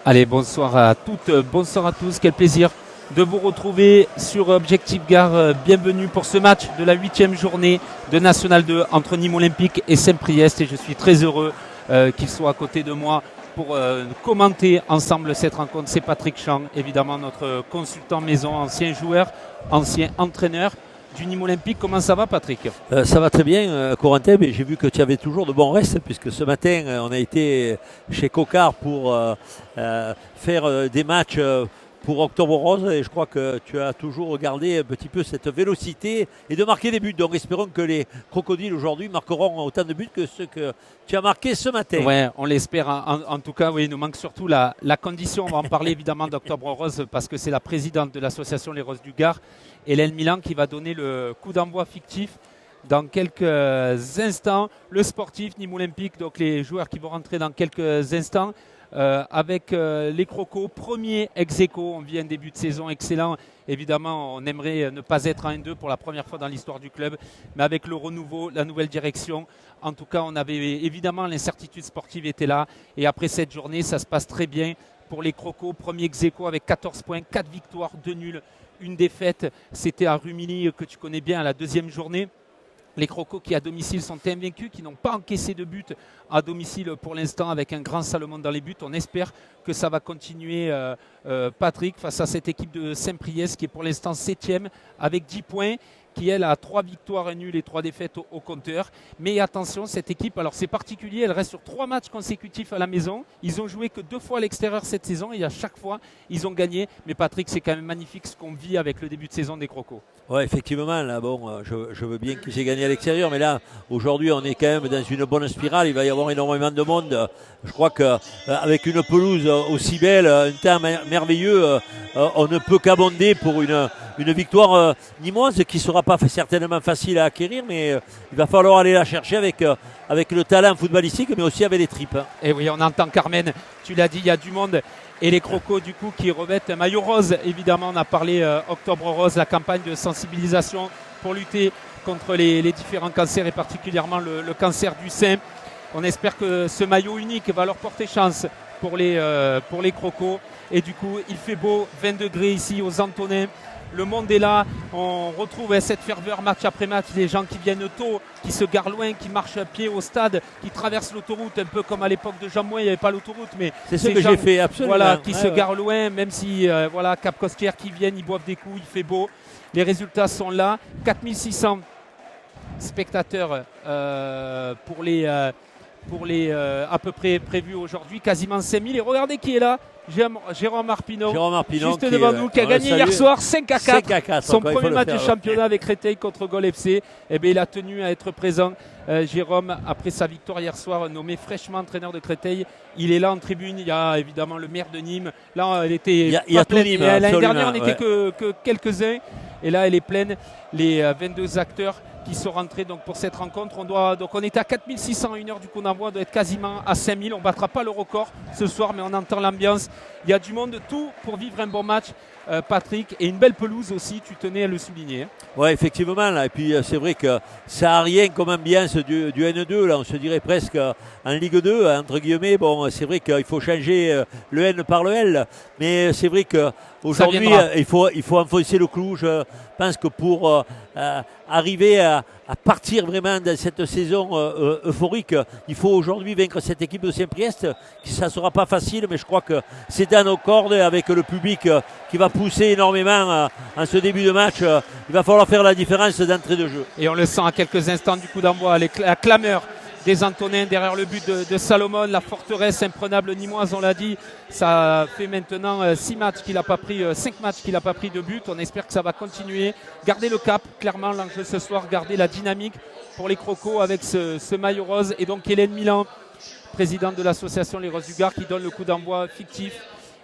Allez, bonsoir à toutes, bonsoir à tous. Quel plaisir de vous retrouver sur Objectif Gare. Bienvenue pour ce match de la 8e journée de National 2 entre Nîmes Olympique et Saint-Priest. Et je suis très heureux qu'il soit à côté de moi pour commenter ensemble cette rencontre. C'est Patrick Champ, évidemment notre consultant maison, ancien joueur, ancien entraîneur du Nîmes Olympique. Comment ça va, Patrick? Ça va très bien, Corentin, mais j'ai vu que tu avais toujours de bons restes, puisque ce matin, on a été chez Cocard pour faire des matchs pour Octobre Rose, et je crois que tu as toujours regardé un petit peu cette vélocité et de marquer des buts. Donc espérons que les Crocodiles aujourd'hui marqueront autant de buts que ceux que tu as marqués ce matin. Ouais, on l'espère. En tout cas, oui, il nous manque surtout la condition. On va en parler évidemment d'Octobre Rose parce que c'est la présidente de l'association Les Roses du Gard, Hélène Milan, qui va donner le coup d'envoi fictif dans quelques instants. Le sportif Nîmes Olympique, donc les joueurs qui vont rentrer dans quelques instants. Avec les Crocos, premier ex-aequo. On vit un début de saison excellent. Évidemment, on aimerait ne pas être en N2 pour la première fois dans l'histoire du club, mais avec le renouveau, la nouvelle direction, en tout cas, on avait évidemment l'incertitude sportive était là. Et après cette journée, ça se passe très bien pour les Crocos. Premier ex-aequo avec 14 points, 4 victoires, 2 nuls, une défaite. C'était à Rumilly, que tu connais bien, à la deuxième journée. Les Crocos qui à domicile sont invaincus, qui n'ont pas encaissé de but à domicile pour l'instant avec un grand Salomon dans les buts. On espère que ça va continuer, Patrick, face à cette équipe de Saint-Priest qui est pour l'instant 7e avec 10 points, qui elle a 3 victoires, un nul et 3 défaites au compteur. Mais attention, cette équipe, alors c'est particulier, elle reste sur 3 matchs consécutifs à la maison. Ils ont joué que 2 fois à l'extérieur cette saison et à chaque fois, ils ont gagné. Mais Patrick, c'est quand même magnifique ce qu'on vit avec le début de saison des Crocos. Ouais, effectivement, là, bon, je veux bien qu'ils aient gagné à l'extérieur, mais là, aujourd'hui, on est quand même dans une bonne spirale. Il va y avoir énormément de monde. Je crois qu'avec une pelouse aussi belle, un temps merveilleux, on ne peut qu'abonder pour une victoire nîmoise qui ne sera pas certainement facile à acquérir, mais il va falloir aller la chercher avec le talent footballistique, mais aussi avec les tripes. Et oui, on entend Carmen, tu l'as dit, il y a du monde. Et les Crocos, du coup, qui revêtent un maillot rose. Évidemment, on a parlé Octobre Rose, la campagne de sensibilisation pour lutter contre les différents cancers et particulièrement le cancer du sein. On espère que ce maillot unique va leur porter chance pour les Crocos. Et du coup, il fait beau, 20 degrés ici aux Antonins. Le monde est là, on retrouve cette ferveur match après match, les gens qui viennent tôt, qui se garent loin, qui marchent à pied au stade, qui traversent l'autoroute, un peu comme à l'époque de Jean Mouin, il n'y avait pas l'autoroute, mais c'est ce que j'ai fait, absolument. Voilà, qui se garent loin, même si voilà, Cap Costière qui viennent, ils boivent des coups, il fait beau. Les résultats sont là, 4600 spectateurs pour les à peu près prévus aujourd'hui, quasiment 5000. Et regardez qui est là, Jérôme Arpinon, juste devant nous, qui a gagné hier soir 5-4, son premier match du championnat avec Créteil contre Gol FC. Eh bien, il a tenu à être présent. Jérôme, après sa victoire hier soir, nommé fraîchement entraîneur de Créteil, il est là en tribune. Il y a évidemment le maire de Nîmes. Là, elle était il y a tout Nîmes. L'année dernière, on n'était que quelques-uns. Et là, elle est pleine. Les 22 acteurs qui sont rentrés donc pour cette rencontre. On était à 4600 à 1 heure du coup d'envoi, on doit être quasiment à 5000. On ne battra pas le record ce soir, mais on entend l'ambiance. Il y a du monde, tout pour vivre un bon match, Patrick, et une belle pelouse aussi, tu tenais à le souligner. Oui, effectivement. Là. Et puis c'est vrai que ça n'a rien comme ambiance du N2. Là, on se dirait presque en Ligue 2, entre guillemets. Bon, c'est vrai qu'il faut changer le N par le L, mais c'est vrai qu'aujourd'hui, il faut enfoncer le clou. Je pense que pour arriver à partir vraiment dans cette saison euphorique, il faut aujourd'hui vaincre cette équipe de Saint-Priest. Ça ne sera pas facile, mais je crois que c'est dans nos cordes avec le public qui va pousser énormément en ce début de match. Il va falloir faire la différence d'entrée de jeu. Et on le sent à quelques instants du coup d'envoi, la clameur des Antonins derrière le but de Salomon, la forteresse imprenable nîmoise, on l'a dit. Ça fait maintenant 5 matchs qu'il n'a pas pris de but. On espère que ça va continuer. Garder le cap, clairement l'enjeu ce soir, garder la dynamique pour les Crocos avec ce maillot rose. Et donc Hélène Milan, présidente de l'association Les Roses du Gard, qui donne le coup d'envoi fictif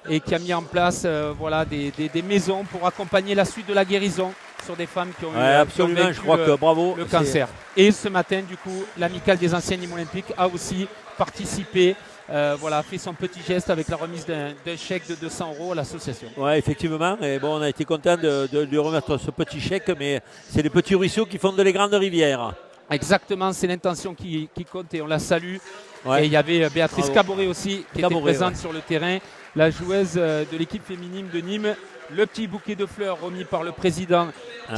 et qui a mis en place des maisons pour accompagner la suite de la guérison sur des femmes qui ont absolument, je crois que bravo, le cancer. Et ce matin, du coup, l'amicale des anciens Nîmes Olympiques a aussi participé, fait son petit geste avec la remise d'un chèque de 200 € à l'association. Oui, effectivement. Et bon, on a été content de lui remettre ce petit chèque, mais c'est les petits ruisseaux qui font de les grandes rivières. Exactement, c'est l'intention qui compte et on la salue. Ouais. Et il y avait Béatrice Bravo. Caboret aussi qui était Caboret, présente ouais. sur le terrain, la joueuse de l'équipe féminine de Nîmes. Le petit bouquet de fleurs remis par le président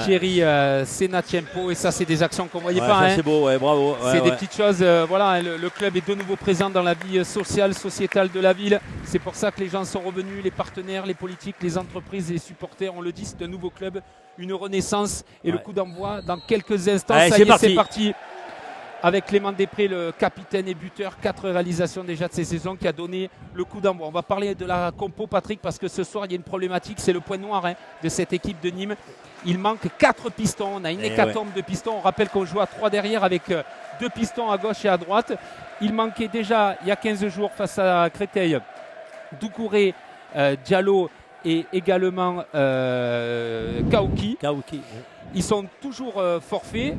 Thierry Senatiempo. Et ça, c'est des actions qu'on ne voyait Ouais, pas. ça, c'est beau, ouais, bravo. Ouais, C'est des ouais. petites choses. Voilà, le club est de nouveau présent dans la vie sociale, sociétale de la ville. C'est pour ça que les gens sont revenus, les partenaires, les politiques, les entreprises, les supporters. On le dit, c'est un nouveau club, une renaissance. Et le coup d'envoi dans quelques instants. Allez, Ça y est, c'est c'est parti. Avec Clément Després, le capitaine et buteur, 4 réalisations déjà de ces saisons qui a donné le coup d'envoi. On va parler de la compo, Patrick, parce que ce soir, il y a une problématique, c'est le point noir de cette équipe de Nîmes. Il manque 4 pistons, on a une hécatombe de pistons. On rappelle qu'on joue à 3 derrière avec 2 pistons à gauche et à droite. Il manquait déjà, il y a 15 jours, face à Créteil, Doucouré, Diallo et également Kaouki. Ils sont toujours forfaits,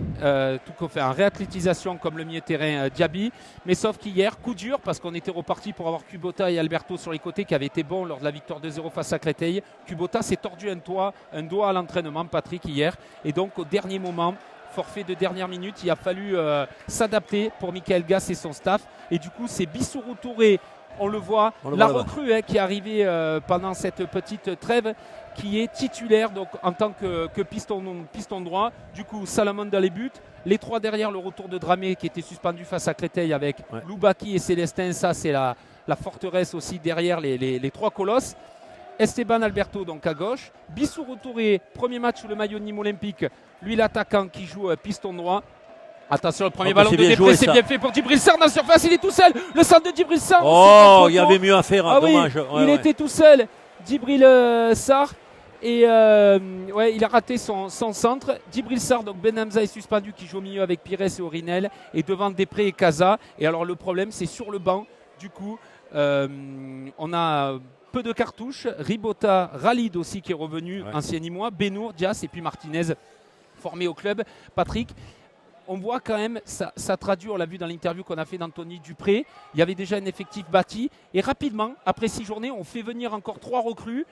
tout qu'on fait en réathlétisation comme le milieu terrain Diaby. Mais sauf qu'hier, coup dur, parce qu'on était reparti pour avoir Kubota et Alberto sur les côtés qui avaient été bons lors de la victoire 2-0 face à Créteil. Kubota s'est tordu un doigt à l'entraînement, Patrick, hier. Et donc au dernier moment, forfait de dernière minute, il a fallu s'adapter pour Michael Gass et son staff. Et du coup, c'est Bissourou Touré. On le voit, la recrue qui est arrivée pendant cette petite trêve, qui est titulaire donc, en tant que piston droit. Du coup, Salomon dans les buts. Les 3 derrière, le retour de Dramé qui était suspendu face à Créteil avec Loubaki et Célestin. Ça, c'est la forteresse aussi derrière les 3 colosses. Esteban Alberto donc à gauche. Bissourou Touré, premier match sous le maillot de Nîmes Olympique. Lui, l'attaquant qui joue piston droit. Attention, le premier ballon de Després, c'est bien fait pour Djibril Sarr dans la surface, il est tout seul. Le centre de Djibril Sarr. Oh, il y avait mieux à faire, dommage. Oui, il était tout seul, Djibril Sarr. Et il a raté son centre. Djibril Sarr, donc Ben Hamza est suspendu, qui joue au milieu avec Pires et Orinel. Et devant Després et Casa. Et alors le problème, c'est sur le banc. Du coup, on a peu de cartouches. Ribota, Ralid aussi qui est revenu, ancien Nîmois. Benour, Dias et puis Martinez, formé au club. Patrick, on voit quand même, ça traduit, on l'a vu dans l'interview qu'on a fait d'Anthony Dupré, il y avait déjà un effectif bâti. Et rapidement, après 6 journées, on fait venir encore 3 recrues.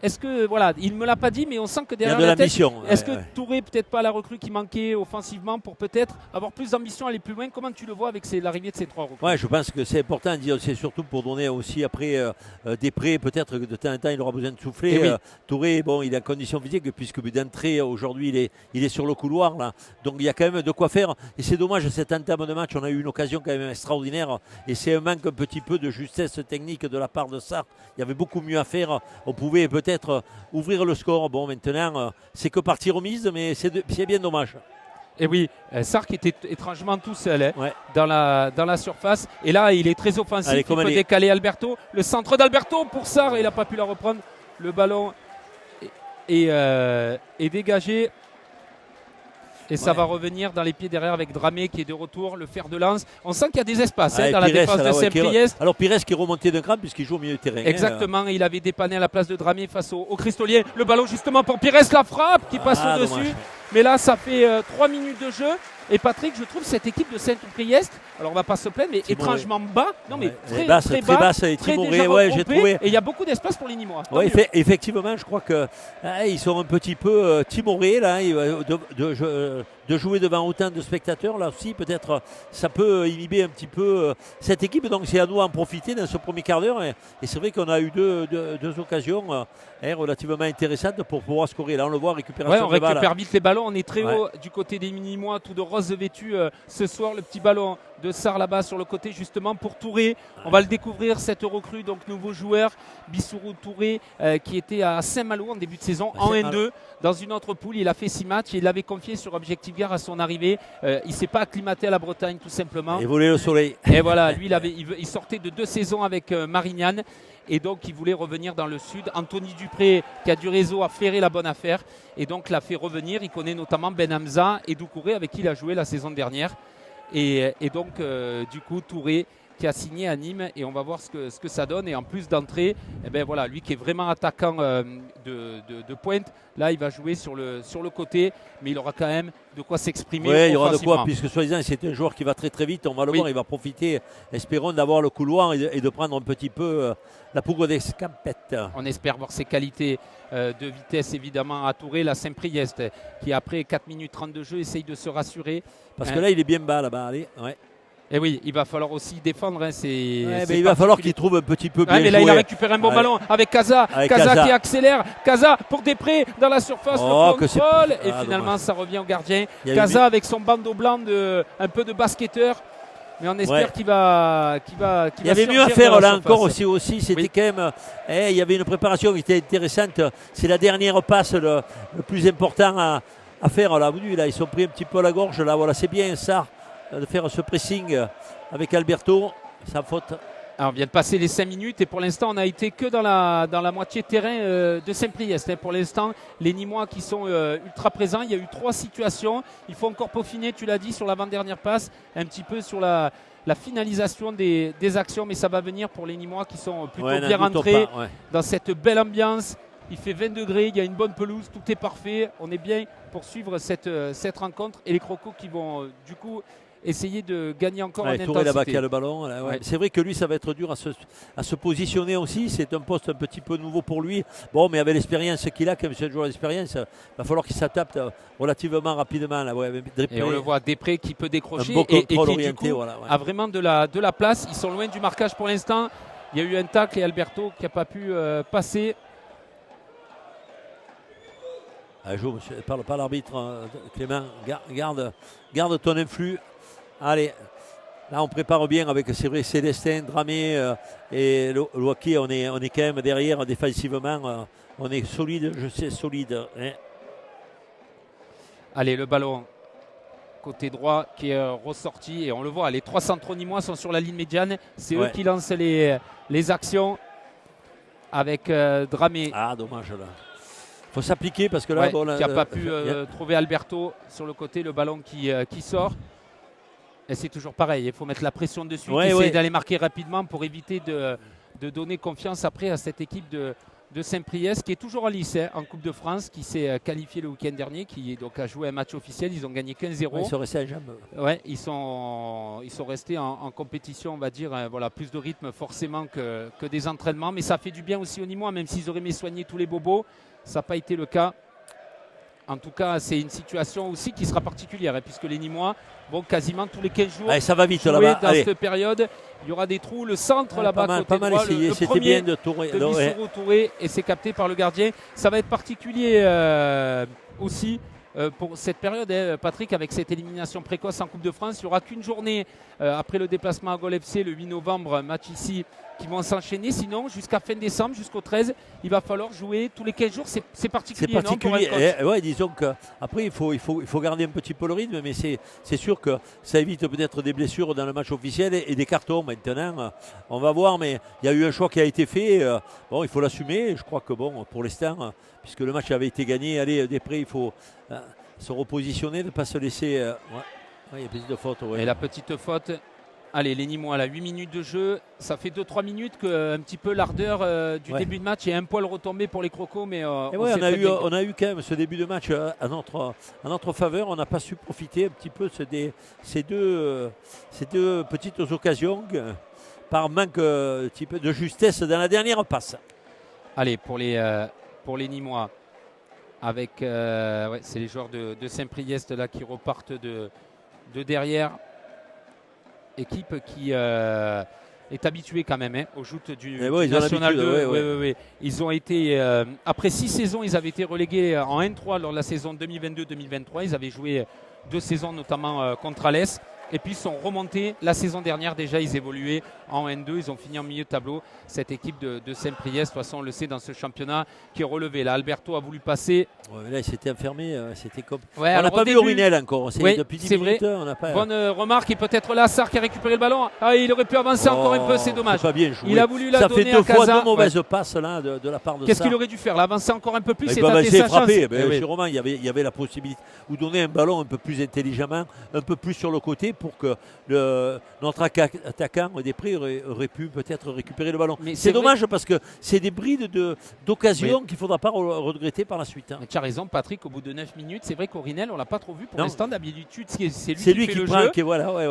Est-ce que, voilà, il ne me l'a pas dit, mais on sent que derrière la tête, est-ce que Touré, peut-être pas la recrue qui manquait offensivement pour peut-être avoir plus d'ambition, aller plus loin? Comment tu le vois avec l'arrivée de ces 3 recrues? Ouais, je pense que c'est important de dire, c'est surtout pour donner aussi après des prêts, peut-être que de temps en temps il aura besoin de souffler. Touré, bon, il est en condition physique puisque d'entrée aujourd'hui il est sur le couloir là. Donc il y a quand même de quoi faire. Et c'est dommage, cette entame de match, on a eu une occasion quand même extraordinaire. Et c'est un manque un petit peu de justesse technique de la part de Sarr. Il y avait beaucoup mieux à faire. On pouvait peut-être ouvrir le score. Bon, maintenant, c'est que partie remise, mais c'est bien dommage. Et oui, Sarr qui était étrangement tout seul dans la surface. Et là, il est très offensif. Allez, il peut décaler Alberto. Le centre d'Alberto pour Sarr. Il n'a pas pu la reprendre. Le ballon est dégagé. Et ça va revenir dans les pieds derrière avec Dramé qui est de retour, le fer de lance. On sent qu'il y a des espaces dans la défense de Saint-Priest. Alors Pires qui est remonté d'un cran puisqu'il joue au milieu du terrain. Exactement, il avait dépanné à la place de Dramé face au Cristolien. Le ballon justement pour Pires, la frappe qui passe au-dessus. Dommage. Mais là, ça fait 3 minutes de jeu. Et Patrick, je trouve cette équipe de Saint-Priest, alors on va pas se plaindre, mais étrangement bas. Non, mais très basse et timoré. J'ai trouvé. Et il y a beaucoup d'espace pour les Nîmois. Effectivement, je crois que ils sont un petit peu timorés là, de jouer devant autant de spectateurs. Là aussi, peut-être ça peut inhiber un petit peu cette équipe. Donc c'est à nous d'en profiter dans ce premier quart d'heure. Et c'est vrai qu'on a eu deux occasions relativement intéressantes pour pouvoir scorer. Là, on le voit, récupération on récupère vite les ballons. On est très haut du côté des Nîmois, tout de rose vêtu ce soir. Le petit ballon de Sarr là-bas sur le côté justement pour Touré. On va le découvrir, cette recrue, donc nouveau joueur, Bissourou Touré, qui était à Saint-Malo en début de saison, en N2, dans une autre poule. Il a fait 6 matchs et il l'avait confié sur Objectif Gare à son arrivée. Il ne s'est pas acclimaté à la Bretagne tout simplement. Et voler le soleil. Et voilà, lui il sortait de 2 saisons avec Marignane. Et donc il voulait revenir dans le sud. Anthony Dupré, qui a du réseau, a ferré la bonne affaire et donc l'a fait revenir. Il connaît notamment Ben Hamza et Doucouré avec qui il a joué la saison dernière. Et donc du coup Touré qui a signé à Nîmes et on va voir ce que ça donne. Et en plus d'entrée, voilà, lui qui est vraiment attaquant de pointe, là il va jouer sur le côté, mais il aura quand même de quoi s'exprimer. Oui, il y aura de quoi, puisque soi-disant c'est un joueur qui va très très vite, on va le voir, il va profiter, espérons, d'avoir le couloir et de prendre un petit peu la poudre d'escampette. On espère voir ses qualités de vitesse évidemment à Touré, la Saint-Priest qui après 4 minutes 30 de jeu essaye de se rassurer. Parce que là il est bien bas là-bas, allez, ouais. Et oui, il va falloir aussi défendre. Hein, mais il va falloir qu'il trouve un petit peu bien mais là, joué. il a récupéré un bon ballon avec Kaza. Kaza qui accélère. Kaza pour Després dans la surface. Le contrôle. Et finalement, dommage. Ça revient au gardien. Kaza avec son bandeau blanc un peu de basketteur. Mais on espère qu'il va. Il y avait mieux à faire là encore aussi. C'était quand même. Il y avait une préparation qui était intéressante. C'est la dernière passe le plus important à faire. Là, ils sont pris un petit peu à la gorge. Là, voilà, c'est bien ça, de faire ce pressing avec Alberto, sans faute. Alors, on vient de passer les 5 minutes et pour l'instant, on n'a été que dans la moitié de terrain de Saint-Priest. Pour l'instant, les Nîmois qui sont ultra présents. Il y a eu 3 situations. Il faut encore peaufiner, tu l'as dit, sur l'avant-dernière passe, un petit peu sur la finalisation des actions. Mais ça va venir pour les Nîmois qui sont plutôt bien rentrés dans cette belle ambiance. Il fait 20 degrés, il y a une bonne pelouse, tout est parfait. On est bien pour suivre cette rencontre. Et les Crocos qui vont du coup essayer de gagner encore en intensité. Touré là-bas qui a le ballon. Là, c'est vrai que lui, ça va être dur à se positionner aussi. C'est un poste un petit peu nouveau pour lui. Bon, mais avec l'expérience qu'il a, comme c'est un joueur d'expérience, il va falloir qu'il s'adapte relativement rapidement. Là, et on le voit, Després qui peut décrocher et qui du coup, a vraiment de la place. Ils sont loin du marquage pour l'instant. Il y a eu un tacle et Alberto qui n'a pas pu passer. Parle pas l'arbitre, Clément. Garde ton influx. Allez, là on prépare bien avec, c'est vrai, Célestin, Dramé et Loaki. On est quand même derrière défensivement. On est solide, solide. Hein. Allez, le ballon côté droit qui est ressorti et on le voit. Les 3 centraux nîmois sont sur la ligne médiane. C'est eux qui lancent les actions avec Dramé. Ah, dommage là. Il faut s'appliquer parce que là, qui n'a pas pu trouver Alberto sur le côté, le ballon qui sort. Et c'est toujours pareil, il faut mettre la pression dessus, essayer d'aller marquer rapidement pour éviter de donner confiance après à cette équipe de Saint-Priest qui est toujours en lice en Coupe de France, qui s'est qualifié le week-end dernier, qui donc a joué un match officiel. Ils ont gagné 15-0. Ils sont restés à jambe. Ils sont restés en compétition, on va dire. Plus de rythme forcément que des entraînements. Mais ça fait du bien aussi aux Nîmois, même s'ils auraient aimé soigner tous les bobos. Ça n'a pas été le cas. En tout cas, c'est une situation aussi qui sera particulière, puisque les Nîmois vont quasiment tous les 15 jours ça va vite jouer dans cette période. Il y aura des trous. Le centre là-bas, côté droit, le premier bien de Touré. Touré, et c'est capté par le gardien. Ça va être particulier aussi pour cette période, Patrick, avec cette élimination précoce en Coupe de France. Il n'y aura qu'une journée après le déplacement à Gol FC, le 8 novembre, match ici, qui vont s'enchaîner. Sinon, jusqu'à fin décembre, jusqu'au 13, il va falloir jouer tous les 15 jours. C'est particulier. C'est particulier. Disons qu'après, il faut garder un petit peu le rythme, mais c'est sûr que ça évite peut-être des blessures dans le match officiel et des cartons maintenant. On va voir, mais il y a eu un choix qui a été fait. Il faut l'assumer. Je crois que pour l'instant, puisque le match avait été gagné, Després, il faut se repositionner, ne pas se laisser. Il y a petite faute. Et la petite faute. Allez, les Nîmois, là, 8 minutes de jeu. Ça fait 2-3 minutes que un petit peu l'ardeur du début de match est un poil retombée pour les Crocos. Mais on a eu quand même ce début de match à notre faveur. On n'a pas su profiter un petit peu de ces deux petites occasions par manque petit peu de justesse dans la dernière passe. Allez, pour les Nîmois, avec c'est les joueurs de Saint-Priest là qui repartent de derrière. Équipe qui est habituée quand même aux joutes du National 2. Ils ont été, après 6 saisons, ils avaient été relégués en N3 lors de la saison 2022-2023. Ils avaient joué 2 saisons notamment contre Alès. Et puis ils sont remontés la saison dernière. Déjà, ils évoluaient en N2. Ils ont fini en milieu de tableau. Cette équipe de Saint-Priest, de toute façon, on le sait dans ce championnat, qui est relevé. Là, Alberto a voulu passer. Là, il s'était enfermé. C'était comme. On n'a pas vu Orinel encore. Depuis 10 minutes. On n'a pas... Bonne remarque. Et peut-être là, Sarr qui a récupéré le ballon. Il aurait pu avancer encore un peu. C'est dommage. Pas bien joué. Il a voulu la donner à Kaza. Ça fait 2 fois 2 mauvaises passes là, de la part de Sarr. Qu'est-ce qu'il aurait dû faire là, avancer encore un peu plus. Il va frapper. Chez Romain, il y avait la possibilité. Ou donner un ballon un peu plus intelligemment, un peu plus sur le côté pour que notre attaquant Després aurait pu peut-être récupérer le ballon. C'est dommage parce que c'est des brides d'occasion qu'il ne faudra pas regretter par la suite. Tu as raison, Patrick, au bout de 9 minutes, c'est vrai qu'Orinel, on ne l'a pas trop vu pour l'instant. D'habitude, c'est lui qui fait le jeu.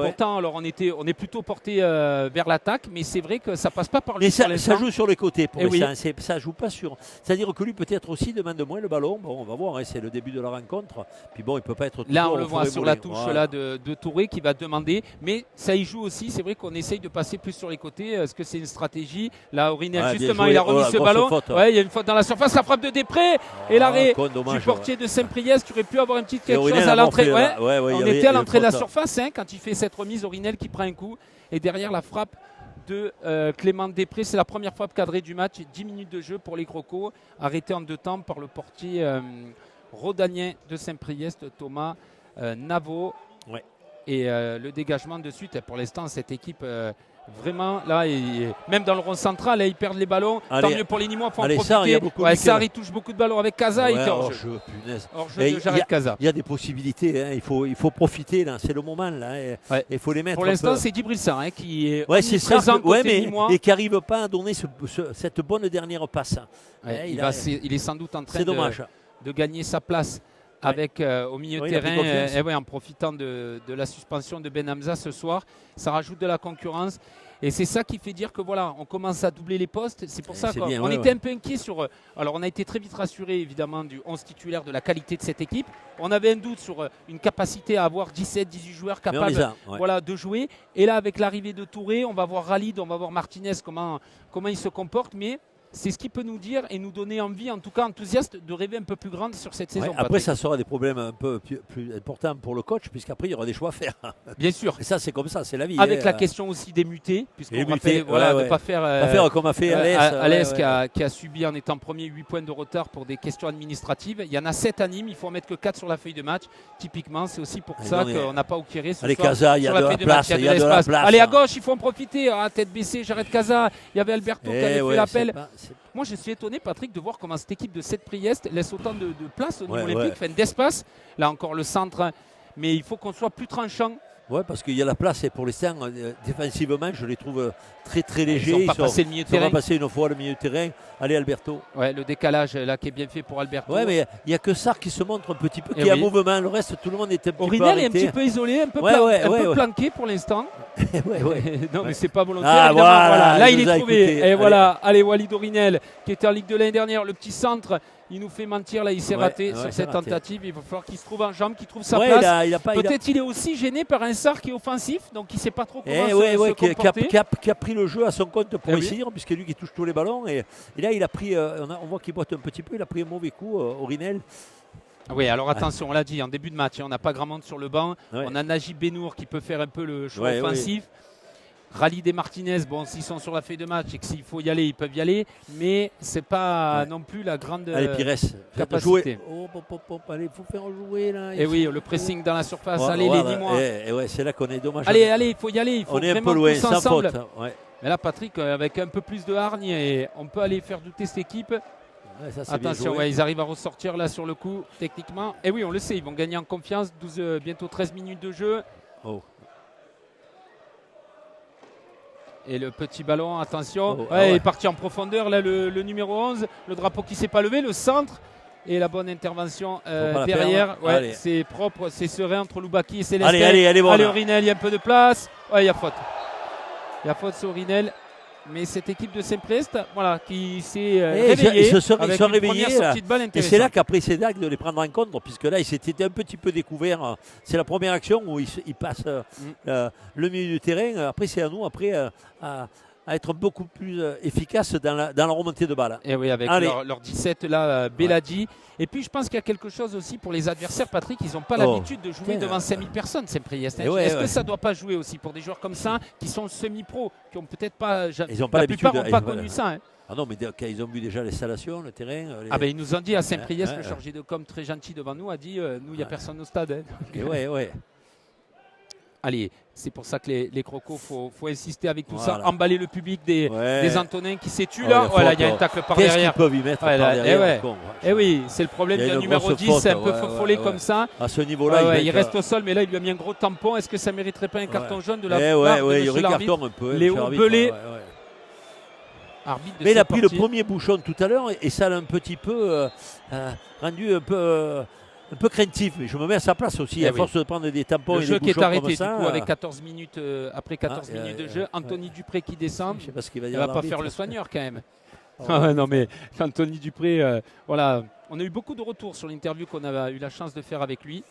Pourtant, alors on est plutôt porté vers l'attaque, mais c'est vrai que ça passe pas par lui. Mais ça joue sur les côtés pour l'instant. Ça joue pas sur. C'est-à-dire que lui peut-être aussi demande moins le ballon. Bon, on va voir, c'est le début de la rencontre. Puis bon, il peut pas être. Là, on le voit sur la touche là de Touré qui va demander. Mais ça y joue aussi. C'est vrai qu'on essaye de passer plus sur les côtés. Est-ce que c'est une stratégie? Là, Aurynel, justement, il a remis ce ballon. Il y a une faute dans la surface. La frappe de Després et l'arrêt du portier de Saint-Priest qui aurait pu avoir une petite quelque chose à l'entrée. On était à l'entrée de la surface quand il fait cette remise. Aurynel qui prend un coup. Et derrière la frappe de Clément Després. C'est la première frappe cadrée du match. 10 minutes de jeu pour les Crocos. Arrêté en 2 temps par le portier rhodanien de Saint-Priest, Thomas Navo. Ouais. Et le dégagement de suite. Pour l'instant, cette équipe, vraiment, là, même dans le rond central, là, ils perdent les ballons. Tant mieux pour les Nîmois, il faut en profiter. Sarr, il touche beaucoup de ballons avec Casa. Hors-jeu, punaise. Hors-jeu de Jared Casa. Il y a des possibilités. Hein. Il faut profiter. Là. C'est le moment. Là. Il faut les mettre. Pour l'instant, c'est Djibril Sarr qui est présent côté Nîmois. Et qui n'arrive pas à donner cette bonne dernière passe. Il est sans doute en train de gagner sa place. Avec au milieu de terrain, en profitant de la suspension de Ben Hamza ce soir. Ça rajoute de la concurrence. Et c'est ça qui fait dire que voilà, on commence à doubler les postes. C'est pour ça qu'on était un peu inquiet sur. Alors on a été très vite rassuré évidemment du 11 titulaire, de la qualité de cette équipe. On avait un doute sur une capacité à avoir 17-18 joueurs capables de jouer. Et là avec l'arrivée de Touré, on va voir Ralid, on va voir Martinez comment il se comporte. Mais c'est ce qui peut nous dire et nous donner envie, en tout cas enthousiaste, de rêver un peu plus grande sur cette saison. Après, ça sera des problèmes un peu plus importants pour le coach, puisqu'après, il y aura des choix à faire. Bien sûr. Et ça, c'est comme ça, c'est la vie. Avec la question aussi des mutés, puisqu'on rappelle de ne pas faire comme a fait Alès qui a subi en étant premier 8 points de retard pour des questions administratives. Il y en a 7 à Nîmes, il faut en mettre que 4 sur la feuille de match. Typiquement, c'est aussi pour ça qu'on n'a pas Oukéré ce soir. Casa, il y a de la place, il y a de la place. Allez, à gauche, il faut en profiter. Tête baissée, j'arrête Casa. Il y avait Alberto qui avait fait l'appel. Moi, je suis étonné, Patrick, de voir comment cette équipe de Saint-Priest laisse autant de place au niveau olympique, d'espace. Là encore, le centre. Mais il faut qu'on soit plus tranchant. Oui, parce qu'il y a la place et pour l'instant, défensivement, je les trouve très très légers. Ils ont passé une fois le milieu de terrain. Allez, Alberto. Ouais, le décalage là qui est bien fait pour Alberto. Oui, mais il n'y a que Sarr qui se montre un petit peu, qui a un mouvement. Le reste, tout le monde est un petit peu Aurynel est un petit peu isolé, un peu planqué pour l'instant. Non, mais c'est pas volontaire. Voilà. Là, il est trouvé. Et voilà, allez, Walid Aurynel, qui était en Ligue de l'année dernière, le petit centre. Il nous fait mentir, là il s'est raté sur cette tentative. Il va falloir qu'il se trouve en jambe, qu'il trouve sa place. Peut-être il est aussi gêné par un Sarr qui est offensif, donc il ne sait pas trop comment se comporter. Qui a pris le jeu à son compte pour essayer, puisque lui qui touche tous les ballons. Et là il a pris, on voit qu'il boite un petit peu, il a pris un mauvais coup, Aurynel. Oui, alors attention, on l'a dit en début de match, on n'a pas grand monde sur le banc. On a Najib Benour qui peut faire un peu le choix offensif. Ralid et Martinez, bon, s'ils sont sur la feuille de match et que s'il faut y aller, ils peuvent y aller, mais c'est pas non plus la grande capacité. Allez, il faut faire jouer là. Et oui, le pressing dans la surface, allez les Nîmois. C'est là qu'on est dommage. Allez, il faut y aller, il faut on est vraiment un peu loin, tous ensemble. Sans faute. Mais là, Patrick, avec un peu plus de hargne, et on peut aller faire douter cette équipe. Attention, ils arrivent à ressortir là sur le coup, techniquement. Et oui, on le sait, ils vont gagner en confiance. Bientôt 13 minutes de jeu. Et le petit ballon, attention, il est parti en profondeur, là le numéro 11, le drapeau qui ne s'est pas levé, le centre, et la bonne intervention derrière, c'est propre, c'est serein entre Loubaki et Célestin. Allez, Aurynel, il y a un peu de place, il y a faute. Il y a faute sur Aurynel, mais cette équipe de Saint-Priest, qui s'est réveillée, ils sont avec réveillés, une première sortie de balle intéressante. Et c'est là qu'après c'est d'acte de les prendre en compte, puisque là ils s'étaient un petit peu découverts. C'est la première action où ils passent le milieu du terrain. Après c'est à nous à être beaucoup plus efficace dans la remontée de balle. Et oui, avec leur 17 là, Beladi. Et puis je pense qu'il y a quelque chose aussi pour les adversaires, Patrick, ils n'ont pas l'habitude de jouer devant 5000 personnes, Saint-Priest. Est-ce que ça ne doit pas jouer aussi pour des joueurs comme ça, qui sont semi-pro, qui n'ont peut-être pas... Ils ont pas l'habitude. La plupart n'ont pas connu ça. Ah non, mais quand ils ont vu déjà l'installation, le terrain... ils nous ont dit à Saint-Priest, le chargé de com très gentil devant nous, a dit, nous, il n'y a personne au stade. Allez, c'est pour ça que les Crocos, faut insister avec tout ça, emballer le public des Antonins qui s'étuent là. Il y a un tacle par derrière. Qu'est-ce qu'ils peuvent y mettre par derrière oui, c'est le problème du numéro 10, c'est un peu follet comme ça. À ce niveau-là, il reste au sol, mais là il lui a mis un gros tampon. Est-ce que ça ne mériterait pas un carton jaune de la part de monsieur l'arbitre Léo Belay. Mais il a pris le premier bouchon tout à l'heure et ça l'a un petit peu rendu un peu craintif, mais je me mets à sa place aussi, à force de prendre des tampons et des bouchons comme ça. Le jeu qui est arrêté, du coup, avec 14 minutes, après 14 minutes de jeu, Anthony Dupré qui descend. Je sais pas ce qu'il va dire. Il ne va pas faire le soigneur quand même. Non, mais Anthony Dupré, on a eu beaucoup de retours sur l'interview qu'on a eu la chance de faire avec lui.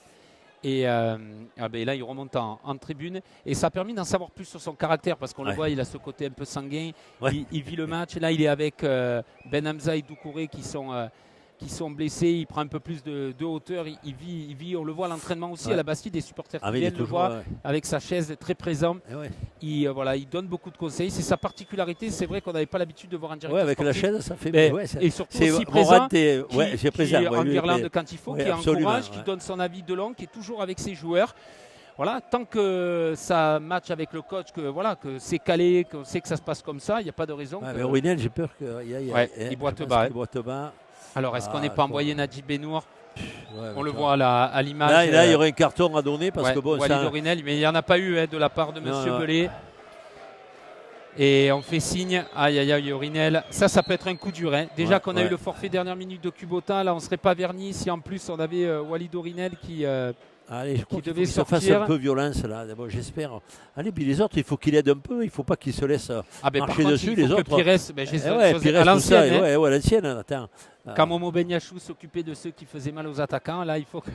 Et là, il remonte en tribune. Et ça a permis d'en savoir plus sur son caractère parce qu'on le voit, il a ce côté un peu sanguin. Il vit le match. Là, il est avec Ben Hamza et Doucouré qui sont blessés. Il prend un peu plus de hauteur. Il vit, on le voit à l'entraînement aussi à la Bastide. Des supporters qui viennent le voir avec sa chaise, très présent. Il donne beaucoup de conseils. C'est sa particularité. C'est vrai qu'on n'avait pas l'habitude de voir un directeur avec sportif. la chaise, ça fait et surtout aussi présent, qui en Irlande quand il faut, qui encourage, qui donne son avis de long, qui est toujours avec ses joueurs. Voilà, tant que ça match avec le coach, que c'est calé, qu'on sait que ça se passe comme ça, il n'y a pas de raison. Mais Rouynel, j'ai peur qu'il boite bas. Alors, est-ce qu'on n'est pas envoyé Nadjib Benour? On le voit à l'image. Là, il y aurait un carton à donner parce que Walid Orinel, mais il n'y en a pas eu de la part de M. Belay. Et on fait signe, aïe, Orinel. Ça peut être un coup dur. Déjà qu'on a eu le forfait dernière minute de Kubota, là on ne serait pas verni si en plus on avait Walid Orinel qui devait sortir. Fasse un peu violence là, j'espère. Allez, puis les autres, il faut qu'il aide un peu, il ne faut pas qu'ils se laissent marcher dessus. Les autres. Pires, à l'ancienne. L'ancienne, attends. Quand Momo Benyachou s'occupait de ceux qui faisaient mal aux attaquants, là il faut que.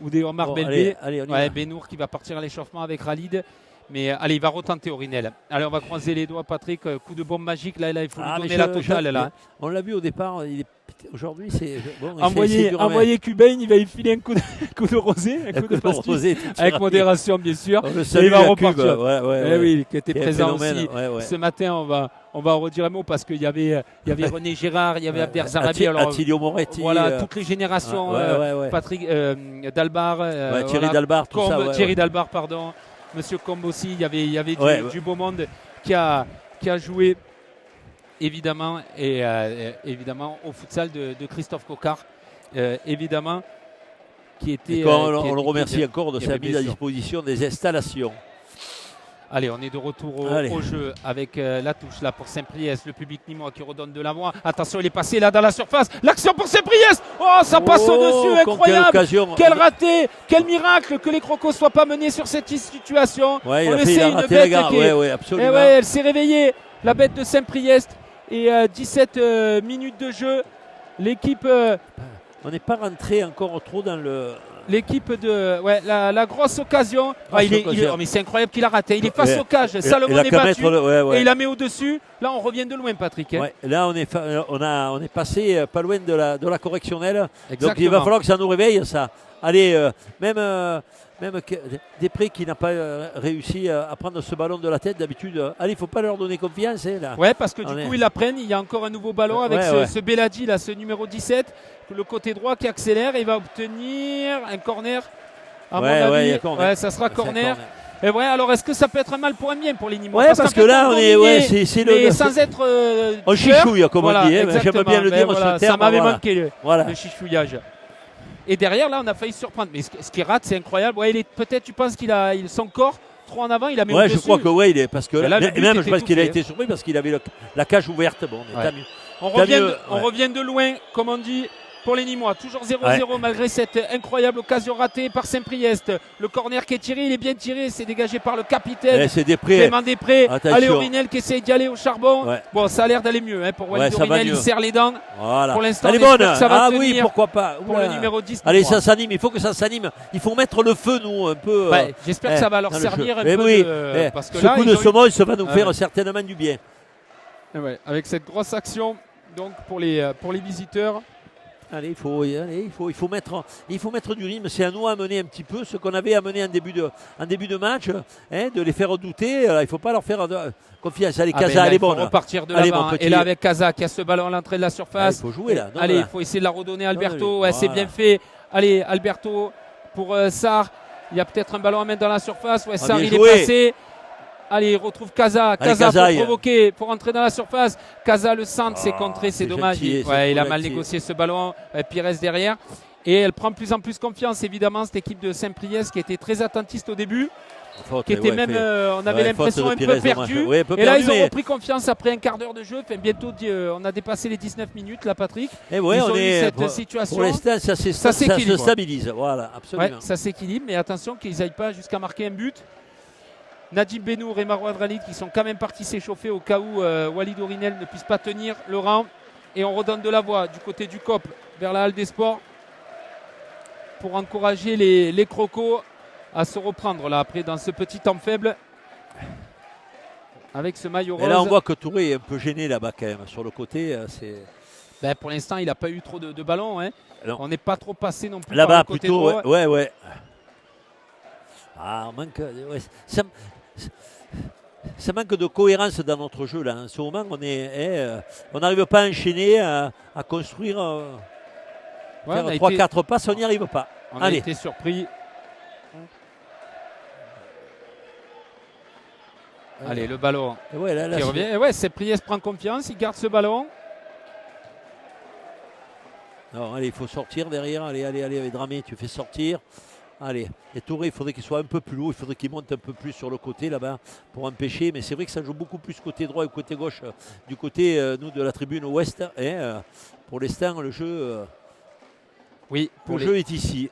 Ou des Omar Belbé. Benour qui va partir à l'échauffement avec Khalid. Mais allez, il va retenter Orinel. Allez, on va croiser les doigts, Patrick. Coup de bombe magique. Là il faut lui donner la totale. Là. On l'a vu au départ. Aujourd'hui, c'est bon. Envoyer Cubain, il va y filer un coup de rosé, un coup de pastis, avec modération, bien sûr. Et il va repartir. Oui, qui était présent aussi. Ce matin, on va en redire un mot parce qu'il y avait René Gérard, il y avait Abder Zarabi. Attilio Moretti. Voilà, toutes les générations. Patrick Dalbar. Thierry Dalbar, tout ça. Thierry Dalbar, pardon. Monsieur Combe aussi, il y avait du beau monde qui a joué évidemment au futsal de Christophe Cocard, évidemment qui était. On le remercie encore de sa mise à disposition des installations. Allez, on est de retour au jeu avec la touche là pour Saint-Priest, le public nîmois qui redonne de la voix. Attention, il est passé là dans la surface. L'action pour Saint-Priest. Oh, ça passe au-dessus, incroyable. Quel raté, quel miracle que les Crocos ne soient pas menés sur cette situation. On le sait, une bête absolument. Elle s'est réveillée, la bête de Saint-Priest. Et 17 minutes de jeu. L'équipe. On n'est pas rentré encore trop dans le. L'équipe de la grosse occasion. Mais c'est incroyable qu'il a raté. Il est face au cage. Salomon est battu et il la met au-dessus. Là, on revient de loin, Patrick. Là, on est passé pas loin de la correctionnelle. Exactement. Donc, il va falloir que ça nous réveille, ça. Allez, même Després qui n'a pas réussi à prendre ce ballon de la tête d'habitude. Allez, il ne faut pas leur donner confiance. Là. Ouais, parce que du coup, ils la prennent. Il y a encore un nouveau ballon avec ce Beladi, là, ce numéro 17, le côté droit qui accélère. Et il va obtenir un corner. À mon avis, ça sera corner. Et alors est-ce que ça peut être un mal pour un bien pour les Nîmois? Parce que là, on est. C'est sans être. On chichouille, comme on dit. J'aime bien le dire. Ça m'avait manqué le chichouillage. Et derrière, là, on a failli se surprendre. Mais ce qu'il rate, c'est incroyable. Peut-être, tu penses qu'il a son corps trop en avant, il a mis au-dessus. Je crois que il est parce que là, même je pense qu'il a été surpris parce qu'il avait la cage ouverte. Bon, on revient de loin, comme on dit. Pour les Nîmois, toujours 0-0 malgré cette incroyable occasion ratée par Saint-Priest. Le corner qui est tiré, il est bien tiré, c'est dégagé par le capitaine Clément Després. Allez, Orinel qui essaye d'y aller au charbon. Bon, ça a l'air d'aller mieux pour Walid Orinel, il serre les dents. Pour l'instant, elle est bonne. Ça va tenir pourquoi pas. Pour le numéro 10. Allez, ça s'anime, il faut que ça s'anime. Il faut mettre le feu, nous, un peu. J'espère que ça va leur servir un peu. Parce que ce coup de saumon, ça va nous faire certainement du bien. Avec cette grosse action donc pour les visiteurs. Allez, il faut mettre du rythme. C'est à nous à mener un petit peu ce qu'on avait amené en début de match, de les faire douter. Il ne faut pas leur faire confiance. Allez, Casa, elle est bonne. Il faut repartir de l'avant. Et là, avec Casa qui a ce ballon à l'entrée de la surface. Il faut jouer là. Allez, il faut essayer de la redonner à Alberto. C'est bien fait. Allez, Alberto pour Sarr. Il y a peut-être un ballon à mettre dans la surface. Sarr, il est passé. Allez, il retrouve Casa. Casa pour provoquer, pour entrer dans la surface. Casa le centre, c'est contré, c'est dommage. Il a mal négocié ce ballon. Pires derrière. Et elle prend de plus en plus confiance, évidemment, cette équipe de Saint-Priest qui était très attentiste au début. Qui était même, on avait l'impression un peu perdu. Et là, ils ont repris confiance après un quart d'heure de jeu. Bientôt, on a dépassé les 19 minutes, là, Patrick. Ils ont eu cette situation. Pour l'instant, ça se stabilise. Voilà, absolument. Ça s'équilibre, mais attention qu'ils n'aillent pas jusqu'à marquer un but. Nadjib Benour et Marouad Ralid qui sont quand même partis s'échauffer au cas où Walid Orinel ne puisse pas tenir le rang. Et on redonne de la voix du côté du COP vers la halle des sports pour encourager les Crocos à se reprendre là après dans ce petit temps faible avec ce maillot rose. Et là on voit que Touré est un peu gêné là-bas quand même sur le côté. Ben, pour l'instant il n'a pas eu trop de ballons. Hein. On n'est pas trop passé non plus là-bas par le côté plutôt. droit. Ouais. Ah, on manque. Ça manque de cohérence dans notre jeu là. En ce moment on n'arrive pas à enchaîner, à construire. Faire 3-4 passes, on n'y arrive pas. On a été surpris. Allez, le ballon qui revient. Et ouais, Saint-Priest prend confiance, il garde ce ballon. Non, allez, il faut sortir derrière. Allez, Dramé, tu fais sortir. Allez, et Touré, il faudrait qu'il soit un peu plus haut, il faudrait qu'il monte un peu plus sur le côté là-bas pour empêcher. Mais c'est vrai que ça joue beaucoup plus côté droit et côté gauche, du côté, nous, de la tribune ouest. Et pour l'instant, le jeu, jeu est ici.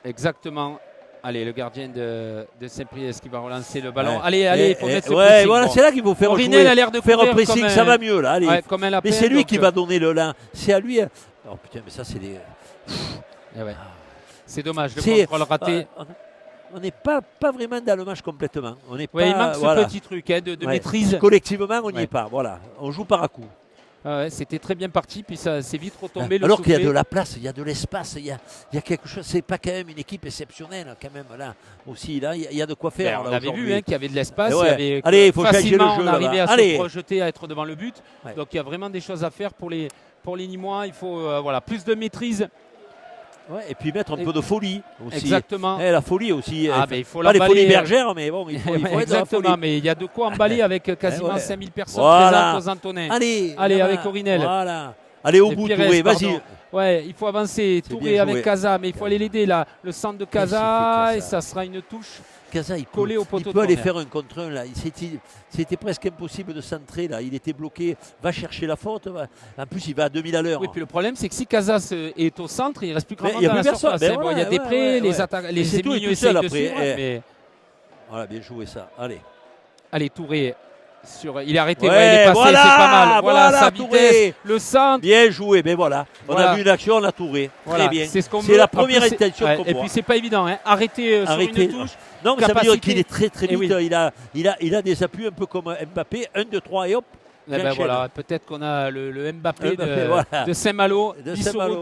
Exactement. Allez, le gardien de Saint-Priest qui va relancer le ballon. Ouais. Allez, il faut mettre ce pressing. Voilà, c'est là qu'il faut faire Orinel a l'air de faire un courir pressing, ça va mieux là. Allez. Ouais, comme mais c'est lui qui va donner le lin. C'est à lui. Oh putain, mais ça c'est des. Ouais. C'est dommage, le contrôle raté. On n'est pas vraiment dans le match complètement. On n'est pas, il manque ce petit truc de maîtrise. Collectivement, on n'y est pas. Voilà, on joue par à coup. C'était très bien parti, puis ça s'est vite retombé. Alors qu'il y a de la place, il y a de l'espace, il y a quelque chose. C'est pas quand même une équipe exceptionnelle, quand même là aussi. Là, il y a de quoi faire. On avait vu qu'il y avait de l'espace. Allez, il faut changer le facilement, jeu. On arrivait à se projeter, à être devant le but. Ouais. Donc il y a vraiment des choses à faire pour les Nîmois. Il faut plus de maîtrise. Ouais, et puis mettre un peu de folie aussi. Exactement. La folie aussi. Il faut pas les folies bergères, mais bon, il faut exactement, être dans la folie. Mais il y a de quoi emballer avec quasiment 5000 personnes présentes aux Antonins. Allez, avec Orinel. Voilà. Allez au bout, Touré, vas-y. Ouais, il faut avancer. Touré avec Casa, mais il faut aller l'aider là. Le centre de Casa, et ça sera une touche. Casa, il collé au poteau. Il peut aller faire un contre un là. C'était presque impossible de centrer là. Il était bloqué. Va chercher la faute. En plus, il va à 2000 à l'heure. Oui, puis le problème, c'est que si Casa est au centre, il ne reste plus grand monde dans la surface. Il y a des prêts, les milieux essayent de suivre. Voilà, bien joué ça. Allez, Touré. Il est arrêté, il est passé, c'est pas mal. Voilà sa vitesse, le centre. Bien joué, mais voilà. On a vu une action, on a Touré. Très bien. C'est la première intention qu'on voit. Et puis c'est pas évident, arrêter sur une touche. Non, mais ça veut dire qu'il est très très vite. Il a des appuis un peu comme Mbappé. 1, 2, 3 et hop. Peut-être qu'on a le Mbappé de Saint-Malo,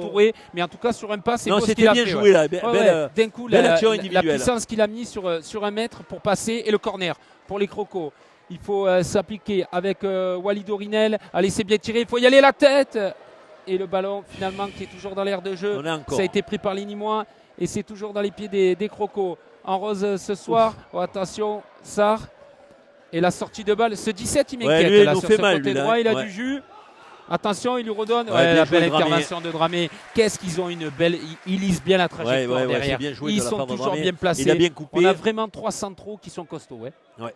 Touré, mais en tout cas sur un pas, c'est beau ce qu'il a fait. C'était bien joué là. D'un coup, la puissance qu'il a mis sur un mètre pour passer et le corner pour les Crocos. Il faut s'appliquer avec Walid Orinel. Allez, c'est bien tiré. Il faut y aller la tête. Et le ballon, finalement, qui est toujours dans l'air de jeu. Ça a été pris par les Nîmois. Et c'est toujours dans les pieds des Crocos. En rose ce soir. Oh, attention, Sarr. Et la sortie de balle. Ce 17, il m'inquiète. Là, sur ce côté droit, il a du jus. Attention, il lui redonne. La belle intervention de Dramé. Qu'est-ce qu'ils ont une belle. Ils lisent bien la trajectoire derrière. Ils sont toujours bien placés. Il a bien coupé. On a vraiment 3 centraux qui sont costauds. Ouais.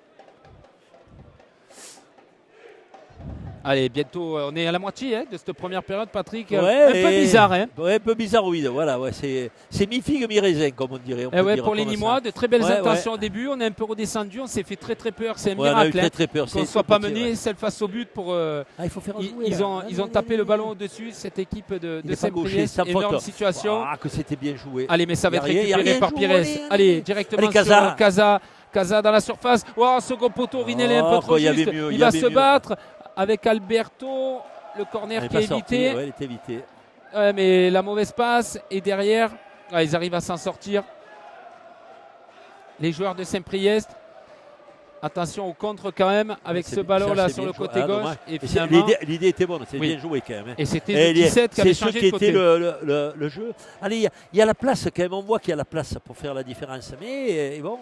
Allez, bientôt, on est à la moitié de cette première période, Patrick. Un peu bizarre. Un peu bizarroïde. Voilà, c'est mi-figue, mi-raisin, comme on dirait. Pour les Nîmois, de très belles intentions au début. On est un peu redescendu, on s'est fait très très peur. C'est un miracle qu'on ne soit pas mené, celle face au but. Il faut faire jouer, ils ont tapé le ballon au-dessus, cette équipe de Saint-Priest. Énorme situation. Que c'était bien joué. Allez, mais ça va être récupéré par Pires. Allez, directement sur Casa. Casa dans la surface. Second poteau, Orinel est un peu trop juste. Il va se battre. Avec Alberto, le corner qui est évité. Il est évité. Mais la mauvaise passe. Et derrière, ils arrivent à s'en sortir. Les joueurs de Saint-Priest. Attention au contre quand même avec ce ballon-là sur le côté gauche. Et finalement, l'idée était bonne, c'est bien joué quand même. Et c'était le 17 qui avait changé de côté. C'est le jeu. Allez, il y a la place quand même. On voit qu'il y a la place pour faire la différence. Mais bon...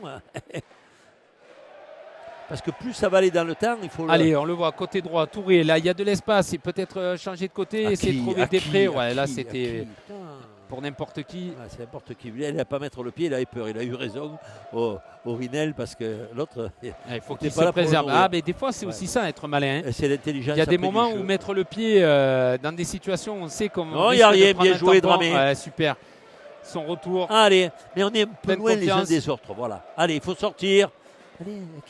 Parce que plus ça va aller dans le temps, il faut... Allez, on le voit, côté droit, Touré, là il y a de l'espace, et peut-être changer de côté, essayer de trouver des prêts. Là c'était pour n'importe qui. C'est n'importe qui. Il n'a pas mettre le pied, il a eu peur, il a eu raison, Orinel, parce que l'autre... Il faut qu'il se préserve. Mais des fois c'est aussi ça, être malin. C'est l'intelligence. Il y a des moments où mettre le pied dans des situations où on sait comment... Non, il n'y a rien, bien joué, Dramé. Super. Son retour. Allez, mais on est un peu loin les uns des autres, voilà. Allez, il faut sortir.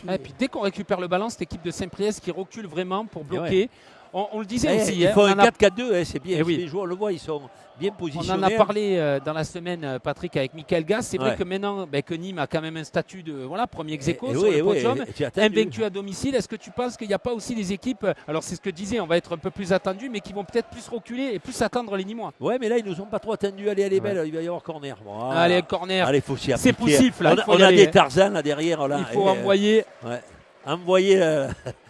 Et puis dès qu'on récupère le ballon, cette équipe de Saint-Priest qui recule vraiment pour bloquer, On le disait aussi. Il faut on un en a 4-4-2, c'est bien. oui. Les joueurs, on le voit, ils sont bien On positionnés. en a parlé dans la semaine, Patrick, avec Michael Gass. C'est vrai Ouais. que maintenant, que Nîmes a quand même un statut de premier ex-aequo Et sur oui, le podium, oui, tu as attendu. invaincu à domicile. Est-ce que tu penses qu'il n'y a pas aussi des équipes, alors c'est ce que je disais, on va être un peu plus attendu, mais qui vont peut-être plus reculer et plus attendre les Nîmois? Ouais, mais là, ils nous ont pas trop attendus. Allez, elle est belle, il va y avoir corner. Voilà. Allez, corner. Allez, faut s'y C'est appliquer. poussif, là. On a des Tarzans là derrière. Là, il faut envoyer. Ouais. Envoyer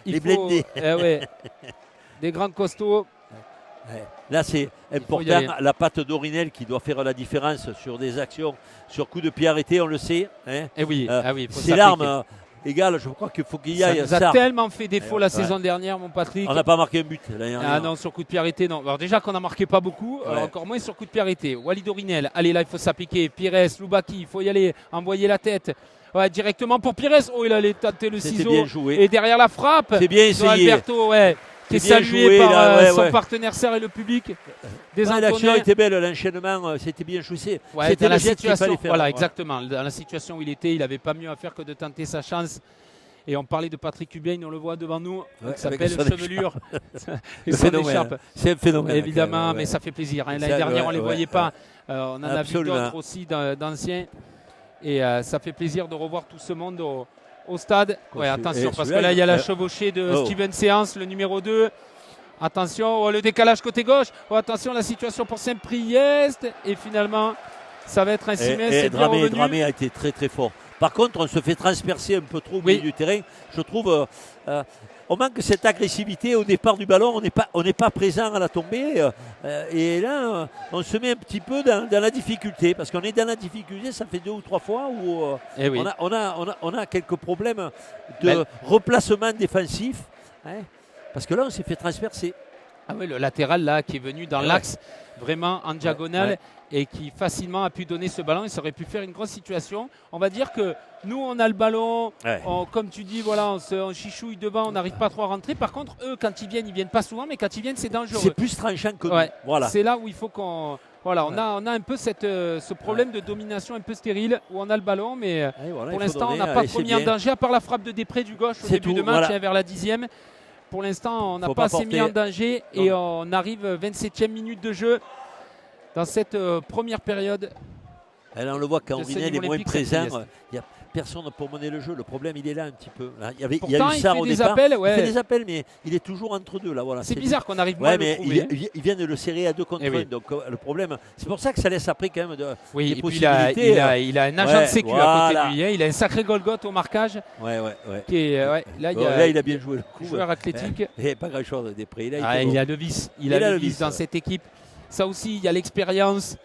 les blindés. Ouais. Des grands costauds. Ouais. Là, c'est important, la patte d'Orinel qui doit faire la différence sur des actions, sur coup de pied arrêté, on le sait. Hein. Et oui, c'est l'arme égale, je crois qu'il faut qu'il y aille. Ça nous a tellement fait défaut la saison dernière, mon Patrick. On n'a pas marqué un but. Ah non, sur coup de pied arrêté, non. Alors déjà qu'on n'en marquait pas beaucoup, encore moins sur coup de pied arrêté. Walid Orinel, allez là, il faut s'appliquer. Pires, Loubaki, il faut y aller, envoyer la tête. Ouais, directement pour Pires. Oh, il allait tenter le ciseau. Bien joué. Et derrière la frappe. C'est bien essayé. Alberto, qui est salué par son partenaire serre et le public. L'action était belle, l'enchaînement, c'était bien joué. C'était la situation. Voilà, exactement. Dans la situation où il était, il n'avait pas mieux à faire que de tenter sa chance. Et on parlait de Patrick Hubien, on le voit devant nous, qui s'appelle Chevelure. C'est un phénomène. Évidemment, mais ça fait plaisir. L'année dernière, on ne les voyait pas. On en a vu d'autres aussi d'anciens. Et ça fait plaisir de revoir tout ce monde au stade. Attention, parce que là, il y a la chevauchée de Steven Séance, le numéro 2. Attention, le décalage côté gauche. Attention, la situation pour Saint-Priest. Et finalement, ça va être un Simès. Dramé a été très très fort. Par contre, on se fait transpercer un peu trop au milieu du terrain. Je trouve on manque cette agressivité au départ du ballon. On n'est pas présent à la tombée. Et là, on se met un petit peu dans la difficulté. Parce qu'on est dans la difficulté, ça fait 2 ou 3 fois où on a quelques problèmes de replacement défensif. Hein, parce que là, on s'est fait transpercer. Ah oui, le latéral là qui est venu dans l'axe, vraiment en diagonale. Et qui facilement a pu donner ce ballon. Il aurait pu faire une grosse situation. On va dire que nous, on a le ballon. Comme tu dis, on chichouille devant, on n'arrive pas trop à rentrer. Par contre, eux, quand ils viennent pas souvent, mais quand ils viennent, c'est dangereux. C'est plus tranchant que nous. Voilà. C'est là où il faut qu'on... Voilà, on a un peu ce problème de domination un peu stérile où on a le ballon, mais pour l'instant, on n'a pas trop mis en danger, à part la frappe de Després du gauche au début de match, vers la 10e. Pour l'instant, on n'a pas assez mis en danger et on arrive 27e minute de jeu. Dans cette première période. Alors on le voit quand Orinel est moins présent, il n'y a personne pour mener le jeu. Le problème, il est là un petit peu. Il y a eu ça au départ. Il fait des appels, mais il est toujours entre deux. Là, voilà. C'est bizarre qu'on arrive moins à le trouver. Il vient de le serrer à 2 contre 1. Donc le problème, c'est pour ça que ça laisse après quand même des et possibilités. Puis il a un agent de sécu à côté de lui. Il a un sacré Golgoth au marquage. Là, il a bien joué le coup. Joueur athlétique. Il n'y a pas grand-chose des prix. Il a le vice. Il a le vice dans cette équipe. Ça aussi, il y a l'expérience.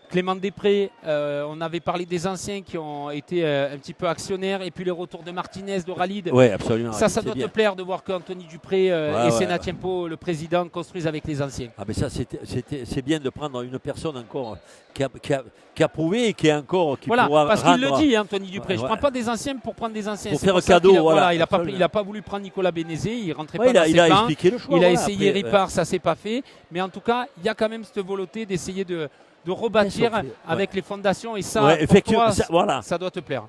Clément Després, on avait parlé des anciens qui ont été un petit peu actionnaires, et puis les retours de Martinez, de Ralid. Oui, absolument. Ça doit te plaire de voir qu'Anthony Dupré et Sénat Tiempo, le président, construisent avec les anciens. Ah, mais ça, c'est bien de prendre une personne encore qui a prouvé et qui est encore. Parce qu'il le dit, Anthony Dupré. Je ne prends pas des anciens pour prendre des anciens. Pour faire un cadeau. Il n'a pas voulu prendre Nicolas Bénézé, il ne rentrait pas dans ses plans. Expliqué le choix. Il a essayé Ripard, ça ne s'est pas fait. Mais en tout cas, il y a quand même cette volonté d'essayer de rebâtir avec les fondations, et ça, pour toi, ça doit te plaire.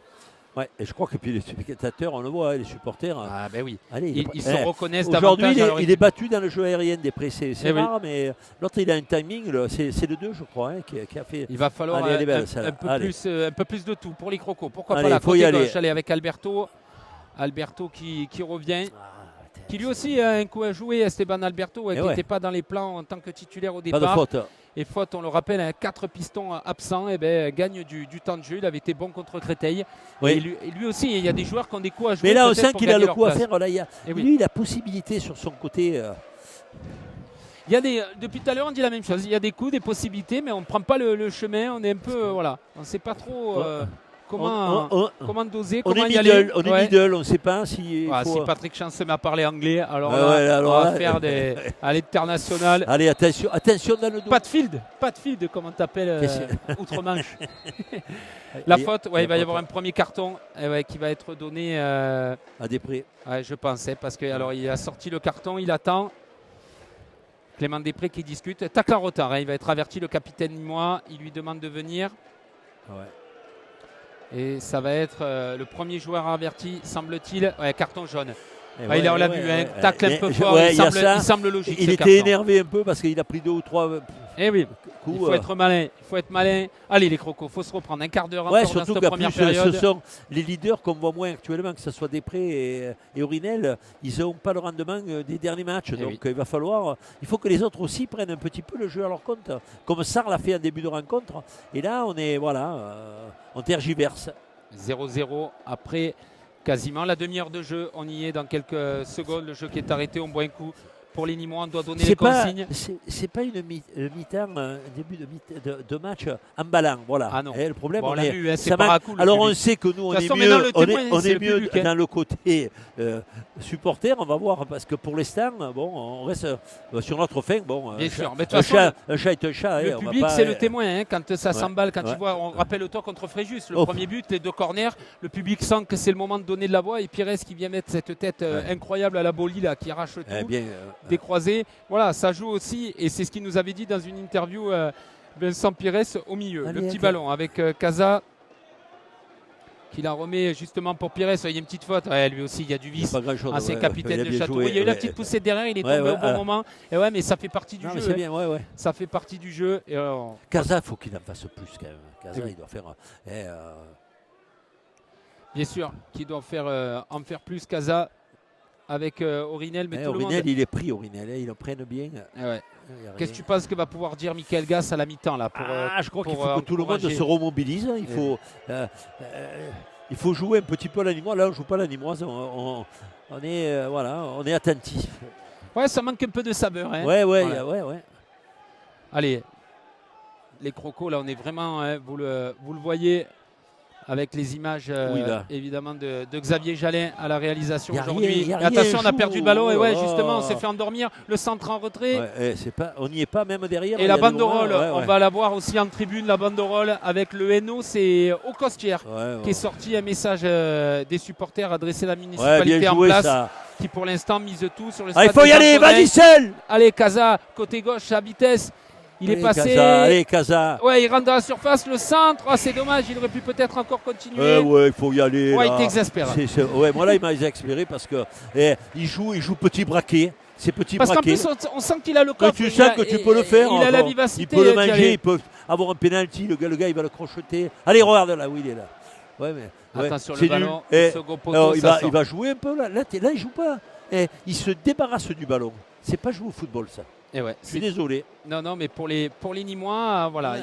Ouais, et je crois que puis les spectateurs, on le voit, les supporters. Ah ben oui. Allez, ils se reconnaissent davantage. Aujourd'hui, il est battu dans le jeu aérien des prés. C'est rare, mais l'autre, il a un timing. C'est le 2, je crois, qui a fait. Il va falloir un peu plus de tout pour les crocos. Pourquoi pas la côté gauche, avec Alberto. Alberto qui revient. Qui lui aussi a un coup à jouer, Esteban Alberto, qui n'était pas dans les plans en tant que titulaire au départ. Pas de faute. Et faute, on le rappelle, 4 pistons absents, gagne du temps de jeu. Il avait été bon contre Créteil. Et lui aussi, il y a des joueurs qui ont des coups à jouer. Mais là, on sent qu'il a le coup à faire. Là, lui, il a possibilité sur son côté. Il y a depuis tout à l'heure, on dit la même chose. Il y a des coups, des possibilités, mais on ne prend pas le chemin. On est un peu. On ne sait pas trop. Comment doser, comment y aller. On est middle, on ne sait pas si. Si Patrick Chance se met à parler anglais, alors on va faire à l'international. Allez, attention dans le dos. Pas de field, comment t'appelles outre-Manche. La faute, il va y avoir un premier carton qui va être donné à Després. Je pensais, parce que alors il a sorti le carton, il attend. Clément Després qui discute. Tacle en retard, il va être averti, le capitaine Nîmois, il lui demande de venir. Et ça va être le premier joueur averti, semble-t-il. Carton jaune. Il l'a vu, tacle un peu fort, il semble logique. Il était énervé un peu parce qu'il a pris 2 ou 3 oui, il faut être malin. Allez les crocos, il faut se reprendre un quart d'heure encore dans cette première période. Ce sont les leaders qu'on voit moins actuellement, que ce soit Després et Orinel, ils n'ont pas le rendement des derniers matchs. Donc il faut que les autres aussi prennent un petit peu le jeu à leur compte, comme Sarr l'a fait en début de rencontre. Et là, on tergiverse. 0-0 après quasiment la demi-heure de jeu. On y est dans quelques secondes. Le jeu qui est arrêté, on boit un coup. Pour les Nîmois, on doit donner les consignes. C'est pas une mi-temps, un début de match emballant. Voilà. Ah non. Et le problème, on l'a vu, c'est pas cool. Alors on sait que nous, on est mieux dans le côté supporter. On va voir, parce que pour l'instant, on reste sur notre fin. Bien sûr. Mais un chat est un chat. Le public, c'est le témoin. Quand ça s'emballe, quand tu vois, on rappelle-toi contre Fréjus, le premier but, les 2 corners, le public sent que c'est le moment de donner de la voix. Et Pires qui vient mettre cette tête incroyable à la Boli là, qui arrache tout. Décroisé, voilà, ça joue aussi, et c'est ce qu'il nous avait dit dans une interview Vincent Pires au milieu. Le petit ballon avec Casa qui la remet justement pour Pires. Il y a une petite faute, lui aussi il y a du vice. C'est capitaine de Château. Il y a eu la petite poussée derrière, il est tombé au bon moment. Et mais ça fait partie du jeu. Bien, ça fait partie du jeu. Casa, il faut qu'il en fasse plus quand même. Casa, il doit faire. Bien sûr, qu'il doit en faire plus, Casa. Avec Orinel, mais tout Orinel, le monde... il est pris, Orinel, ils le prennent bien. Qu'est-ce que tu penses que va pouvoir dire Michael Gass à la mi-temps là je crois qu'il faut que tout le monde se remobilise. Il faut jouer un petit peu à l'animoise. Là, on ne joue pas à l'animoise, on est attentif. Ouais, ça manque un peu de saveur. Allez, les crocos, là, on est vraiment, vous le voyez, avec les images évidemment de Xavier Jalin à la réalisation aujourd'hui. Attention, on a perdu le ballon et justement on s'est fait endormir. Le centre en retrait. On n'y est pas même derrière. Et la banderole, on va la voir aussi en tribune, la banderole avec le Hainaut, c'est au Costière qui est sorti un message des supporters adressé à la municipalité en place. Qui pour l'instant mise tout sur le stade. Il faut y aller, vas-y seul. Allez, Casa, côté gauche à vitesse. Il est passé. Allez, Casa. Il rentre dans la surface, le centre. C'est dommage, il aurait pu peut-être encore continuer. Il faut y aller. Il t'exaspère. Moi là, il m'a exaspéré parce que il joue petit braquet. C'est petit parce braquet. Parce qu'en plus, on sent qu'il a le coffre. Tu sens que tu peux le faire. Il a la vivacité. Il peut le manger, il peut avoir un penalty. Le gars, il va le crocheter. Allez, regarde là où il est là. Attention, le ballon. Second poteau, il va jouer un peu là. Là, il joue pas. Il se débarrasse du ballon. C'est pas jouer au football, ça. Je suis désolé. Non, mais pour les Nîmois, voilà.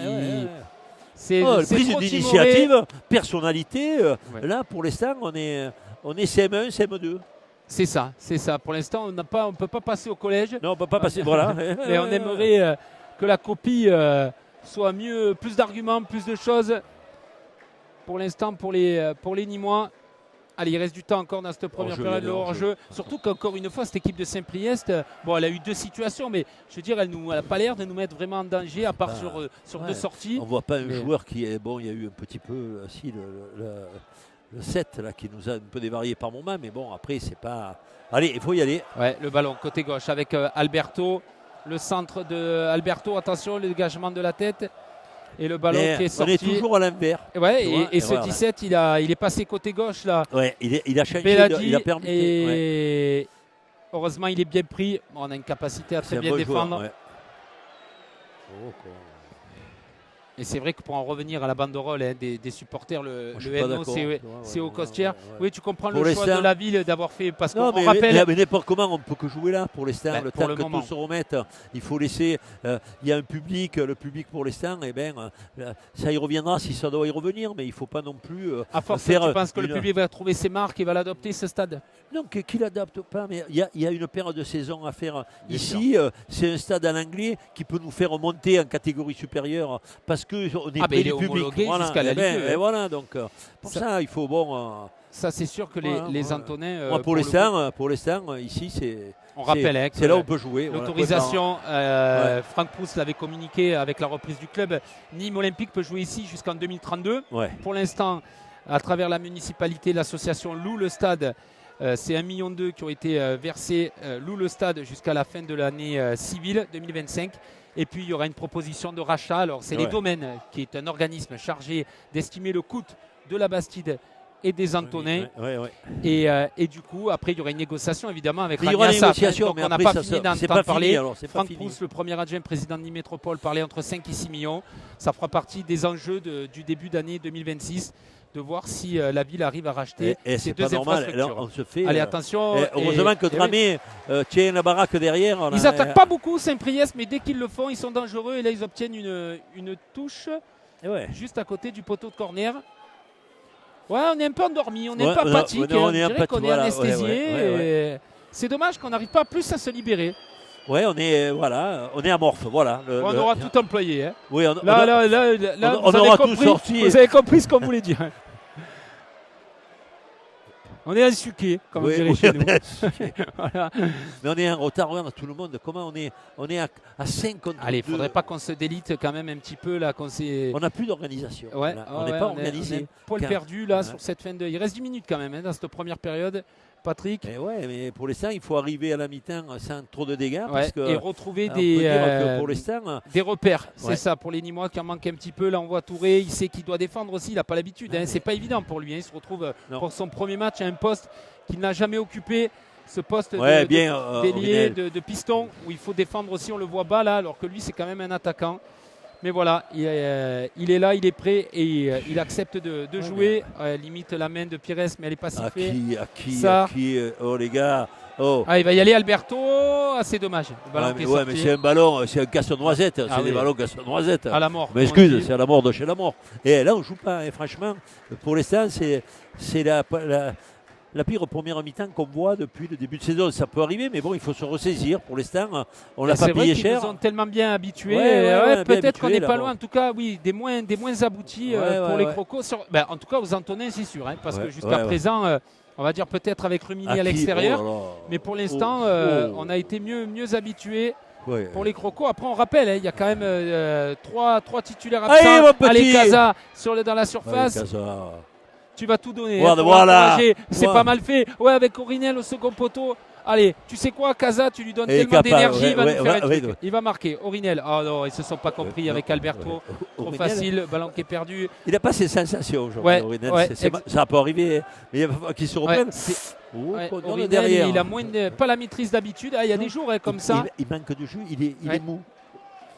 C'est prise d'initiative, personnalité. Là, pour l'instant, on est CM1, CM2. C'est ça. Pour l'instant, on ne peut pas passer au collège. Non, on ne peut pas passer. Voilà. Mais on aimerait que la copie soit mieux, plus d'arguments, plus de choses. Pour l'instant, pour les Nîmois. Allez, il reste du temps encore dans cette première période de hors-jeu. Surtout qu'encore une fois, cette équipe de Saint-Priest, elle a eu 2 situations, mais je veux dire, elle n'a pas l'air de nous mettre vraiment en danger, à part sur 2 sorties. On ne voit pas un joueur qui est bon. Il y a eu un petit peu aussi le 7 là, qui nous a un peu dévarié par moment, mais bon, après, c'est pas. Allez, il faut y aller. Le ballon côté gauche avec Alberto. Le centre de Alberto, attention, le dégagement de la tête. Et le ballon qui est sorti. On est toujours à l'envers. Et ce 17, il est passé côté gauche là. Il a changé, il a permis. Et heureusement, il est bien pris. On a une capacité à très bien défendre. Et c'est vrai que pour en revenir à la banderole des supporters, le Hainaut, c'est au Costière. Oui, tu comprends le choix de la ville d'avoir fait. Parce qu'on rappelle. Mais n'importe comment, on ne peut que jouer là pour l'instant. Le temps que tout se remette, il faut laisser. Il y a un public, le public pour l'instant, ça y reviendra si ça doit y revenir, mais il ne faut pas non plus. À force, tu penses que le public va trouver ses marques et va l'adopter, ce stade? Non, qu'il n'adapte pas, mais il y a une paire de saisons à faire ici. C'est un stade en anglais qui peut nous faire monter en catégorie supérieure parce qu'on est près du public. Jusqu'à la Ligue. Voilà, donc pour ça, il faut ça, c'est sûr que les Antonins. Pour l'instant, ici, c'est. On rappelle c'est là où on peut jouer. L'autorisation, Franck Proust l'avait communiqué avec la reprise du club. Nîmes Olympique peut jouer ici jusqu'en 2032. Pour l'instant, à travers la municipalité, l'association loue le stade. C'est 1,2 million qui ont été versés, loue le stade jusqu'à la fin de l'année civile 2025. Et puis il y aura une proposition de rachat. Alors c'est les Domaines, qui est un organisme chargé d'estimer le coût de la Bastide et des Antonins. Et du coup, après, il y aura une négociation évidemment avec il y aura une Rania négociation, donc mais on n'a après, pas fini d'entendre parler. Franck Pousse, le premier adjoint président de Nîmes Métropole, parlait entre 5 et 6 millions. Ça fera partie des enjeux du début d'année 2026. De voir si la ville arrive à racheter ces deux infrastructures. Là, on se fait, allez, attention. Heureusement que Dramé tient la baraque derrière. Ils n'attaquent pas beaucoup Saint-Priest, mais dès qu'ils le font, ils sont dangereux. Et là, ils obtiennent une touche juste à côté du poteau de corner. Ouais, on est un peu endormi, on n'est pas apathique. On dirait qu'on est anesthésié. C'est dommage qu'on n'arrive pas plus à se libérer. Ouais, on est amorphe, voilà. On aura tout employé. Hein. Oui, on aura tout sorti. Vous avez compris ce qu'on voulait dire. On est insuqué, comme on dirait chez nous. Voilà. Mais on est en retard, regarde tout le monde. Comment on est à 5 contre 2. Allez, il ne faudrait pas qu'on se délite quand même un petit peu là. On n'a plus d'organisation. Ouais, on n'est pas organisé. On est poil perdu là sur cette fin de. Il reste 10 minutes quand même dans cette première période. Patrick. Mais pour l'instant, il faut arriver à la mi-temps sans trop de dégâts. Parce que, et retrouver des repères. C'est ça, pour les Nîmois qui en manquent un petit peu. Là, on voit Touré, il sait qu'il doit défendre aussi. Il n'a pas l'habitude. C'est pas évident pour lui. Il se retrouve pour son premier match à un poste qu'il n'a jamais occupé. Ce poste d'ailier, de piston, où il faut défendre aussi. On le voit bas là, alors que lui, c'est quand même un attaquant. Mais voilà, il est là, il est prêt et il accepte de jouer. Limite la main de Pires, mais elle n'est pas sifflée. À qui oh les gars. Oh. Il va y aller Alberto. C'est dommage. Mais c'est un ballon, c'est un casse-noisette. C'est des ballons casse-noisette. À la mort. Mais excuse, c'est à la mort de chez la mort. Et là, on ne joue pas. Et franchement, pour l'instant, c'est la pire première mi-temps qu'on voit depuis le début de saison. Ça peut arriver, mais bon, il faut se ressaisir. Pour l'instant, on l'a pas payé cher. Ils nous ont tellement bien habitués. Peut-être qu'on n'est pas loin. En tout cas, oui, des moins aboutis pour les Crocos. En tout cas, aux Antonins, c'est sûr. Parce que jusqu'à présent, on va dire peut-être avec Rumini à l'extérieur. Mais pour l'instant, on a été mieux habitués. Pour les Crocos. Après, on rappelle, il y a quand même trois titulaires absents. Allez, Casa dans la surface. Tu vas tout donner. Voilà. C'est pas mal fait. Ouais, avec Orinel au second poteau. Allez, tu sais quoi, Casa, tu lui donnes tellement d'énergie, il va nous faire un truc. Il va marquer. Orinel. Oh non, ils se sont pas compris avec Alberto. Trop facile, ballon qui est perdu. Il n'a pas ses sensations aujourd'hui, Orinel. Ça peut arriver, mais il va falloir qu'il se reprenne. Orinel, il a pas la maîtrise d'habitude. Il y a des jours comme ça. Il manque de jus, il est mou.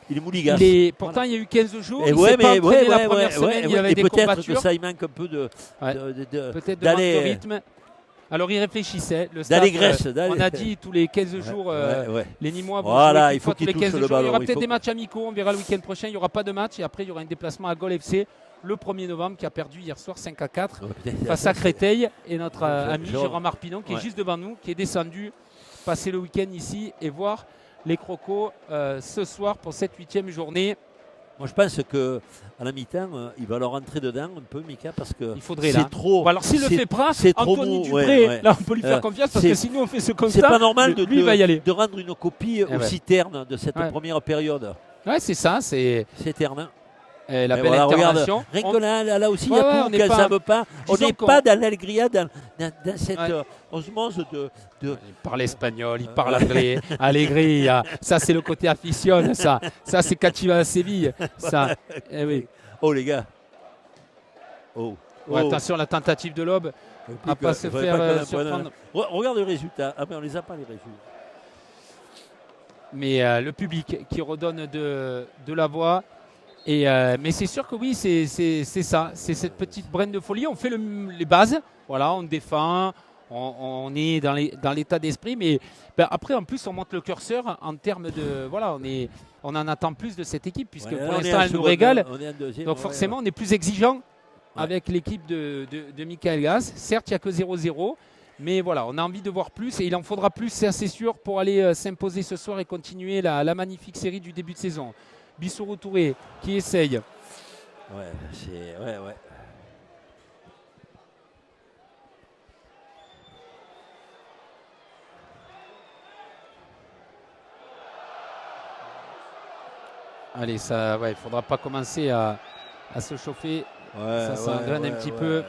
Il est mouligasse. Pourtant, il y a eu 15 jours. Il s'est pas entraîné la première semaine. Il avait des peut-être que ça, il manque un peu peut-être de manque de rythme. Alors, il réfléchissait. Le staff, on a dit tous les 15 jours, les Nîmois vont jouer il faut tous les 15 jours. Il y aura peut-être des matchs amicaux. On verra le week-end prochain. Il n'y aura pas de match. Et après, il y aura un déplacement à Gol FC le 1er novembre qui a perdu hier soir 5-4 face à Créteil. Et notre ami Jérôme Arpinon qui est juste devant nous, qui est descendu passer le week-end ici et voir les Crocos ce soir pour cette 8e journée. Moi, je pense qu'à la mi-temps, il va leur rentrer dedans un peu, Mika, parce que c'est trop. Alors, s'il le fait pas, Anthony Dupré, là, on peut lui faire confiance parce que sinon, on fait ce constat. C'est pas normal de rendre une copie aussi terne de cette première période. Ouais, c'est ça. C'est terne. La belle alternation. Là aussi, il y a tout, ça veut pas. On n'est pas dans l'Allegria, dans cette osmose de. Il parle espagnol, il parle anglais. Allegria, ça c'est le côté afición, ça c'est quand tu vas à Séville. Ça. Oui. Oh les gars. Attention, la tentative de lobe à pas se faire surprendre. Regarde le résultat. Mais on les a pas les résultats. Mais le public qui redonne de la voix. Mais c'est sûr que oui, c'est ça, c'est cette petite braine de folie. On fait les bases, voilà, on défend, on est dans l'état d'esprit, mais après en plus on monte le curseur en termes de on en attend plus de cette équipe puisque pour l'instant elle nous régale. Donc forcément on est plus exigeant avec l'équipe de Michael Gaz. Certes il n'y a que 0-0. Mais voilà, on a envie de voir plus et il en faudra plus, c'est assez sûr, pour aller s'imposer ce soir et continuer la magnifique série du début de saison. Bissoro Touré qui essaye. Allez, ça, il faudra pas commencer à se chauffer. Ça s'engraine un petit peu.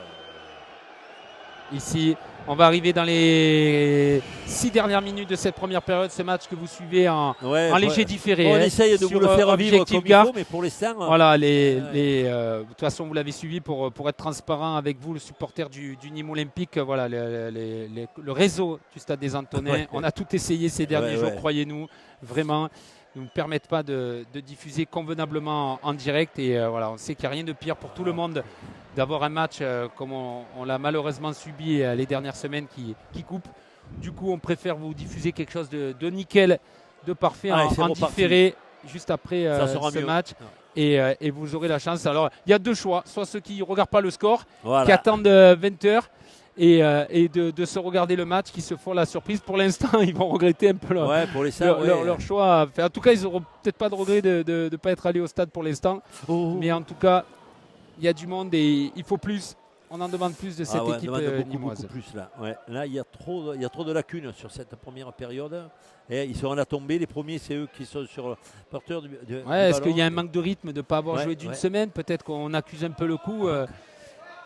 ici. On va arriver dans les 6 dernières minutes de cette première période, ce match que vous suivez en léger différé. On essaye de vous le faire vivre comme il faut, mais pour l'instant... Voilà, de toute façon, vous l'avez suivi pour être transparent avec vous, le supporter du Nîmes Olympique. Voilà, le réseau du Stade des Antonins. On a tout essayé ces derniers jours, croyez-nous, vraiment. Ils ne nous permettent pas de diffuser convenablement en direct. Et voilà, on sait qu'il n'y a rien de pire pour tout le monde d'avoir un match comme on l'a malheureusement subi les dernières semaines qui coupe. Du coup, on préfère vous diffuser quelque chose de nickel, de parfait, en différé, juste après ce match. Et vous aurez la chance. Alors, il y a deux choix. Soit ceux qui ne regardent pas le score, qui attendent 20h et de se regarder le match, qui se font la surprise. Pour l'instant, ils vont regretter un peu leur choix. Enfin, en tout cas, ils n'auront peut-être pas de regret de ne pas être allés au stade pour l'instant. Mais en tout cas, il y a du monde et il faut plus. On en demande plus de cette équipe nîmoise. Beaucoup plus là. Là, il y a trop de lacunes sur cette première période. Et ils sont à la tombée. Les premiers, c'est eux qui sont sur le porteur du est-ce qu'il y a un manque de rythme de ne pas avoir joué d'une semaine? Peut-être qu'on accuse un peu le coup.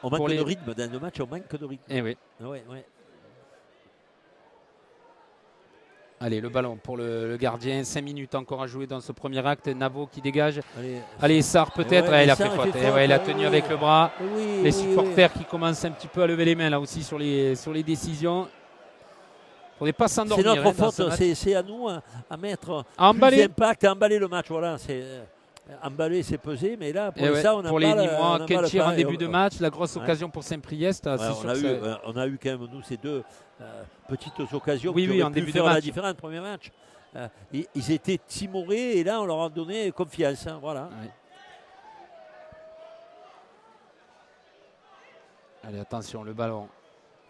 On manque de rythme dans le match, on manque de rythme. Eh oui. Allez, le ballon pour le gardien. 5 minutes encore à jouer dans ce premier acte. Navo qui dégage. Allez, Sarr peut-être. Il a fait faute. Il a tenu avec le bras. Les supporters qui commencent un petit peu à lever les mains là aussi sur les décisions. Il ne faut pas s'endormir. C'est notre faute. C'est à nous à mettre plus d'impact, à emballer le match. Voilà, emballer, c'est peser, mais là, pour ça, on a pour les Nîmois, quel tir en début de match, la grosse occasion pour Saint-Priest. On a eu quand même, nous, ces deux petites occasions qui auraient en pu début faire de match. la différence. Premier match, ils étaient timorés et là, on leur a donné confiance. Voilà. Oui. Allez, attention, le ballon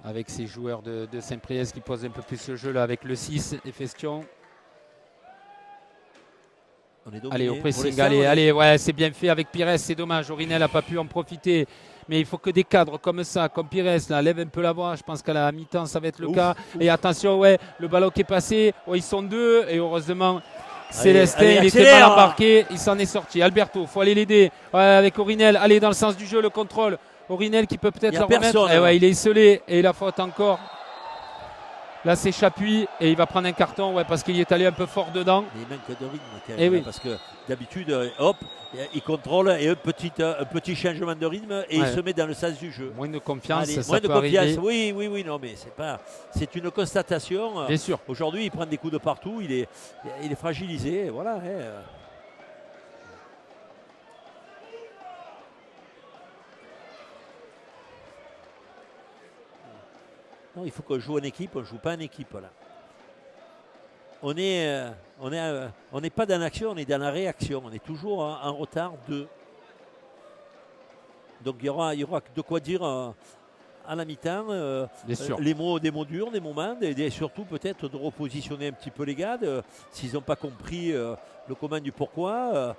avec ces joueurs de Saint-Priest qui posent un peu plus le jeu là, avec le 6 et Festion. Allez, au pressing, allez, c'est bien fait avec Pires, c'est dommage, Orinel n'a pas pu en profiter, mais il faut que des cadres comme ça, comme Pires, là, lève un peu la voix, je pense qu'à la mi-temps ça va être le cas, et attention, le ballon qui est passé, ils sont deux, et heureusement, Célestin, il était mal embarqué, il s'en est sorti, Alberto, il faut aller l'aider, avec Orinel, allez dans le sens du jeu, le contrôle, Orinel qui peut peut-être le remettre, il est isolé, et la faute encore. Là, c'est Chapuis et il va prendre un carton parce qu'il y est allé un peu fort dedans. Il manque de rythme quand même, parce que d'habitude, hop, il contrôle et un petit changement de rythme et il se met dans le sens du jeu. Moins de confiance, ça peut arriver. Oui, non, mais c'est une constatation. Bien sûr. Aujourd'hui, il prend des coups de partout, il est fragilisé, voilà. Non, il faut qu'on joue en équipe, on ne joue pas en équipe là. On n'est pas dans l'action, on est dans la réaction. On est toujours en retard de. Donc il y aura de quoi dire à la mi-temps. Des mots durs, des moments, et surtout peut-être de repositionner un petit peu les gars, s'ils n'ont pas compris le comment du pourquoi.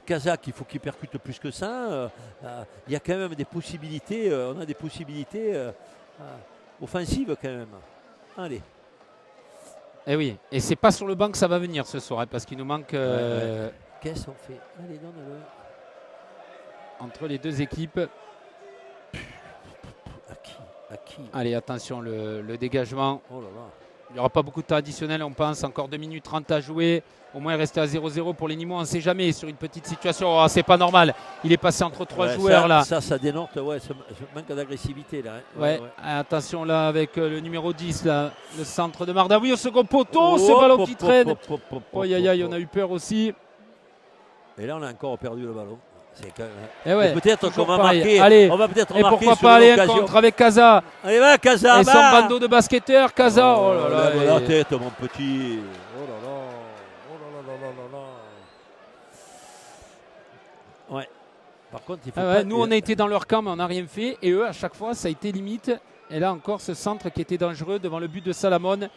Kazak, il faut qu'il percute plus que ça. Il y a quand même des possibilités. On a des possibilités. Offensive quand même. Allez. Et oui, et c'est pas sur le banc que ça va venir ce soir, parce qu'il nous manque. Qu'est-ce qu'on fait? Allez, donne-le. Entre les deux équipes. À qui? Allez, attention, le dégagement. Oh là là. Il n'y aura pas beaucoup de temps additionnel, on pense. Encore 2 minutes 30 à jouer. Au moins rester à 0-0 pour les Nîmois. On ne sait jamais sur une petite situation. Oh, c'est pas normal. Il est passé entre 3 joueurs là. Ça dénote ce manque d'agressivité là. Attention là avec le numéro 10 là, le centre de Mardaoui au second poteau. Ce ballon qui traîne. On a eu peur aussi. Et là on a encore perdu le ballon. Peut-être qu'on va marquer. Allez, on va peut-être et pourquoi pas aller un contre avec Kaza. Allez, va Kaza. Et son bandeau de basketteur, Kaza. Oh là là, la tête, mon petit. Oh là là. Ouais. Par contre, il faut pas... Nous, on a été dans leur camp, mais on n'a rien fait. Et eux, à chaque fois, ça a été limite. Et là encore, ce centre qui était dangereux devant le but de Salamone.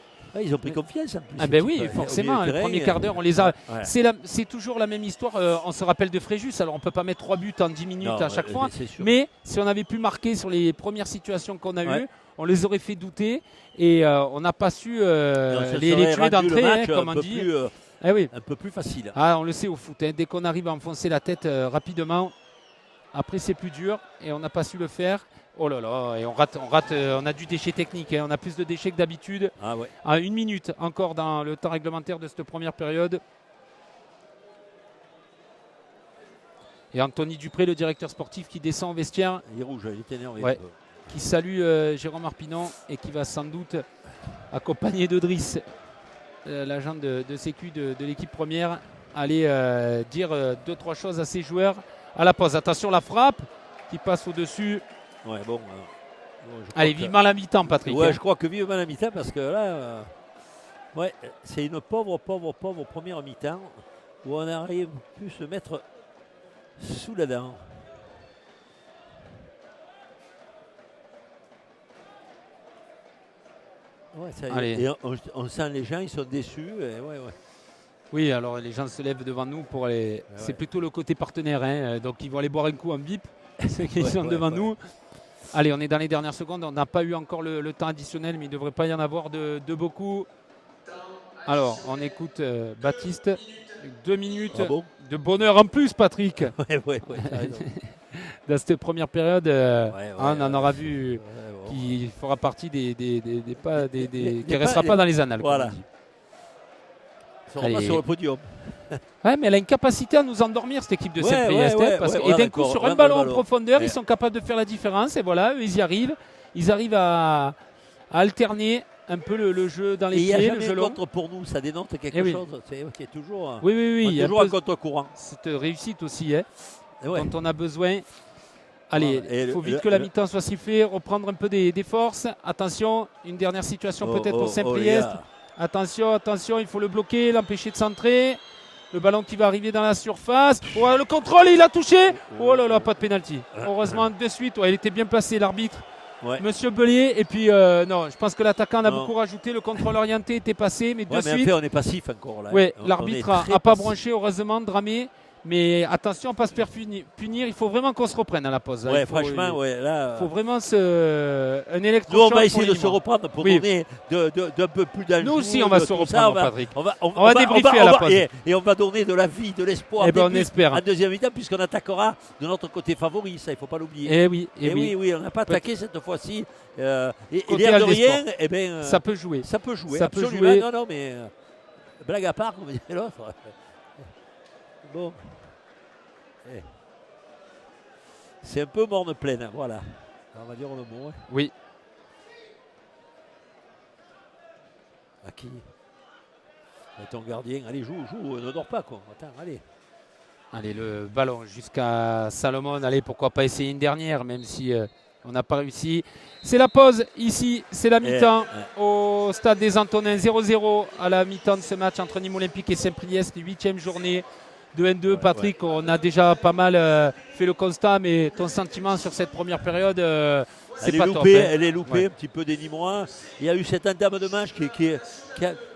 Ils ont pris confiance en plus. Oui, forcément. Le premier quart d'heure, on les a. C'est toujours la même histoire. On se rappelle de Fréjus. Alors, on ne peut pas mettre 3 buts en 10 minutes à chaque fois. Mais si on avait pu marquer sur les premières situations qu'on a eues, on les aurait fait douter. Et on n'a pas su les tuer d'entrée, comme on dit. Un peu plus facile. On le sait au foot. Dès qu'on arrive à enfoncer la tête rapidement, après c'est plus dur. Et on n'a pas su le faire. Oh là là, et on rate, on a du déchet technique, hein. On a plus de déchets que d'habitude. Ah ouais. À 1 minute encore dans le temps réglementaire de cette première période. Et Anthony Dupré, le directeur sportif, qui descend au vestiaire. Il est rouge, il est énervé. Ouais. Qui salue Jérôme Arpinon et qui va sans doute, accompagné de Driss, l'agent de sécu de l'équipe première, aller dire 2-3 choses à ses joueurs à la pause. Attention, la frappe qui passe au-dessus. Ouais, bon. Allez, vivement la mi-temps, Patrick. Ouais, je crois que vivement la mi-temps parce que là, ouais, c'est une pauvre première mi-temps où on arrive pu se mettre sous la dent. Ouais, et on sent les gens, ils sont déçus. Et ouais. Oui, alors les gens se lèvent devant nous pour aller. C'est plutôt le côté partenaire, hein, donc ils vont aller boire un coup en bip. Ceux qui sont devant nous. Allez, on est dans les dernières secondes. On n'a pas eu encore le temps additionnel, mais il ne devrait pas y en avoir de beaucoup. Alors, on écoute Baptiste. 2 minutes de bonheur en plus, Patrick. Ouais, t'as raison. Dans cette première période, on en aura vu qui fera partie des qui ne restera pas dans les annales. Voilà. Pas sur le podium. Ouais, mais elle a une capacité à nous endormir, cette équipe de Saint-Priest. Et d'un coup, sur un ballon en profondeur, ils sont capables de faire la différence. Et voilà, eux, ils y arrivent. Ils arrivent à alterner un peu le jeu dans les pieds. Il n'y a le jamais jeu long. contre pour nous, ça dénote quelque chose. C'est toujours, oui, toujours un contre-courant. Cette réussite aussi, dont on a besoin. Allez, il faut vite que la mi-temps soit sifflée, reprendre un peu des forces. Attention, une dernière situation peut-être pour Saint-Priest. Attention, il faut le bloquer, l'empêcher de centrer. Le ballon qui va arriver dans la surface. Oh, le contrôle, il a touché. Oh là là, pas de pénalty. Heureusement, de suite, il était bien placé, l'arbitre. Ouais. Monsieur Bellier, et puis non, je pense que l'attaquant a beaucoup rajouté, le contrôle orienté était passé, mais de suite. Mais en fait, on est passif encore là. Ouais, l'arbitre n'a pas branché, heureusement, Dramé. Mais attention, pas se faire punir, il faut vraiment qu'on se reprenne à la pause. Ouais, franchement, là. Il faut vraiment un électrochoc. Nous, on va essayer de se reprendre pour donner d'un peu plus d'enjeu. Nous aussi, on va se reprendre, Patrick. On va débriefer à la pause. Et on va donner de la vie, de l'espoir. On espère. En deuxième mi-temps, puisqu'on attaquera de notre côté favori, ça, il ne faut pas l'oublier. Et oui, on n'a pas attaqué cette fois-ci. Et l'air de rien, eh ben, ça peut jouer. Ça peut jouer, ça absolument. Peut jouer. Non, mais blague à part, comme disait l'autre. Bon. C'est un peu morne pleine, voilà. On va dire le mot. Oui. À qui? Ton gardien, allez, joue, ne dors pas, quoi. Attends, allez. Allez, le ballon jusqu'à Salomon. Allez, pourquoi pas essayer une dernière, même si on n'a pas réussi. C'est la pause ici, c'est la mi-temps au stade des Antonins. 0-0 à la mi-temps de ce match entre Nîmes Olympique et Saint-Priest, 8e journée de N2. Patrick, on a déjà pas mal fait le constat, mais ton sentiment sur cette première période, c'est pas top. Elle est loupée un petit peu des Nîmois. Il y a eu cette entame de match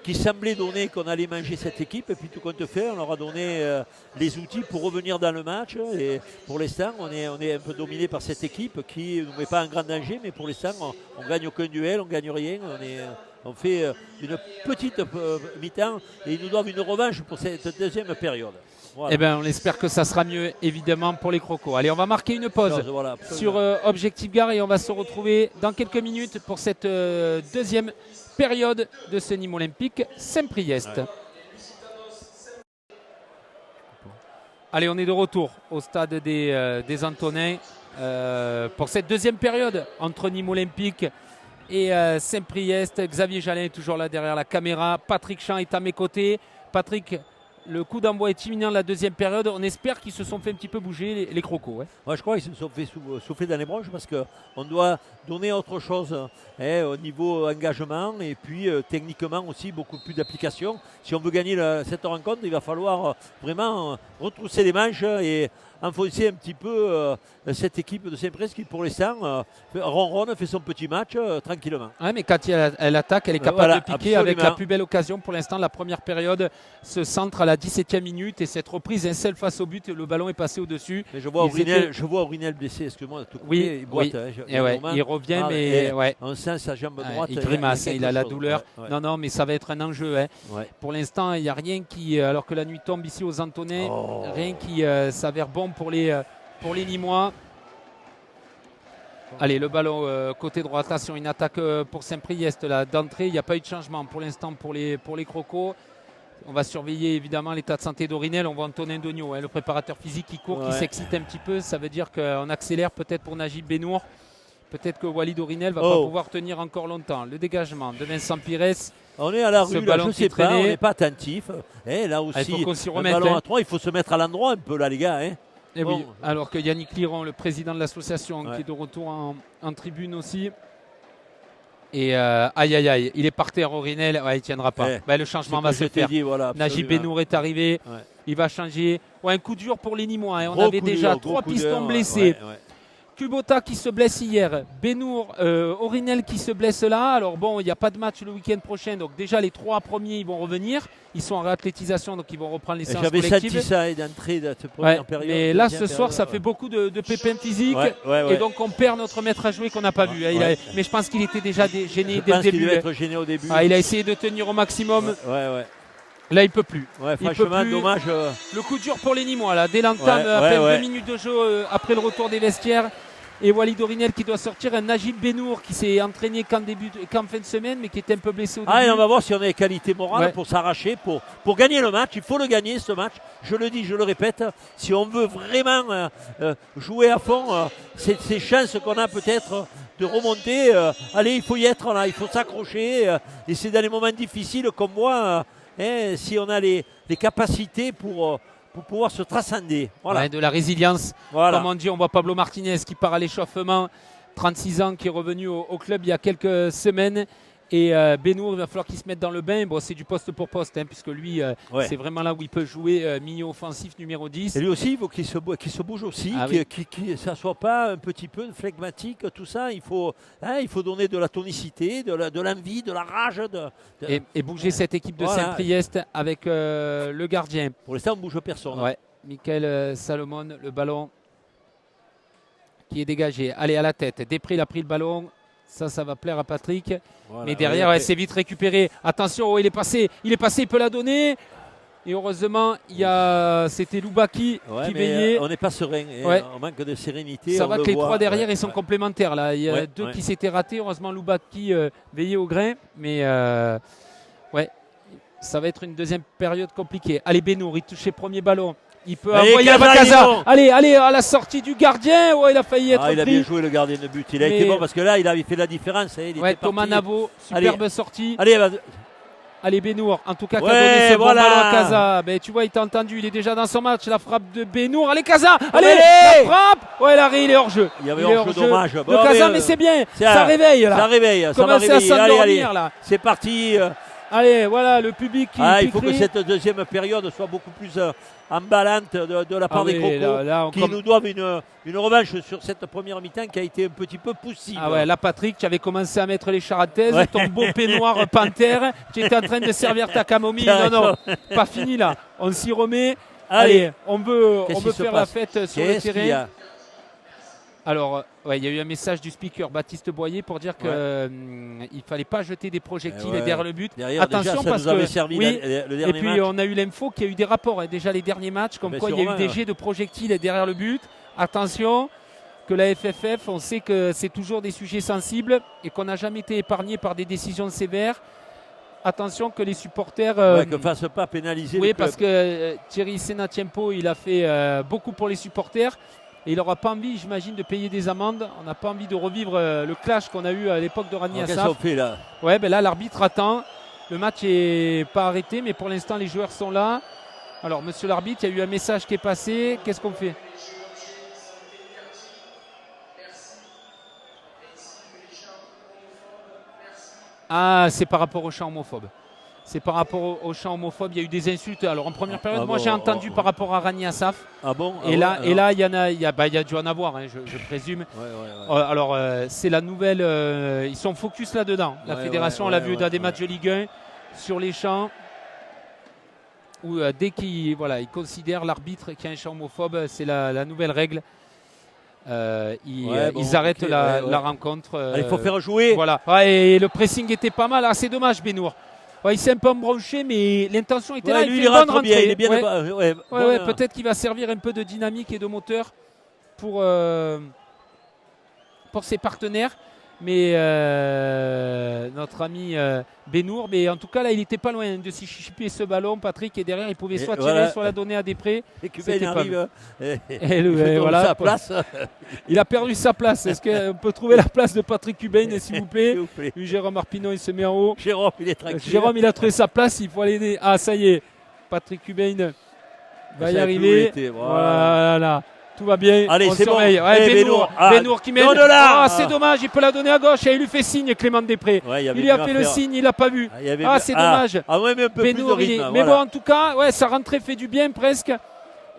qui semblait donner qu'on allait manger cette équipe, et puis tout compte fait, on leur a donné les outils pour revenir dans le match. Et pour l'instant, on est un peu dominé par cette équipe qui ne nous met pas en grand danger, mais pour l'instant, on gagne aucun duel, on gagne rien. On fait une petite mi-temps et ils nous doivent une revanche pour cette deuxième période. Voilà. Eh bien, on espère que ça sera mieux, évidemment, pour les Crocos. Allez, on va marquer une pause sur Objectif Gare et on va se retrouver dans quelques minutes pour cette deuxième période de ce Nîmes Olympique Saint-Priest. Ouais. Allez, on est de retour au stade des Antonins pour cette deuxième période entre Nîmes Olympique et Saint-Priest. Xavier Jalin est toujours là derrière la caméra. Patrick Champ est à mes côtés. Patrick, le coup d'envoi est imminent de la deuxième période. On espère qu'ils se sont fait un petit peu bouger les Crocos. Ouais, je crois qu'ils se sont fait souffler dans les branches parce qu'on doit donner autre chose au niveau engagement et puis techniquement aussi beaucoup plus d'application. Si on veut gagner cette rencontre, il va falloir vraiment retrousser les manches et enfoncer un petit peu cette équipe de Saint-Priest qui pour l'instant ronronne, fait son petit match tranquillement. Ouais, mais quand elle attaque, elle est capable de piquer absolument. Avec la plus belle occasion pour l'instant. La première période se centre à la 17e minute et cette reprise un seul face au but, le ballon est passé au-dessus. Mais je vois Aurинel blessé, excuse-moi. Oui, il boite, il revient, mais on sent sa jambe droite. Il grimace, il a la douleur. Non, mais ça va être un enjeu. Pour l'instant, il n'y a rien qui, alors que la nuit tombe ici aux Antonins, rien qui s'avère bon pour les Nîmois. Allez, le ballon côté droit. Attention, une attaque pour Saint-Priest là d'entrée. Il n'y a pas eu de changement pour l'instant pour les Crocos. On va surveiller évidemment l'état de santé d'Aurinel. On voit Antonin Dogno, le préparateur physique qui court, qui s'excite un petit peu. Ça veut dire qu'on accélère peut-être pour Najib Benour. Peut-être que Walid Aurinel va pas pouvoir tenir encore longtemps. Le dégagement de Vincent Pires. On est à la rue, là, je ne sais pas, on n'est pas attentif. Là aussi, il faut qu'on s'y le remette. ballon à 3, il faut se mettre à l'endroit un peu là, les gars. Et oui, alors que Yannick Liron, le président de l'association, qui est de retour en tribune aussi. Et aïe aïe aïe, il est par terre Aurinel, il ne tiendra pas. Le changement va se faire. Najib Benour est arrivé, il va changer. Un coup dur pour les Nîmois, on avait déjà 3 pistons blessés. Kubota qui se blesse hier, Benour, Aurinel qui se blesse là. Alors bon, il n'y a pas de match le week-end prochain, donc déjà les 3 premiers ils vont revenir. Ils sont en réathlétisation, donc ils vont reprendre les séances collectives. J'avais senti ça d'entrée de cette première période. Mais là, ce soir, ça fait beaucoup de pépins physiques. Et donc on perd notre maître à jouer qu'on n'a pas vu. Mais je pense qu'il était déjà gêné dès le début. Il devait être gêné au début. Il a essayé de tenir au maximum. Là, il ne peut plus. Franchement, dommage. Le coup dur pour les Nîmois, là. Dès l'entame, à peine 2 minutes de jeu après le retour des vestiaires. Et Walid Aurinel qui doit sortir, un Najib Benour qui s'est entraîné qu'en fin de semaine, mais qui était un peu blessé au début. Et on va voir si on a les qualités morales pour s'arracher, pour gagner le match. Il faut le gagner, ce match. Je le dis, je le répète. Si on veut vraiment jouer à fond, ces chances qu'on a peut-être de remonter, allez, il faut y être là, il faut s'accrocher. Et c'est dans les moments difficiles comme moi, si on a les capacités pour pouvoir se transcender. De la résilience. Comme on dit, on voit Pablo Martinez qui part à l'échauffement, 36 ans, qui est revenu au club il y a quelques semaines. Et Benour, il va falloir qu'il se mette dans le bain. Bon, c'est du poste pour poste, puisque lui, c'est vraiment là où il peut jouer milieu offensif numéro 10. Et lui aussi, il faut qu'il se bouge aussi, que ça ne soit pas un petit peu flegmatique, tout ça. Il faut donner de la tonicité, de l'envie, de la rage. Et bouger cette équipe de Saint-Priest avec le gardien. Pour l'instant, on ne bouge personne. Michael Salomon, le ballon qui est dégagé. Allez, à la tête. Després, il a pris le ballon. Ça va plaire à Patrick. Mais derrière, c'est vite récupéré. Attention, il est passé, il peut la donner. Et heureusement, c'était Loubaki qui veillait. On n'est pas serein, on manque de sérénité. Ça va que les 3 derrière, ils sont complémentaires. Là. Il y a 2 qui s'étaient ratés. Heureusement, Loubaki veillait au grain. Mais ça va être une deuxième période compliquée. Allez, Benour, il touche ses premiers ballons. Il peut envoyer à Bakaza. Allez, à la sortie du gardien. Il a failli être pris. Il a bien joué le gardien de but. Il a été bon parce que là, il avait fait la différence. Thomas Navo, superbe sortie. Allez, Benour, en tout cas, qui a donné ce bon ballon à Kaza. Tu vois, il t'a entendu, il est déjà dans son match. La frappe de Benour. Allez, Kaza. Allez, la frappe. Larry, il est hors jeu. Il y avait hors jeu, dommage. De Kaza, mais c'est bien. Ça réveille là. Ça réveille. Commencez à s'endormir là. C'est parti. Allez, voilà le public qui il faut que cette deuxième période soit beaucoup plus emballante de la part des Crocos qui nous doivent une revanche sur cette première mi-temps qui a été un petit peu poussive. Là, Patrick, tu avais commencé à mettre les charentaises, ton beau peignoir panthère, tu étais en train de servir ta camomille. Non, pas fini là. On s'y remet. Allez, on veut faire la fête sur le terrain. Alors, il y a eu un message du speaker Baptiste Boyer pour dire qu'il ne fallait pas jeter des projectiles derrière le but. Attention, déjà, parce que le dernier et puis match. On a eu l'info qu'il y a eu des rapports déjà les derniers matchs, comme quoi il y a eu des jets de projectiles derrière le but. Attention, que la FFF, on sait que c'est toujours des sujets sensibles et qu'on n'a jamais été épargné par des décisions sévères. Attention que les supporters ne fassent pas pénaliser. Oui, parce que Thierry Senatiempo, il a fait beaucoup pour les supporters. Et il n'aura pas envie, j'imagine, de payer des amendes. On n'a pas envie de revivre le clash qu'on a eu à l'époque de Rani Assaf. Qu'est-ce qu'on fait là ? Là, l'arbitre attend. Le match n'est pas arrêté, mais pour l'instant, les joueurs sont là. Alors, monsieur l'arbitre, il y a eu un message qui est passé. Qu'est-ce qu'on fait ? C'est par rapport au chant homophobe. C'est par rapport au chant homophobe, il y a eu des insultes. Alors en première période, moi j'ai entendu par rapport à Rani Assaf. Et là, il y a dû en avoir, je présume. Alors c'est la nouvelle. Ils sont focus là-dedans. La fédération, on l'a vu dans des matchs de Ligue 1 sur les chants. Où dès qu'ils considèrent l'arbitre qui a un chant homophobe, c'est la nouvelle règle. Ils arrêtent la rencontre. Il faut faire jouer. Et le pressing était pas mal. C'est dommage, Benour. Il s'est un peu embranché, mais l'intention était là. Lui, il rentre bien. Il est bien. Peut-être qu'il va servir un peu de dynamique et de moteur pour pour ses partenaires. Mais notre ami Benour, mais en tout cas là il n'était pas loin de s'y chipper ce ballon, Patrick, et derrière il pouvait soit tirer, soit la donner à Després. Et Cubain arrive voilà, sa place. Il a perdu sa place. Est-ce qu'on peut trouver la place de Patrick Cubain, s'il vous plaît? Jérôme Arpinon il se met en haut. Jérôme il est tranquille. Jérôme il a trouvé sa place, il faut aller aider. Ah ça y est, Patrick Cubain va y arriver. Voilà. Tout va bien, allez, on c'est surveille. Bon. Benour qui mène. C'est dommage, il peut la donner à gauche. Et il lui fait signe, Clément Després. Il lui a fait le signe, il l'a pas vu. C'est dommage. Mais un peu Benour, plus de rythme, mais bon, en tout cas, sa rentrée fait du bien presque.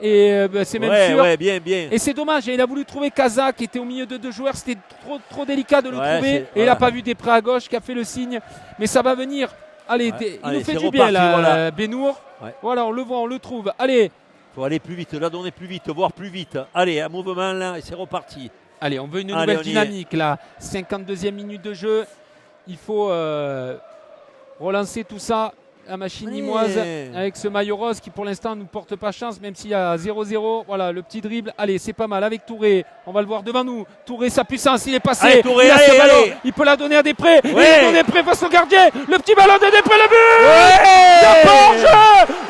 Et c'est même sûr. Bien. Et c'est dommage, il a voulu trouver Casa qui était au milieu de deux joueurs. C'était trop délicat de le trouver. Et il n'a pas vu Després à gauche qui a fait le signe. Mais ça va venir. Allez, il nous fait du bien là, Benour. Voilà, on le voit, on le trouve. Allez. Il faut aller plus vite, la donner plus vite, voire plus vite. Allez, un mouvement là et c'est reparti. Allez, on veut une nouvelle dynamique là. 52e minute de jeu. Il faut relancer tout ça. La machine limoise avec ce maillot rose qui pour l'instant ne nous porte pas chance, même s'il y a 0-0. Voilà, le petit dribble. Allez, c'est pas mal avec Touré. On va le voir devant nous. Touré, sa puissance, il est passé. Allez, Touré, il a ce ballon. Il peut la donner à Després. Il peut donner Després face au gardien. Le petit ballon de Després, le but de Porge.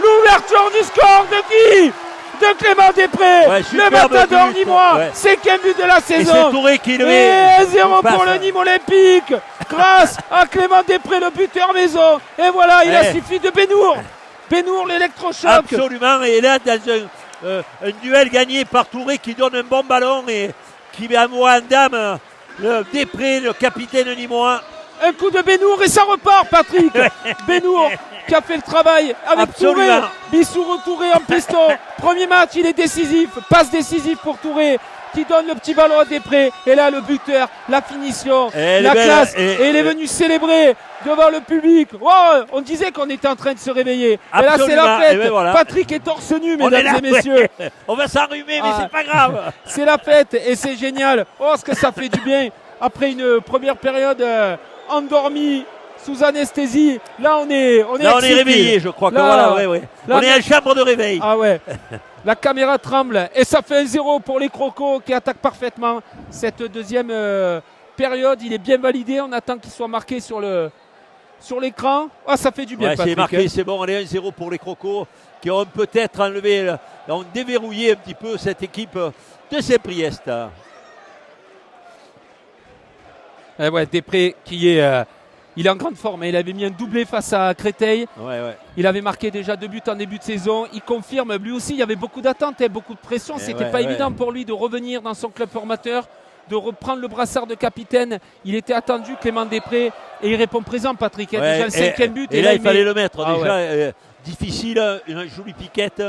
L'ouverture du score de qui? De Clément Després, le matador nîmois, 5e but de la saison. Et c'est Touré qui le met. 0 pour le Nîmes Olympique, grâce à Clément Després, le buteur maison. Et voilà, il a suffi de Benour. Benour, l'électrochoc. Absolument, et là, dans un duel gagné par Touré qui donne un bon ballon et qui met à moi en dame le Després, le capitaine nîmois. Un coup de Benour et ça repart, Patrick. Benour qui a fait le travail avec Touré. Bissourou Touré en piston. Premier match, il est décisif. Passe décisif pour Touré qui donne le petit ballon à Després. Et là, le buteur, la finition, la classe. Et il est venu célébrer devant le public. Oh, on disait qu'on était en train de se réveiller. Absolument. Et là, c'est la fête. Patrick est torse nu, mesdames et messieurs. On va s'enrhumer, mais c'est pas grave. C'est la fête et c'est génial. Oh, ce que ça fait du bien après une première période endormi sous anesthésie. Là, on est réveillé, je crois. Là, on est en chambre de réveil. Ah ouais. La caméra tremble et ça fait un 0 pour les Crocos qui attaquent parfaitement. Cette deuxième période, il est bien validé. On attend qu'il soit marqué sur l'écran. Ah, ça fait du bien, Patrick. C'est marqué, c'est bon. On est 1-0 pour les Crocos qui ont peut-être enlevé, ont déverrouillé un petit peu cette équipe de Saint-Priest. Després qui est il est en grande forme. Il avait mis un doublé face à Créteil. Il avait marqué déjà 2 buts en début de saison. Il confirme, lui aussi, il y avait beaucoup d'attentes, beaucoup de pression. C'était pas évident pour lui de revenir dans son club formateur, de reprendre le brassard de capitaine. Il était attendu, Clément Després, et il répond présent, Patrick. Il y a déjà le 5e but. Et là, il fallait le mettre. Difficile, une jolie piquette.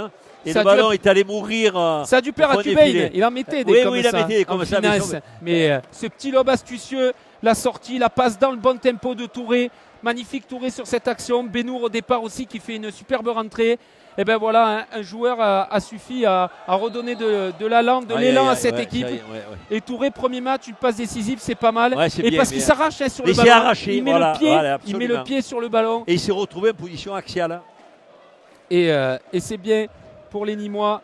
Et le ballon est allé mourir. Ça a dû plaire à Cubain. Il en mettait des comme ça. Comme ça. Mais ce petit lobe astucieux, la sortie, la passe dans le bon tempo de Touré. Magnifique Touré sur cette action. Benour au départ aussi qui fait une superbe rentrée. Et ben voilà, un joueur a suffi à redonner de l'allant, de l'élan à cette équipe. Et Touré, premier match, une passe décisive, c'est pas mal. Et parce qu'il s'arrache sur le ballon. Arraché, il met le pied sur le ballon. Et il s'est retrouvé en position axiale. Et c'est bien pour les Nîmois.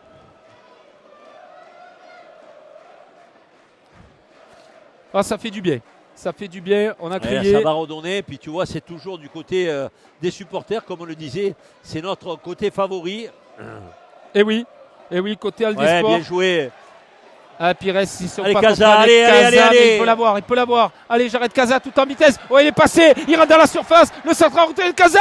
Ah, ça fait du bien. Ça fait du bien, on a crié. Ça va redonner, puis tu vois, c'est toujours du côté des supporters, comme on le disait, c'est notre côté favori. Et oui, côté Aldesport. Bien joué. Ah, Pires, ils sont allez, pas Casa, allez. Il peut l'avoir. Allez, j'arrête Casa tout en vitesse. Oh, il est passé, il rentre dans la surface. Le centre de Casa.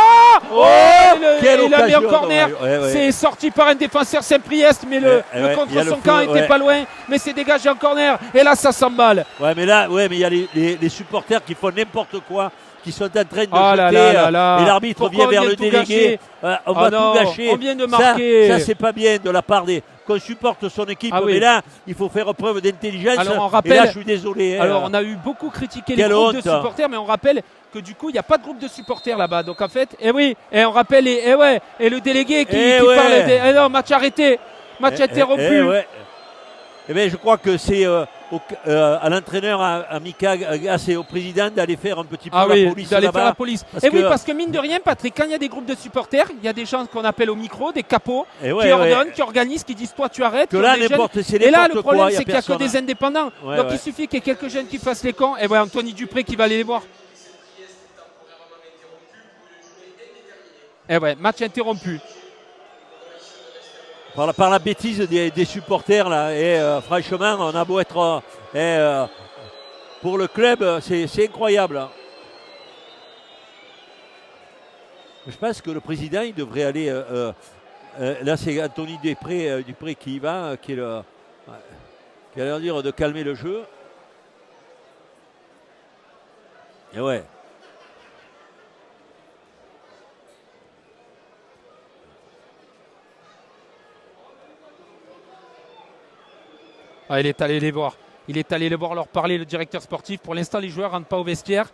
Il a mis en corner. C'est sorti par un défenseur Saint-Priest, mais le contre son camp était pas loin. Mais c'est dégagé en corner. Et là, ça s'emballe. Mais il y a les supporters qui font n'importe quoi, qui sont en train de jeter. Et l'arbitre vient vers le délégué. On va tout gâcher. On vient de marquer. Ça, c'est pas bien de la part qu'on supporte son équipe, mais là, il faut faire preuve d'intelligence. Alors, on rappelle, et là, je suis désolé. Alors, on a eu beaucoup critiqué les groupes de supporters, mais on rappelle que du coup, il n'y a pas de groupe de supporters là-bas. Donc, en fait, et on rappelle, et le délégué qui parle. Non, match arrêté, match interrompu. Eh bien, je crois que c'est à l'entraîneur, à Mika Gas et au président d'aller faire un petit peu la police d'aller faire là-bas. la police. Et oui, parce que mine de rien, Patrick, quand il y a des groupes de supporters, il y a des gens qu'on appelle au micro, des capots, qui ordonnent, qui organisent, qui disent toi tu arrêtes. Que là, et là, le problème, c'est qu'il n'y a que des indépendants. Donc il suffit qu'il y ait quelques jeunes qui fassent les cons. Et voilà, Anthony Dupré qui va aller les voir. Et ouais, match interrompu. Par la bêtise des supporters là, et franchement on a beau être pour le club c'est incroyable hein. Je pense que le président il devrait aller là c'est Anthony Dupré qui y va qui a l'air dire de calmer le jeu et ouais. Ah, il est allé les voir. Il est allé les voir, leur parler, le directeur sportif. Pour l'instant, les joueurs ne rentrent pas au vestiaire.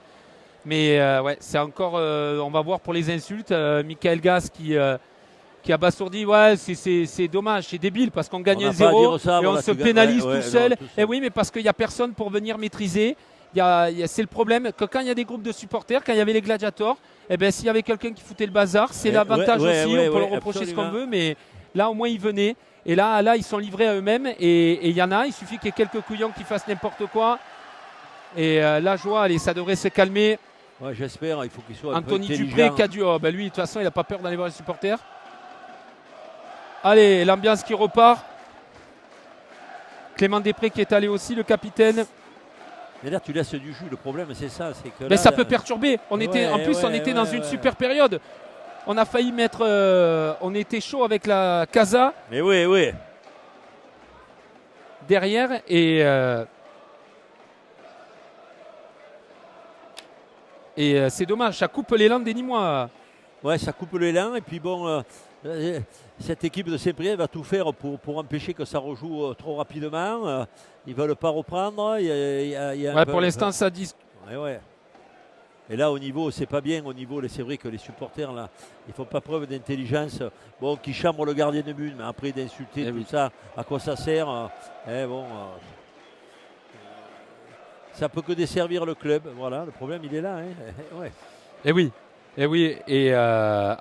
Mais ouais, c'est encore. On va voir pour les insultes. Michael Gas qui a basourdi. Ouais, c'est dommage, c'est débile parce qu'on gagne 1-0 et on se pénalise tout seul. Et oui, mais parce qu'il n'y a personne pour venir maîtriser. C'est le problème que quand il y a des groupes de supporters, quand il y avait les gladiators, eh ben, s'il y avait quelqu'un qui foutait le bazar, c'est l'avantage aussi. On peut le reprocher ce qu'on veut, mais là, au moins, ils venaient. Et là, ils sont livrés à eux-mêmes. Et il y en a, il suffit qu'il y ait quelques couillons qui fassent n'importe quoi. Et la joie, allez, ça devrait se calmer. Ouais, j'espère, il faut qu'il soit Anthony Dupré qui a dû. Oh, ben lui, de toute façon, il n'a pas peur d'aller voir les supporters. Allez, l'ambiance qui repart. Clément Després qui est allé aussi, le capitaine. Mais là, tu laisses du jus. Le problème, c'est ça. C'est que mais ça peut perturber. On était dans une super période. On a failli mettre. On était chaud avec la Casa. Mais oui. Derrière. Et c'est dommage. Ça coupe l'élan des Nîmois. Ouais, ça coupe l'élan. Et puis bon, cette équipe de Saint-Priest va tout faire pour empêcher que ça rejoue trop rapidement. Ils ne veulent pas reprendre. Pour l'instant, ça dit. Ouais. Et là, au niveau, c'est pas bien. Au niveau, c'est vrai que les supporters, là, ils font pas preuve d'intelligence. Bon, qui chambrent le gardien de but, mais après d'insulter tout ça, à quoi ça sert ça peut que desservir le club. Voilà, le problème, il est là. Ouais. Et oui,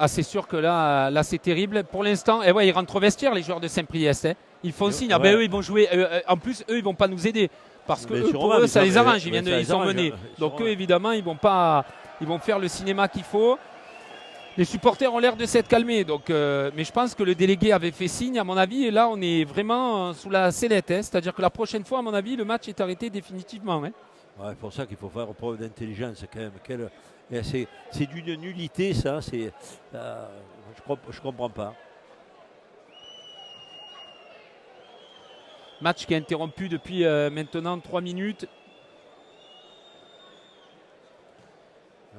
c'est sûr que là c'est terrible. Pour l'instant, ils rentrent au vestiaire, les joueurs de Saint-Priest. Ils font signe. Eux, ils vont jouer. En plus, eux, ils vont pas nous aider. Parce que pour eux, ça les arrange. Ils sont menés. Donc eux, évidemment, ils vont faire le cinéma qu'il faut. Les supporters ont l'air de s'être calmés. Donc, mais je pense que le délégué avait fait signe, à mon avis. Et là, on est vraiment sous la sellette. C'est-à-dire que la prochaine fois, à mon avis, le match est arrêté définitivement. Ouais, c'est pour ça qu'il faut faire preuve d'intelligence quand même. C'est d'une nullité, ça. Je comprends pas. Match qui est interrompu depuis maintenant 3 minutes.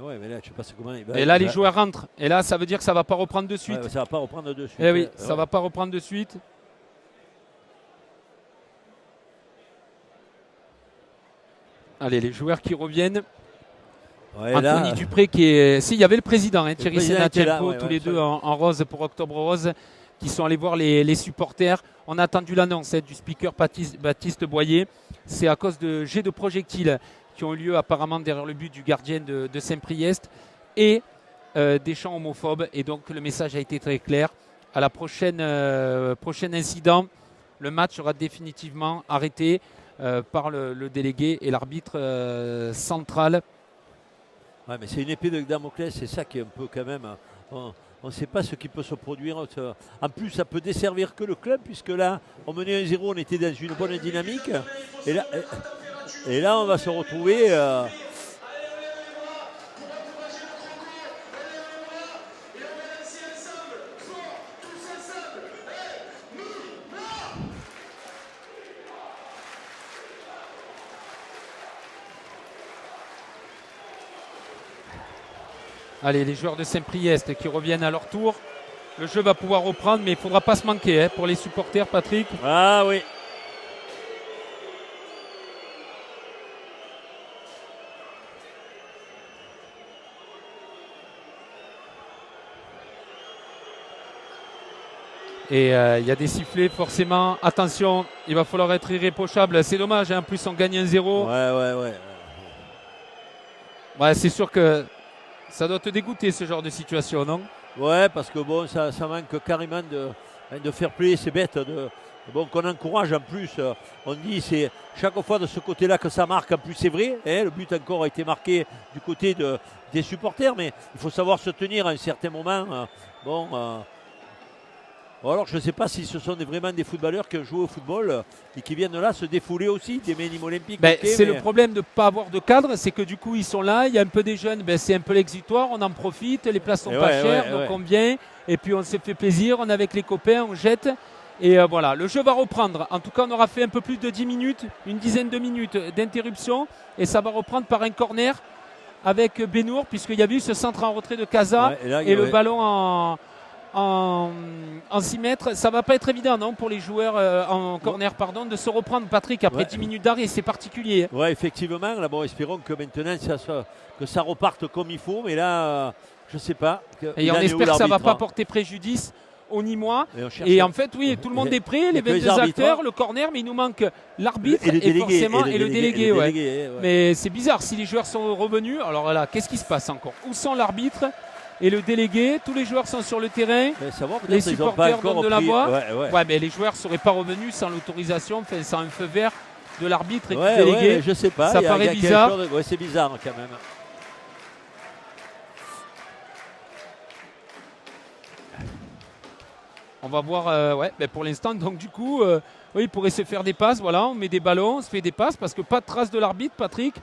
Ouais, mais là, je sais pas comment. Et là, les joueurs rentrent. Et là, ça veut dire que ça ne va pas reprendre de suite. Ouais, ça ne va pas reprendre de suite. Eh oui, ça ne va pas reprendre de suite. Allez, les joueurs qui reviennent. Ouais, Anthony Dupré qui est. Si, il y avait le président, Thierry Senatienko, tous les deux en rose pour Octobre Rose, qui sont allés voir les supporters. On a attendu l'annonce du speaker Baptiste Boyer. C'est à cause de jets de projectiles qui ont eu lieu apparemment derrière le but du gardien de Saint-Priest et des chants homophobes. Et donc le message a été très clair. À la prochain incident, le match sera définitivement arrêté par le délégué et l'arbitre central. Ouais, mais c'est une épée de Damoclès, c'est ça qui est un peu quand même. On ne sait pas ce qui peut se produire. En plus, ça peut desservir que le club, puisque là, on menait 1-0, on était dans une bonne dynamique. Et là on va se retrouver. Allez, les joueurs de Saint-Priest qui reviennent à leur tour. Le jeu va pouvoir reprendre, mais il ne faudra pas se manquer pour les supporters, Patrick. Ah oui. Et il y a des sifflets forcément. Attention, il va falloir être irréprochable. C'est dommage, hein. En plus on gagne 1-0. Ouais, c'est sûr que ça doit te dégoûter ce genre de situation, non? Ouais, parce que bon, ça manque carrément de fair play, c'est bête. Bon, qu'on encourage en plus. On dit c'est chaque fois de ce côté-là que ça marque. En plus, c'est vrai. Le but encore a été marqué du côté des supporters, mais il faut savoir se tenir à un certain moment. Alors, je ne sais pas si ce sont vraiment des footballeurs qui jouent au football et qui viennent là se défouler aussi des minimes olympiques. C'est le problème de ne pas avoir de cadre, c'est que du coup ils sont là, il y a un peu des jeunes, c'est un peu l'exutoire, on en profite, les places sont pas chères, donc on vient et puis on se fait plaisir, on est avec les copains, on jette. Et voilà, le jeu va reprendre. En tout cas, on aura fait un peu plus de 10 minutes, une dizaine de minutes d'interruption et ça va reprendre par un corner avec Benour, puisqu'il y avait eu ce centre en retrait de Casa et le ballon en 6 mètres. Ça va pas être évident, non, pour les joueurs en corner, pardon, de se reprendre, Patrick, après 10 minutes d'arrêt, c'est particulier. Ouais, effectivement. Là, bon, espérons que maintenant que ça reparte comme il faut, mais là, je sais pas. Et on espère que ça va pas porter préjudice au Nîmois. Et en fait, oui, tout le monde est prêt, les 22 acteurs, le corner, mais il nous manque l'arbitre et le délégué. Mais c'est bizarre, si les joueurs sont revenus, alors là, qu'est-ce qui se passe encore? Où sont l'arbitre et le délégué? Tous les joueurs sont sur le terrain, les supporters donnent de la voix. Mais les joueurs ne seraient pas revenus sans l'autorisation, sans un feu vert de l'arbitre et du délégué. Je sais pas, ça paraît bizarre. C'est bizarre quand même. On va voir, pour l'instant, donc du coup, il pourrait se faire des passes, voilà, on met des ballons, on se fait des passes, parce que pas de trace de l'arbitre, Patrick.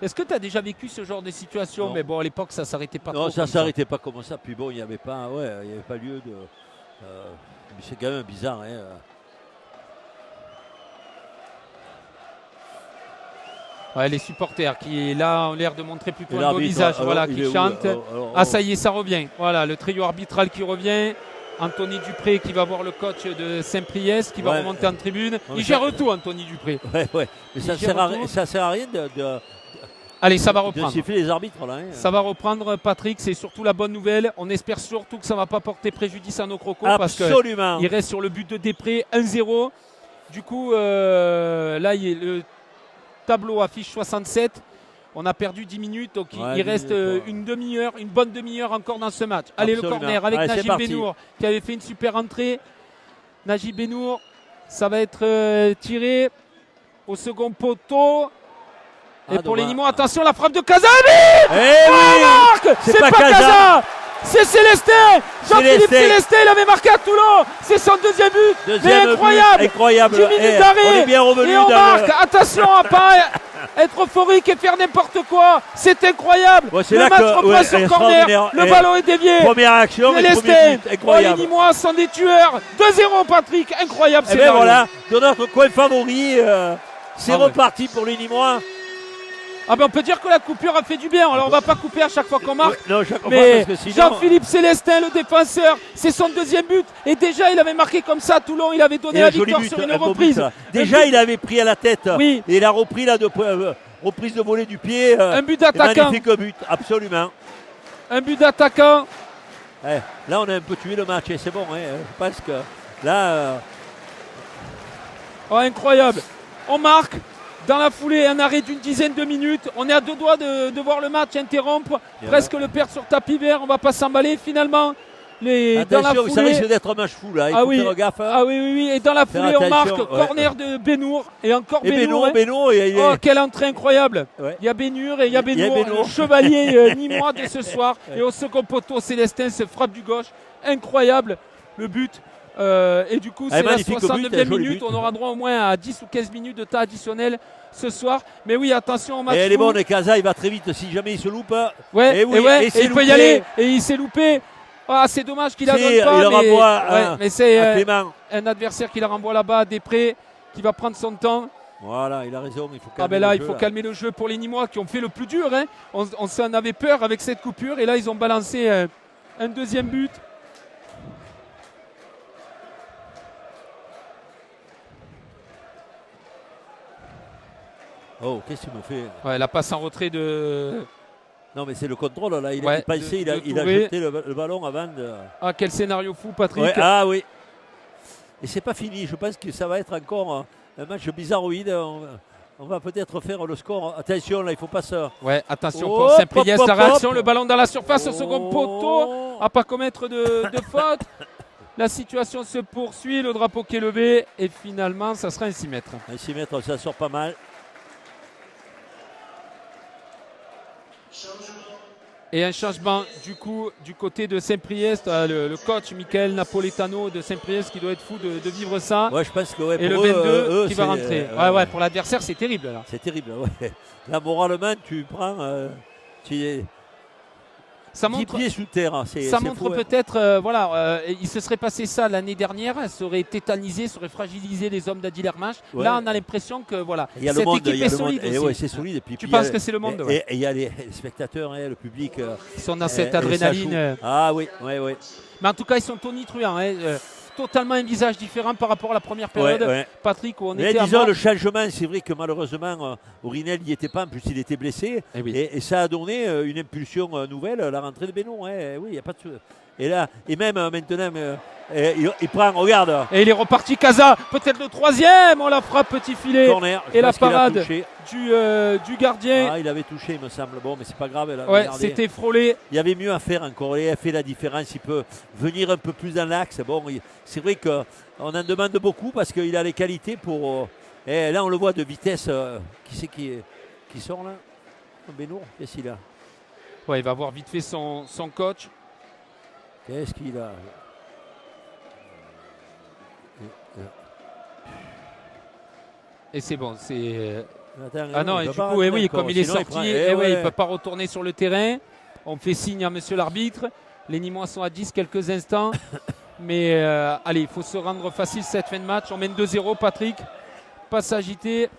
Est-ce que tu as déjà vécu ce genre de situation? Non. Mais bon, à l'époque, ça ne s'arrêtait pas trop. Non, ça ne s'arrêtait pas comme ça, puis bon, il n'y avait pas lieu de... c'est quand même bizarre, les supporters qui, là, ont l'air de montrer plutôt un beau visage, qui chantent. Ça y est, ça revient. Voilà, le trio arbitral qui revient. Anthony Dupré qui va voir le coach de Saint-Priest qui va remonter en tribune. Il gère tout, Anthony Dupré. Mais ça ne sert à rien de Allez, ça va reprendre. De siffler les arbitres, là. Ça va reprendre, Patrick. C'est surtout la bonne nouvelle. On espère surtout que ça ne va pas porter préjudice à nos crocos. Absolument. Parce qu'il reste sur le but de Després, 1-0. Du coup, là, le tableau affiche 67. On a perdu 10 minutes, donc il reste une bonne demi-heure encore dans ce match. Allez, le corner avec Najib Benour qui avait fait une super entrée. Najib Benour, ça va être tiré au second poteau. Et pour les Nîmois, attention, la frappe de Casa. C'est pas Casa, c'est Célestin. Jean-Philippe Célestin, il avait marqué à Toulon. C'est son deuxième but. Incroyable. 10 minutes d'arrêt. Et on marque. Attention à pas être euphorique et faire n'importe quoi. C'est incroyable. Le match reprend sur corner. Le ballon est dévié. Première action. Célestin. Les Nîmois sont des tueurs. 2-0, Patrick. Incroyable. Et bien voilà, dans notre coin favori, c'est reparti pour les Nîmois. On peut dire que la coupure a fait du bien. Alors on va pas couper à chaque fois qu'on marque. Non, chaque fois, mais parce que sinon... Jean-Philippe Célestin, le défenseur, c'est son deuxième but. Et déjà, il avait marqué comme ça à Toulon. Il avait donné la victoire sur une reprise. Déjà, il avait pris à la tête. Oui. Et il a repris la reprise de volée du pied. Un but d'attaquant. Magnifique but, absolument. Un but d'attaquant. Là, on a un peu tué le match. Et c'est bon, je pense que là... incroyable. On marque. Dans la foulée, un arrêt d'une dizaine de minutes. On est à deux doigts de voir le match interrompre. Presque le perdre sur tapis vert. On ne va pas s'emballer finalement. Attention, dans la foulée, ça risque d'être un match fou là. Il faut faire gaffe. Oui. Et dans la foulée, on marque corner de Benour. Et encore Benour. Quelle entrée incroyable. Il y a Benour et il y a Benour. Le chevalier nîmois de ce soir. Et au second poteau, Célestin se frappe du gauche. Incroyable le but. Et du coup, c'est la 69e minute. On aura droit au moins à 10 ou 15 minutes de temps additionnel ce soir. Mais oui, attention au match. Et elle est bonne, Casa, il va très vite si jamais il se loupe. Et il peut y aller. Et il s'est loupé. C'est dommage qu'il la donne pas. Mais c'est un adversaire qui la renvoie là-bas, Després, qui va prendre son temps. Voilà, il a raison. Il faut calmer le jeu. Il faut calmer le jeu pour les Nîmois qui ont fait le plus dur. On s'en avait peur avec cette coupure. Et là, ils ont balancé un deuxième but. Oh, qu'est-ce qu'il me fait? La passe en retrait de... Non, mais c'est le contrôle, là. Il a jeté le ballon avant de... quel scénario fou, Patrick. Oui. et c'est pas fini. Je pense que ça va être encore un match bizarroïde. On va peut-être faire le score. Attention, là, il ne faut pas ça. Ouais, attention pour Saint-Priest. La réaction, le ballon dans la surface au second poteau. À pas commettre de faute. La situation se poursuit. Le drapeau qui est levé. Et finalement, ça sera un 6 mètres. Un 6 mètres, ça sort pas mal. Et un changement du coup du côté de Saint-Priest, le coach Michael Napoletano de Saint-Priest qui doit être fou de vivre ça. Ouais, je pense que ouais, et pour le 22 eux, qui va rentrer. Ouais, pour l'adversaire c'est terrible là. C'est terrible, ouais. Là moralement tu prends ça 10 montre, pieds sous terre. Ça montre peut-être, il se serait passé ça l'année dernière, ça aurait tétanisé, ça aurait fragilisé les hommes d'Adil Hermanche. Ouais. Là, on a l'impression que voilà, cette équipe est solide aussi. Ouais, c'est solide. Et puis, tu penses que c'est le monde? Et il y a les spectateurs, le public. Ils sont dans cette adrénaline. Ah oui, oui. Mais en tout cas, ils sont tonitruants. Totalement un visage différent par rapport à la première période. Patrick, où on était disons, le changement, c'est vrai que malheureusement, Aurinel n'y était pas, en plus il était blessé. Et ça a donné une impulsion nouvelle, la rentrée de Benoît. Oui, il n'y a pas de... Et là, et même maintenant, il prend, regarde. Et il est reparti, Casa, peut-être le troisième, on la frappe, petit filet. Corner, et la parade du gardien. Ah, il avait touché, il me semble. Bon, mais c'est pas grave. Là, ouais, c'était frôlé. Il y avait mieux à faire encore. Il a fait la différence. Il peut venir un peu plus dans l'axe. Bon, c'est vrai qu'on en demande beaucoup parce qu'il a les qualités pour. Et là, on le voit de vitesse. Qui c'est qui sort là? Benoît, qu'est-ce qu'il a? Ouais, il va voir vite fait son coach. Qu'est-ce qu'il a? Et c'est bon, c'est. Attends, ah non, et du coup, oui, comme il est sorti, il ne peut pas retourner sur le terrain. On fait signe à monsieur l'arbitre. Les Nîmois sont à 10 quelques instants. Mais allez, il faut se rendre facile cette fin de match. On mène 2-0, Patrick. Pas s'agiter.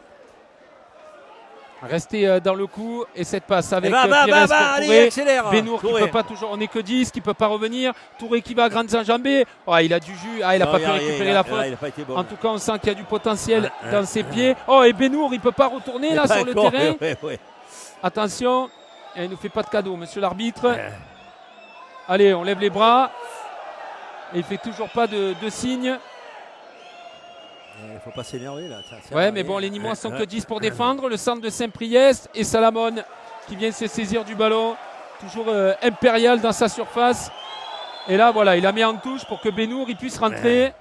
Rester dans le coup. Et cette passe avec Pires pour Touré. Benoît qui ne peut pas toujours. On n'est que 10, qui ne peut pas revenir. Touré qui va à grandes enjambées. Oh, il a du jus. Ah, il n'a pas pu récupérer la faute. Bon. En tout cas, on sent qu'il y a du potentiel dans ses pieds. Oh, et Benoît, il ne peut pas retourner là sur le terrain. Attention. Et il ne nous fait pas de cadeau, monsieur l'arbitre. Allez, on lève les bras. Et il ne fait toujours pas de signe. Il ne faut pas s'énerver là. Ouais, mais bon, les Nîmois sont que 10 pour défendre. Le centre de Saint-Priest et Salamon qui vient se saisir du ballon. Toujours impérial dans sa surface. Et là, voilà, il a mis en touche pour que Benoît puisse rentrer.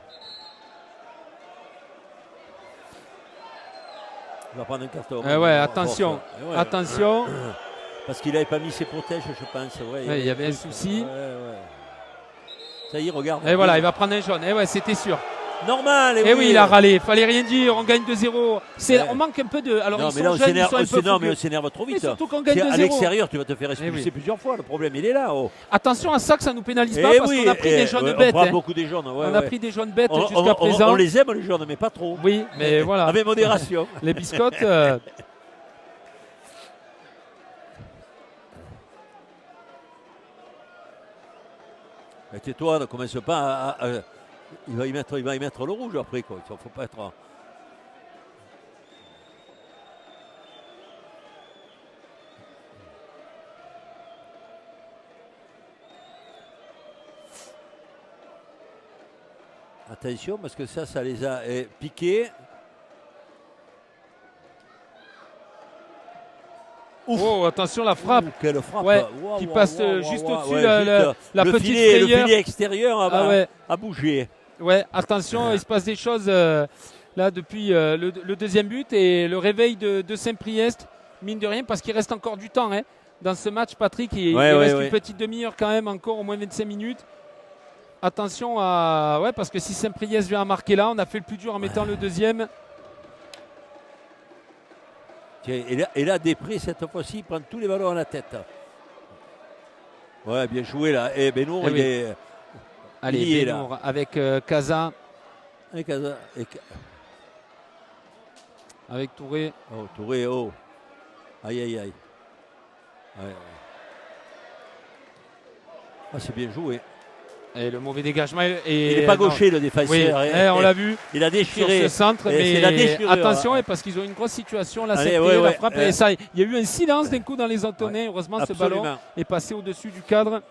Il va prendre un carton. Attention. Attention. Parce qu'il n'avait pas mis ses protèges, je pense. Il y avait un souci. Ça y est, regarde. Et voilà, il va prendre un jaune. Et ouais, c'était sûr. Normal. Et oui, il a râlé. Il fallait rien dire. On gagne 2-0. On manque un peu de. Alors, non, mais là, on s'énerve trop vite. Mais surtout qu'on gagne 2-0. À l'extérieur, tu vas te faire expulser plusieurs fois. Le problème, il est là. Attention à ça, que ça ne nous pénalise pas parce qu'on a pris des jaunes bêtes. On prend beaucoup des jaunes. On a pris des jaunes bêtes jusqu'à présent. On les aime, les jaunes, mais pas trop. Oui, mais voilà. Avec modération. Les biscottes. Mais tais-toi, ne commence pas à il va y mettre le rouge après, quoi. Il ne faut pas être. Attention, parce que ça les a piqués. Ouf. Oh, attention la frappe. Quelle frappe. Qui passe juste au-dessus la petite frayeur. Le filet extérieur a bougé. Ouais, attention, il se passe des choses là depuis le deuxième but et le réveil de Saint-Priest, mine de rien, parce qu'il reste encore du temps dans ce match, Patrick. Il reste une petite demi-heure quand même, encore au moins 25 minutes. Attention parce que si Saint-Priest vient à marquer là, on a fait le plus dur en mettant le deuxième. Et là, Després, cette fois-ci, il prend tous les ballons à la tête. Ouais, bien joué là. Et Benoît, il est. Allez, Benoît avec Casa. Avec Casa. Avec Touré. Oh, Touré, oh. Aïe, aïe, aïe. Ouais. Ah, c'est bien joué. Et le mauvais dégagement. Il n'est pas gaucher, le défenseur. Oui, on l'a vu. Il a déchiré. Sur ce centre, mais attention, parce qu'ils ont une grosse situation. Là, la frappe. Et ça, il y a eu un silence d'un coup dans les Antonnais. Heureusement, ce ballon est passé au-dessus du cadre.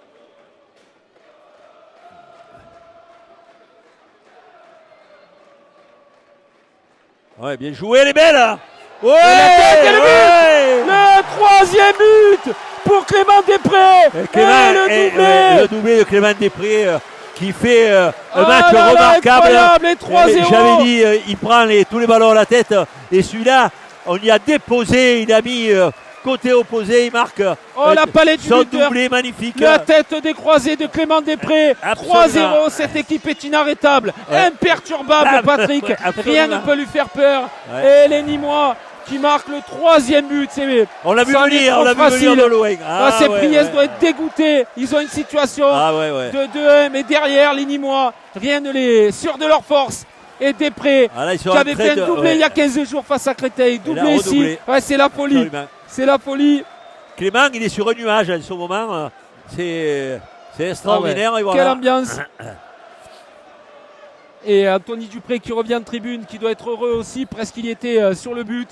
Ouais, bien joué, elle est belle. Ouais, Le troisième but pour Clément Després. Le doublé de Clément Després qui fait un match remarquable. Incroyable, 3-0. J'avais dit, il prend tous les ballons à la tête. Et celui-là, on y a déposé, il a mis côté opposé, il marque la palette du son buteur. doublé magnifique. La tête décroisée de Clément Després. 3-0, cette équipe est inarrêtable, imperturbable, Patrick. Rien ne peut lui faire peur. Et les Nîmois qui marquent le troisième but. On l'a vu venir de loin. Priest doit être dégoûté. Ils ont une situation de 2-1, mais derrière les Nîmois, rien ne les sûr de leur force. Et Després, qui avait fait un doublé il y a 15 jours face à Créteil, doublé ici. C'est la folie. Absolument. C'est la folie. Clément, il est sur un nuage en ce moment. C'est extraordinaire. Et voilà. Quelle ambiance. Et Anthony Dupré qui revient de tribune, qui doit être heureux aussi, presque il était sur le but.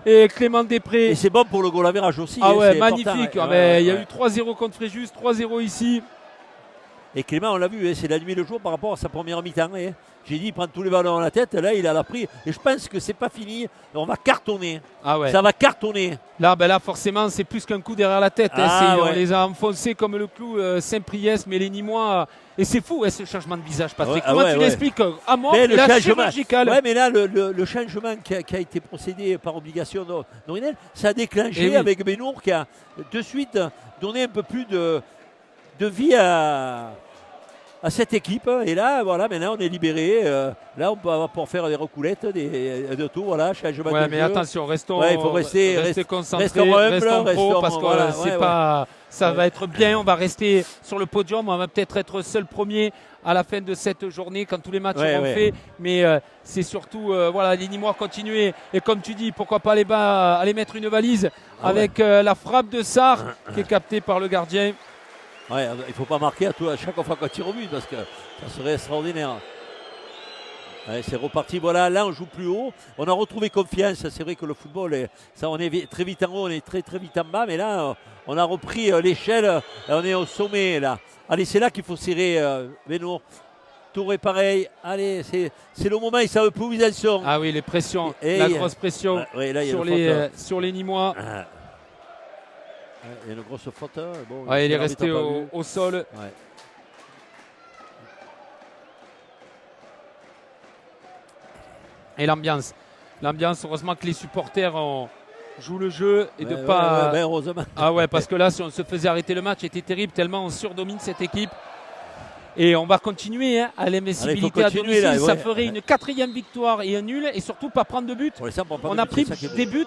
Et Clément Després. Et c'est bon pour le goal average aussi. Magnifique. Il y a eu 3-0 contre Fréjus, 3-0 ici. Et Clément, on l'a vu, c'est la nuit et le jour par rapport à sa première mi-temps. J'ai dit, il prend tous les ballons à la tête. Là, il a pris. Et je pense que c'est pas fini. On va cartonner. Ça va cartonner. Là, forcément, c'est plus qu'un coup derrière la tête. On les a enfoncés comme le clou Saint-Priest, mais les Nîmois. Et c'est fou, ce changement de visage, Patrick. Comment tu l'expliques à mort, la chirurgicale. Mais là, le changement qui a été procédé par obligation nominelle, ça a déclenché avec Benour qui a de suite donné un peu plus de vie à cette équipe. Et là, maintenant on est libéré. Là, on va pouvoir faire des recoulettes, de tout. Changement de mais jeu. attention, restons, il faut rester concentrés, restons pro, parce que ça va être bien. On va rester sur le podium. On va peut-être être seul premier à la fin de cette journée quand tous les matchs seront faits. Mais c'est surtout les Nîmois continuer. Et comme tu dis, pourquoi pas aller mettre une valise avec la frappe de Sarr qui est captée par le gardien. Il ne faut pas marquer à chaque fois qu'on tire au but parce que ça serait extraordinaire. C'est reparti. Là on joue plus haut. On a retrouvé confiance. C'est vrai que le football, on est très vite en haut, on est très très vite en bas. Mais là, on a repris l'échelle. On est au sommet là. Allez, c'est là qu'il faut serrer Benour. Tour est pareil. Allez, c'est le moment. Ils savent plus où ils en sont. Ah oui, les pressions. La grosse pression sur les Nîmois. Il y a une grosse faute. Il est resté au sol. Et l'ambiance, heureusement que les supporters jouent le jeu et heureusement. Parce que là, si on se faisait arrêter le match, c'était terrible tellement on surdomine cette équipe. Et on va continuer à l'invincibilité à domicile. Ça ferait une 4e victoire et un nul et surtout pas prendre de but. On a pris des buts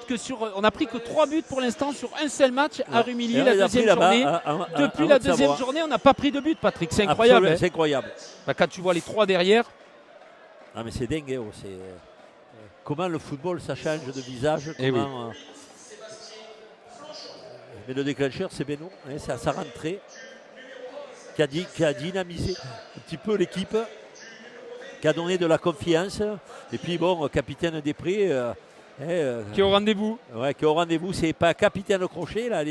on a pris que 3 buts pour l'instant sur un seul match à Rumilly la deuxième journée. Depuis la deuxième journée, on n'a pas pris de but, Patrick. C'est incroyable. C'est incroyable. Quand tu vois les 3 derrière. Ah mais c'est dingue. Comment le football ça change de visage. Mais le déclencheur c'est Benoît. C'est à sa rentrée. Qui a dynamisé un petit peu l'équipe, qui a donné de la confiance. Et puis capitaine Després. Qui est au rendez-vous. Qui est au rendez-vous. C'est pas capitaine Crochet là.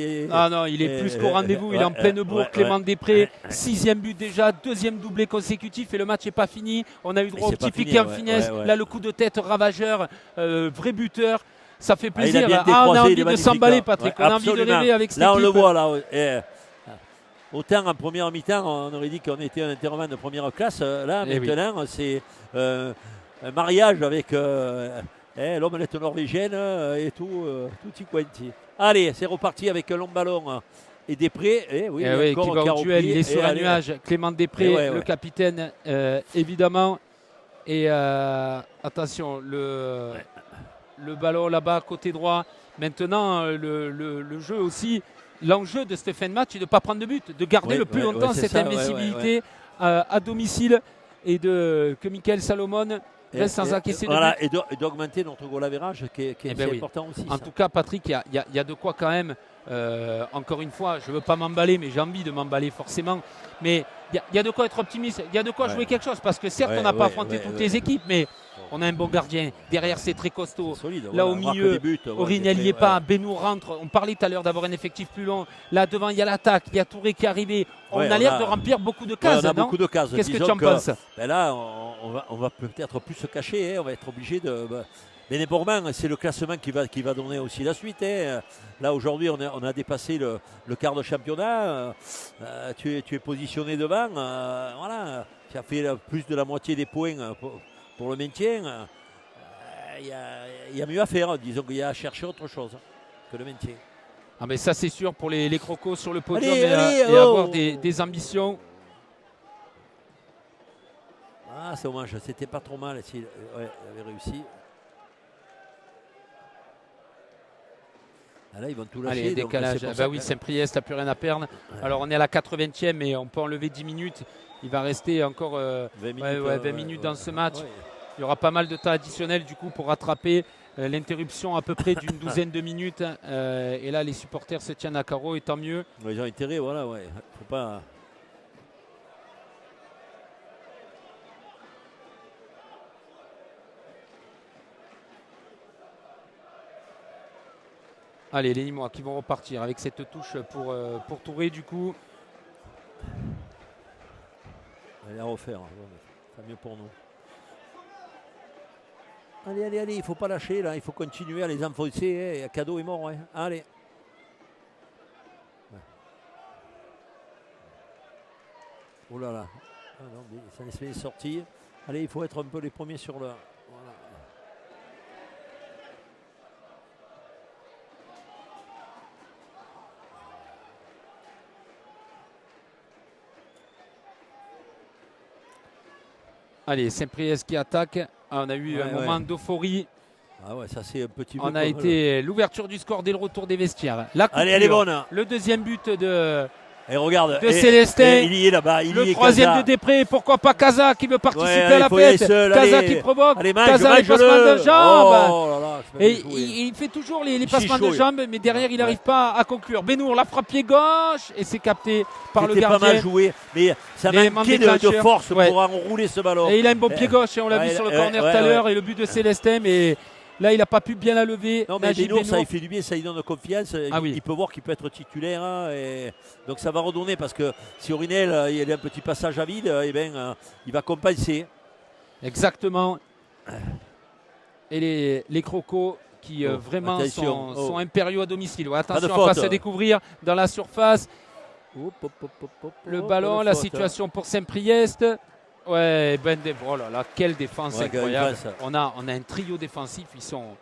Non, il est plus qu'au rendez-vous. Il est en pleine bourre. Clément Després, 6e but déjà, 2e doublé consécutif et le match n'est pas fini. On a eu droit au petit piqué en finesse. Là, le coup de tête ravageur, vrai buteur. Ça fait plaisir. On a envie de s'emballer, Patrick. On a envie de rêver avec cette équipe. Là, on le voit là. Autant en première mi-temps, on aurait dit qu'on était un interroman de première classe. Là, maintenant, c'est un mariage avec l'omelette norvégienne et tout tutti quanti. Allez, c'est reparti avec un long ballon et Després. Qui va au duel, il est sur un nuage. Clément Després, le capitaine, évidemment. Et attention, le ballon là-bas, côté droit. Maintenant, le jeu aussi. L'enjeu de cette fin de match est de ne pas prendre de but, de garder le plus longtemps cette invincibilité à domicile et que Michael Salomon reste sans encaisser de but. Et d'augmenter notre goal average qui est important aussi. En tout cas, Patrick, il y a de quoi quand même, encore une fois, je ne veux pas m'emballer, mais j'ai envie de m'emballer forcément. Mais il y a de quoi être optimiste, il y a de quoi jouer quelque chose, parce que certes, on n'a pas affronté toutes les équipes, mais on a un bon gardien. Derrière, c'est très costaud. Solide, là, au milieu, Aurélien Liépa, Benour rentre. On parlait tout à l'heure d'avoir un effectif plus long. Là, devant, il y a l'attaque. Il y a Touré qui est arrivé. On a l'air de remplir beaucoup de cases. On a beaucoup de cases. Qu'est-ce que tu en penses? Là, on va peut-être plus se cacher. On va être obligé Bourman, c'est le classement qui va donner aussi la suite. Hein. Là, aujourd'hui, on a dépassé le quart de championnat. Tu es positionné devant. Voilà. Tu as fait plus de la moitié des points pour le maintien. Il y a mieux à faire. Disons qu'il y a à chercher autre chose que le maintien. Ah mais ça c'est sûr pour les Crocos sur le podium Allez, et avoir des ambitions. Ah, c'est dommage, c'était pas trop mal s'il avait réussi. Ah, là, ils vont tout lâcher. Allez, décalage. Bah oui, Saint-Priest n'a plus rien à perdre. Ouais. Alors on est à la 80e mais on peut enlever 10 minutes. Il va rester encore 20 minutes dans ce match. Ouais. Il y aura pas mal de temps additionnel du coup pour rattraper l'interruption à peu près d'une douzaine de minutes. Et là, les supporters se tiennent à carreau et tant mieux. Ils ont intérêt, voilà, ouais. Faut pas. Allez, les Nîmois qui vont repartir avec cette touche pour Touré du coup. Allez, à refaire. C'est mieux pour nous. Allez, il ne faut pas lâcher là, il faut continuer à les enfoncer. Hein. Cadeau est mort. Hein. Allez. Ouais. Oh là là. Ah non, ça laisse les sorties. Allez, il faut être un peu les premiers sur le. Voilà. Allez, Saint-Priest qui attaque. Ah, on a eu un moment d'euphorie. Ah ouais, ça c'est un petit peu. On a été l'ouverture du score dès le retour des vestiaires. Allez, elle est bonne. Le deuxième but de. Et regarde, Célestin. Il y est là-bas. Le troisième de Després. Pourquoi pas Casa qui veut participer à la fête. Casa qui provoque. Casa les passements de jambes. Oh là là, et il fait toujours les passements de jambes, mais derrière il n'arrive pas à conclure. Benour la frappe pied gauche et c'est capté par le gardien. Pas mal joué, mais ça manquait de force pour enrouler ce ballon. Et il a un bon pied gauche, et on l'a vu sur le corner tout à l'heure, et le but de Célestin, mais. Là, il n'a pas pu bien la lever. Non, mais Benour, ça lui fait du bien, ça lui donne confiance. Il peut voir qu'il peut être titulaire. Hein, et donc, ça va redonner parce que si Aurinel, il y a un petit passage à vide, il va compenser. Exactement. Et les Crocos qui vraiment sont impériaux à domicile. Ouais, attention, on va se découvrir dans la surface. Le ballon, la situation pour Saint-Priest. Ouais, oh là là, quelle défense incroyable. On a un trio défensif, ils sont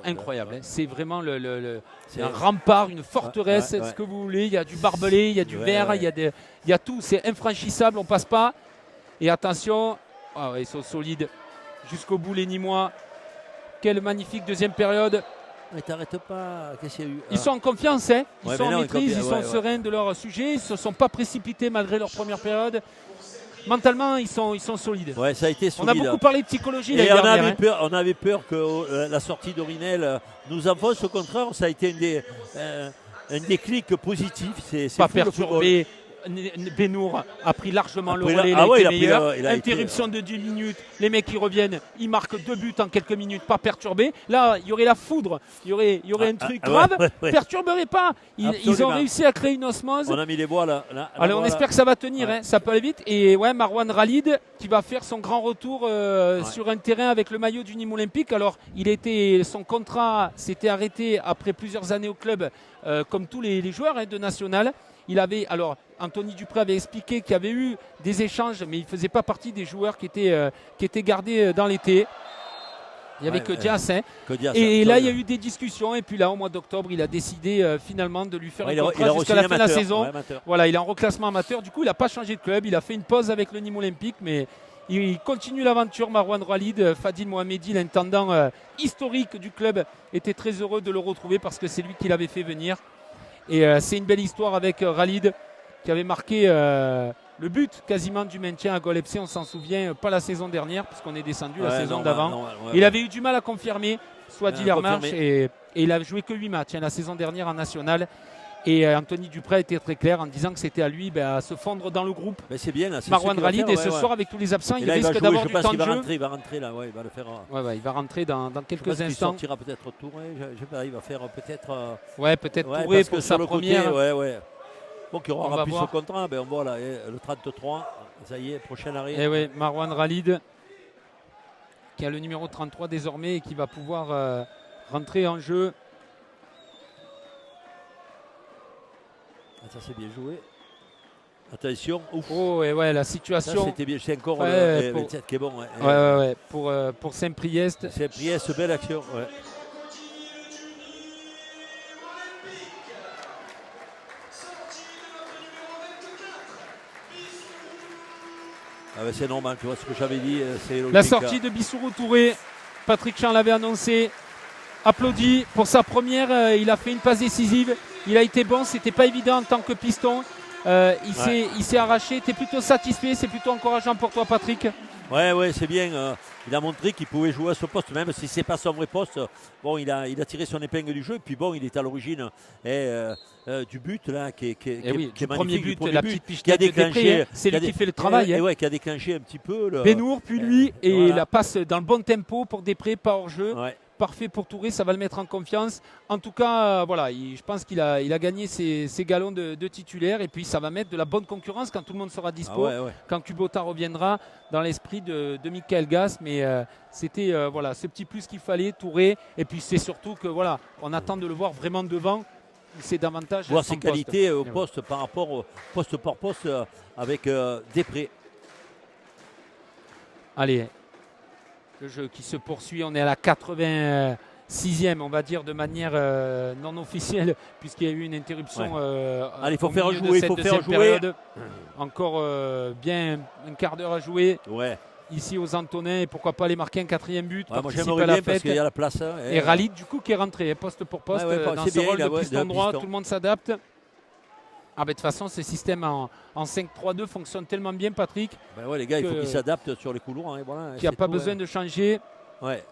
incroyables. Hein. C'est vraiment un rempart, une forteresse, ce que vous voulez. Il y a du barbelé, il y a du verre, il y a tout. C'est infranchissable, on ne passe pas. Et attention, ils sont solides jusqu'au bout les Nîmois. Quelle magnifique deuxième période. Mais t'arrêtes pas, qu'est-ce qu'il y a eu ? Ils sont en confiance, hein. Ils sont en maîtrise, ils sont sereins de leur sujet. Ils ne se sont pas précipités malgré leur première période. Mentalement, ils sont solides. Ouais, ça a été solide. On a beaucoup parlé de psychologie. Et on avait peur que la sortie d'Aurinel nous enfonce. Au contraire, ça a été un déclic positif. C'est pas perturbé. Benour a pris largement le relais, il a été meilleur. Interruption de 10 minutes, les mecs qui reviennent, ils marquent 2 buts en quelques minutes, pas perturbés. Là, il y aurait la foudre, il y aurait un truc grave, perturberait pas. Ils ont réussi à créer une osmose. On a mis les bois là. Allez, on espère que ça va tenir, hein, ça peut aller vite. Et Marouane Ralid qui va faire son grand retour sur un terrain avec le maillot du Nîmes Olympique. Alors, son contrat s'était arrêté après plusieurs années au club, comme tous les joueurs de National. Anthony Dupré avait expliqué qu'il y avait eu des échanges, mais il ne faisait pas partie des joueurs qui étaient gardés dans l'été. Il n'y avait que Dias. Hein. Et là, il y a eu des discussions. Et puis là, au mois d'octobre, il a décidé finalement de lui faire un contrat jusqu'à la fin de la saison. Voilà, il est en reclassement amateur. Du coup, il n'a pas changé de club. Il a fait une pause avec le Nîmes Olympique, mais il continue l'aventure. Marouane Ralid, Fadil Mohamedi, l'intendant historique du club, était très heureux de le retrouver parce que c'est lui qui l'avait fait venir. Et c'est une belle histoire avec Ralid qui avait marqué le but quasiment du maintien à Golepsé, on s'en souvient, pas la saison dernière puisqu'on est descendu la saison d'avant. Il avait eu du mal à confirmer, soit dit Lermarche, et il a joué que 8 matchs la saison dernière en national. Et Anthony Dupré était très clair en disant que c'était à lui à se fondre dans le groupe. Mais c'est bien, Marouane Ralid, et ce soir avec tous les absents, il risque d'avoir du temps de jeu. Il va rentrer là, il va le faire. Il va rentrer dans quelques instants. Il sortira peut-être Touré, je sais pas, il va faire peut-être. Peut-être Touré pour sa première. Bon, qui aura plus ce contrat, on voit là, le 33, ça y est, prochain arrêt. Et Marouane Ralid qui a le numéro 33 désormais et qui va pouvoir rentrer en jeu. Ça c'est bien joué. Attention. Ouf. Oh, et ouais, la situation. C'était bien. C'est encore le 27 qui est bon. Ouais. Pour Saint-Priest. Saint-Priest, belle action. Ouais. Ah ben c'est normal, tu vois ce que j'avais dit, c'est logique. La sortie de Bissourou Touré, Patrick Chan l'avait annoncé, applaudi pour sa première, il a fait une passe décisive, il a été bon, c'était pas évident en tant que piston, il s'est arraché, tu es plutôt satisfait, c'est plutôt encourageant pour toi Patrick? Ouais, c'est bien. Il a montré qu'il pouvait jouer à ce poste, même si c'est pas son vrai poste. Bon, il a tiré son épingle du jeu. Et puis bon, il est à l'origine du but là, qui est premier magnifique. But, la petite qui a pichenette de Després, c'est lui qui fait le travail. Qui a déclenché un petit peu. Benour, puis lui, et voilà. la passe dans le bon tempo pour Després, pas hors jeu. Ouais. Parfait pour Touré, ça va le mettre en confiance. En tout cas, voilà, je pense qu'il a gagné ses galons de titulaire et puis ça va mettre de la bonne concurrence quand tout le monde sera dispo, quand Kubota reviendra dans l'esprit de Michael Gass. Mais c'était voilà, ce petit plus qu'il fallait, Touré. Et puis c'est surtout que voilà, on attend de le voir vraiment devant. C'est davantage voir ses qualités au poste par rapport au poste par poste avec Després. Allez. Le jeu qui se poursuit, on est à la 86e, on va dire de manière non officielle, puisqu'il y a eu une interruption. Allez, il faut faire jouer, Encore bien un quart d'heure à jouer. Ouais. Ici aux Antonins, et pourquoi pas aller marquer un 4e but, participer à la fête. Parce qu'il y a la place. Et Ralid, du coup, qui est rentré, poste pour poste, dans ce rôle de piston droit, tout le monde s'adapte. Ah ben, de toute façon, ce système en 5-3-2 fonctionne tellement bien, Patrick. Ben les gars, il faut qu'ils s'adaptent sur les couloirs. Hein, voilà, qu'il n'y a pas besoin de changer. Ouais.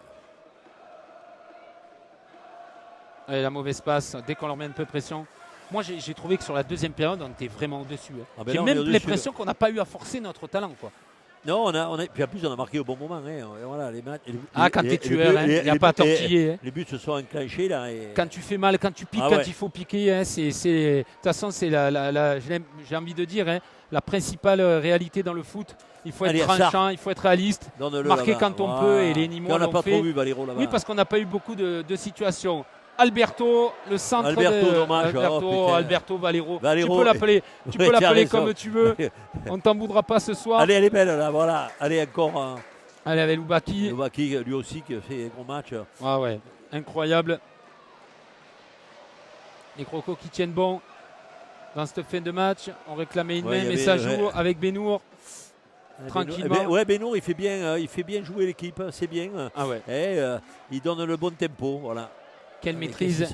Et la mauvaise passe, dès qu'on leur met un peu de pression. Moi, j'ai trouvé que sur la deuxième période, on était vraiment au-dessus. Hein. J'ai même l'impression qu'on n'a pas eu à forcer notre talent, quoi. Non, puis en plus on a marqué au bon moment. Hein. Voilà, les matchs, quand tu es tueur, il n'y a pas à tortiller. Les buts se sont enclenchés là. Quand tu fais mal, quand tu piques, quand il faut piquer, hein, de toute façon c'est j'ai envie de dire, hein, la principale réalité dans le foot. Il faut être tranchant, il faut être réaliste, marquer quand on peut, et les Nîmois l'ont fait. On n'a pas trop vu Valero là-bas. Oui, parce qu'on n'a pas eu beaucoup de situations. Alberto, le centre Alberto Valero. Tu peux l'appeler comme tu veux. On ne t'en voudra pas ce soir. Allez, elle est belle là, voilà. Allez, encore. Allez, avec Loubaki. Loubaki, lui aussi, qui a fait un gros match. Ah ouais, incroyable. Les Crocos qui tiennent bon dans cette fin de match. On réclamait une main, mais ça joue avec Benour. Tranquillement. Benour, il fait bien jouer l'équipe, c'est bien. Ah ouais. Et il donne le bon tempo, voilà. Quelle maîtrise.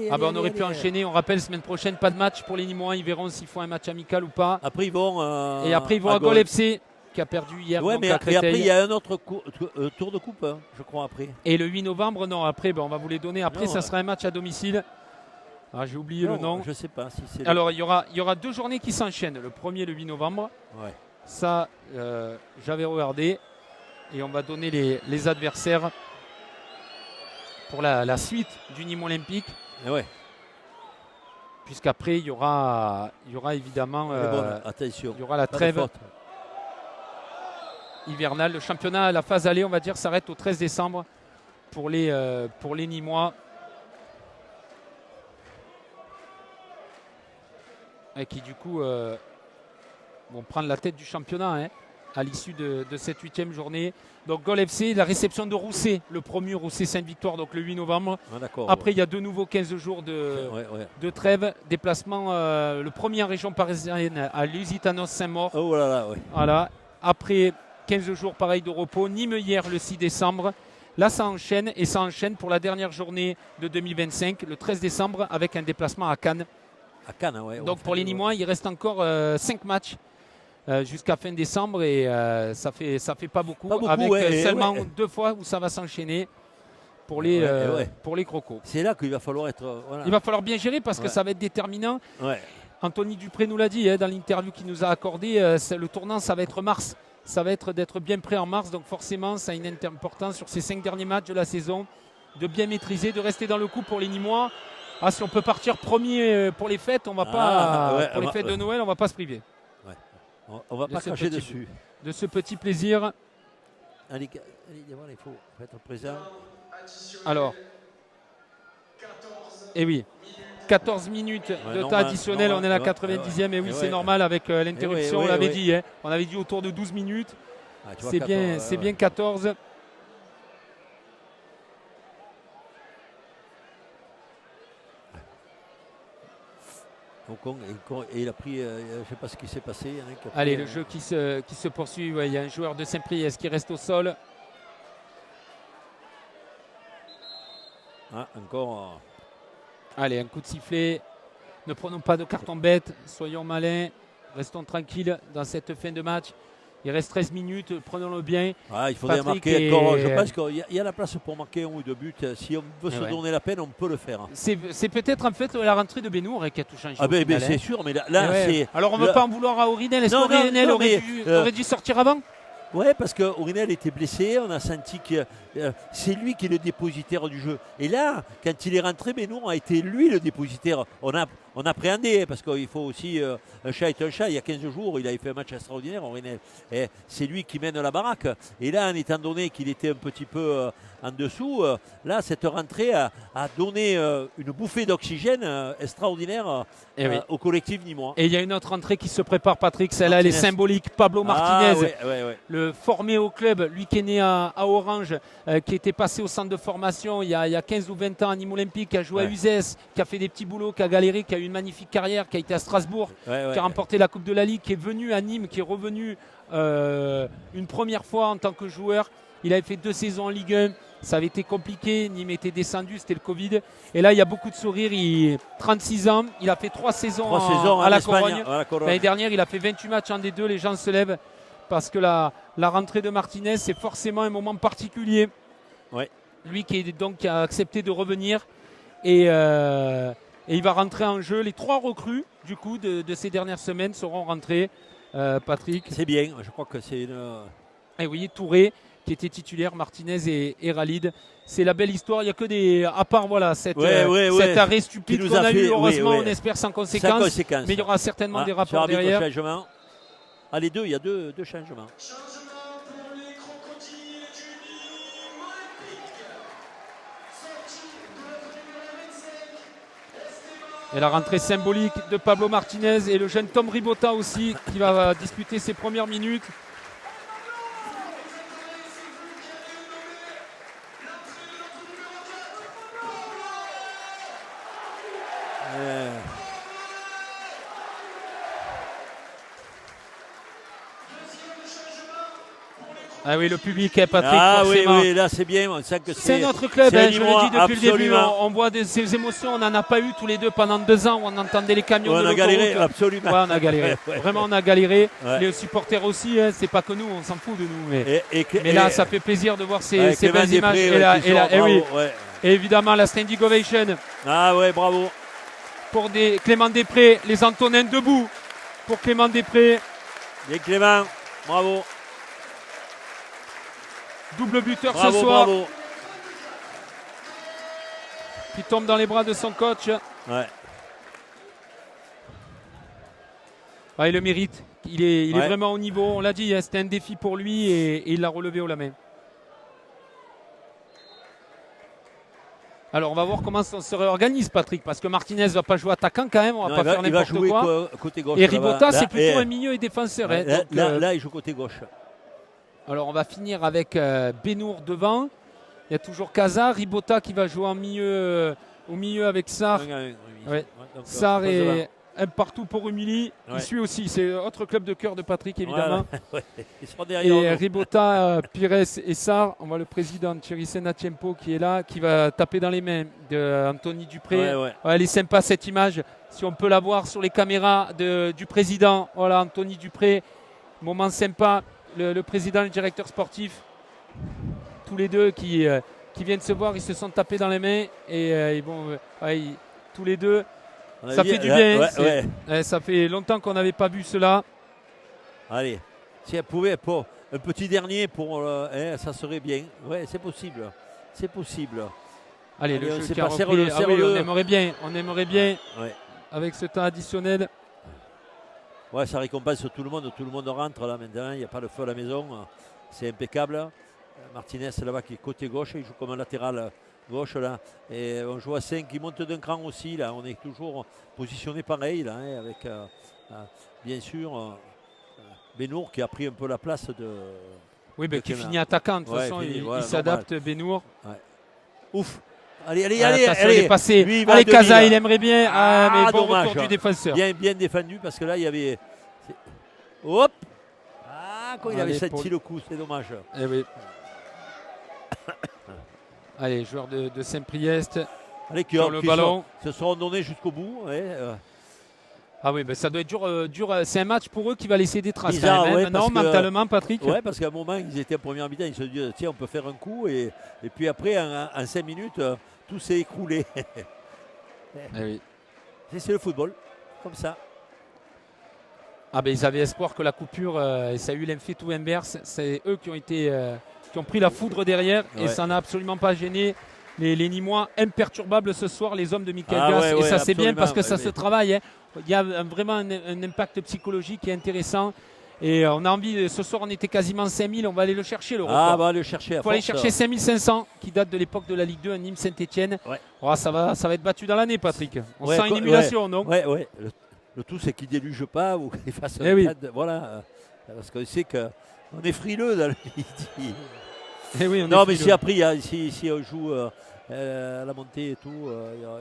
On aurait pu enchaîner. On rappelle, semaine prochaine, pas de match pour les Nîmois. Ils verront s'ils font un match amical ou pas. Après, ils vont à Gol FC, qui a perdu hier. Mais après, il y a un autre tour de coupe, hein, je crois, après. Et le 8 novembre, non. Après, on va vous les donner. Après, ça sera un match à domicile. J'ai oublié le nom. Je ne sais pas si c'est. Alors, il y aura 2 journées qui s'enchaînent. Le 1er, le 8 novembre. Ouais. Ça, j'avais regardé. Et on va donner les adversaires pour la suite du Nîmes Olympique. Puisqu'après, il y aura évidemment attention, il y aura la trêve hivernale. Le championnat, la phase aller, on va dire, s'arrête au 13 décembre pour les Nîmois. Et qui, du coup, vont prendre la tête du championnat, hein, à l'issue de cette 8e journée. Donc Gol FC, la réception de Rousset, le promu Rousset Sainte-Victoire, donc le 8 novembre. Après, il y a de nouveau 15 jours de trêve. Déplacement, le premier en région parisienne à Lusitanos Saint-Maur. Oh là là, Voilà. Après 15 jours pareil de repos. Nîmes hier le 6 décembre. Là, ça enchaîne et ça enchaîne pour la dernière journée de 2025, le 13 décembre, avec un déplacement à Cannes. À Cannes, Donc pour les Nîmois, il reste encore 5 matchs. Jusqu'à fin décembre et ça fait pas beaucoup avec seulement 2 fois où ça va s'enchaîner pour les Crocos. C'est là qu'il va falloir être. Il va falloir bien gérer parce que ça va être déterminant. Anthony Dupré nous l'a dit dans l'interview qu'il nous a accordé. Le tournant, ça va être mars. Ça va être d'être bien prêt en mars. Donc forcément, ça a une importance sur ces 5 derniers matchs de la saison, de bien maîtriser, de rester dans le coup pour les Nîmois. Si on peut partir premier pour les fêtes, on va pas pour les fêtes de Noël, on va pas se priver. On va pas cracher dessus. De ce petit plaisir. allez, il faut être présent. Alors, et oui, 14 minutes de temps additionnel, on est à la 90e, et oui, c'est normal avec l'interruption, on l'avait dit, hein, on avait dit autour de 12 minutes. C'est bien 14. Et il a pris, je ne sais pas ce qui s'est passé. Allez, le jeu qui se poursuit. Ouais, il y a un joueur de Saint-Priest qui reste au sol. Encore. Allez, un coup de sifflet. Ne prenons pas de carton bête. Soyons malins. Restons tranquilles dans cette fin de match. Il reste 13 minutes, prenons-le bien. Il faudrait marquer encore. Je pense qu'il y a la place pour marquer 1 ou 2 buts. Si on veut se donner la peine, on peut le faire. C'est peut-être en fait la rentrée de Benour qui a tout changé. C'est sûr, mais là c'est. Alors on ne veut pas en vouloir à Aurinel. Est-ce qu'Aurinel aurait dû sortir avant? Oui, parce qu'Aurinel était blessé, on a senti que c'est lui qui est le dépositaire du jeu. Et là, quand il est rentré, Benour a été lui le dépositaire. On appréhendait, parce qu'il faut aussi un chat est un chat. Il y a 15 jours, il avait fait un match extraordinaire, Aurinel. Et c'est lui qui mène la baraque. Et là, en étant donné qu'il était un petit peu en dessous, là, cette rentrée a donné une bouffée d'oxygène extraordinaire au collectif nîmois. Et il y a une autre rentrée qui se prépare, Patrick. Celle-là, elle est symbolique. Pablo Martinez, le formé au club, lui qui est né à Orange, qui était passé au centre de formation il y a 15 ou 20 ans à Nîmes Olympique, qui a joué à Uzès, qui a fait des petits boulots, qui a galéré, qui a eu une magnifique carrière, qui a été à Strasbourg, qui a remporté la Coupe de la Ligue, qui est venu à Nîmes, qui est revenu une première fois en tant que joueur. Il avait fait 2 saisons en Ligue 1. Ça avait été compliqué, Nîmes était descendu, c'était le Covid. Et là, il y a beaucoup de sourires. Il 36 ans, il a fait 3 saisons à la Corogne. L'année dernière, il a fait 28 matchs en D2. Les gens se lèvent parce que la rentrée de Martinez, c'est forcément un moment particulier. Lui qui a accepté de revenir. Et il va rentrer en jeu. Les 3 recrues du coup de ces dernières semaines seront rentrés. Patrick. C'est bien, je crois que c'est une... Et oui, Touré qui était titulaire, Martinez et Ralid. C'est la belle histoire. Il n'y a que des. À part cet arrêt stupide qu'on a eu, heureusement, on espère sans conséquence. Mais il y aura certainement des rapports derrière. Changement. Les deux, il y a deux changements. Changement pour les crocodiles du Nîmes Olympique. Sortie de notre numéro 25. Et la rentrée symbolique de Pablo Martinez et le jeune Tom Ribota aussi qui va disputer ses premières minutes. Ah oui, le public, Patrick. Oui, là c'est bien. C'est notre club, je le dis depuis le début. On voit ces émotions, on n'en a pas eu tous les deux pendant 2 ans où on entendait les camions de l'autoroute. On a galéré, absolument. On a galéré. Vraiment, on a galéré. Les supporters aussi, c'est pas que nous, on s'en fout de nous. Mais là, ça fait plaisir de voir ces belles images. Et évidemment, la standing ovation. Bravo. Pour Clément Després, les Antonins debout. Pour Clément Després. Bien Clément, bravo. Double buteur ce soir. Bravo. Qui tombe dans les bras de son coach. Il le mérite. Il est vraiment au niveau. On l'a dit, c'était un défi pour lui et il l'a relevé haut la main. Alors on va voir comment ça se réorganise, Patrick, parce que Martinez ne va pas jouer attaquant quand même. On va pas faire n'importe quoi. Côté gauche, et Ribota, c'est plutôt un milieu et défenseur. Là, il joue côté gauche. Alors on va finir avec Benour devant. Il y a toujours Casa, Ribota qui va jouer au milieu avec Sarr. Sarr est un partout pour Humili. Il suit aussi, c'est autre club de cœur de Patrick évidemment. Ils seront derrière. Et Ribota, Pires et Sarr. On voit le président Thierry Natchempo qui est là, qui va taper dans les mains d'Anthony Dupré. Elle est sympa cette image. Si on peut la voir sur les caméras du président. Voilà, Anthony Dupré. Moment sympa. Le président et le directeur sportif, tous les deux qui viennent se voir, ils se sont tapés dans les mains et tous les deux, ça fait du bien. Ça fait longtemps qu'on n'avait pas vu cela. Allez, si elle pouvait pour un petit dernier ça serait bien. C'est possible. C'est possible. Allez, le jeu qui a repris. On aimerait bien avec ce temps additionnel. Ça récompense tout le monde rentre là maintenant, il n'y a pas de feu à la maison, c'est impeccable. Martinez là-bas qui est côté gauche, il joue comme un latéral gauche là. Et on joue à 5 qui monte d'un cran aussi là. On est toujours positionné pareil là, hein, avec bien sûr Benour qui a pris un peu la place de. Oui, de qui Kemar. finit attaquant. De toute Ouais, façon, fini, il voilà, s'adapte, Benour. Ouf. Allez, allez, Attention, allez. il est passé. Lui, il va à Allez, demi, Casa, là. il aimerait bien. Mais bon dommage. retour du défenseur. Bien défendu parce que là il y avait. Hop. Quand il avait Allez, senti le coup, c'est dommage. Eh oui. Allez, joueur de Saint-Priest Allez, sur le ballon. se seront donnés jusqu'au bout. Ouais, Ah oui, ben ça doit être dur. C'est un match pour eux qui va laisser des traces. Bizarre, quand même, hein. ouais, parce Non, que- mentalement, Patrick. Ouais, parce qu'à un moment, ils étaient en première mi-temps, ils se disaient, tiens, on peut faire un coup. Et puis après, en 5 minutes, tout s'est écroulé. Eh oui. C'est le football, comme ça. Ah ben ils avaient espoir que la coupure, et ça a eu l'effet tout inverse. C'est eux qui ont pris la foudre derrière et Ouais. ça n'a absolument pas gêné les Nîmois imperturbables ce soir, les hommes de Michael Ah Gass. ouais, Et ouais, ça c'est bien absolument, parce que ouais, ça mais- se travaille. Hein. Il y a vraiment un impact psychologique qui est intéressant. Et on a envie, ce soir on était quasiment 5000, on va aller le chercher le record. Ah, bah, le chercher. Il faut aller chercher 5500 qui date de l'époque de la Ligue 2 à Nîmes-Saint-Etienne. Ouais. Oh, ça va être battu dans l'année, Patrick. On Ouais, sent une ouais. émulation, non? Ouais. Le tout, c'est qu'il ne déluge pas ou qu'il fasse un oui. stade, voilà. Parce qu'on sait qu'on est frileux dans le midi. Eh oui, on Non, est mais frileux. si après, si on joue à la montée et tout,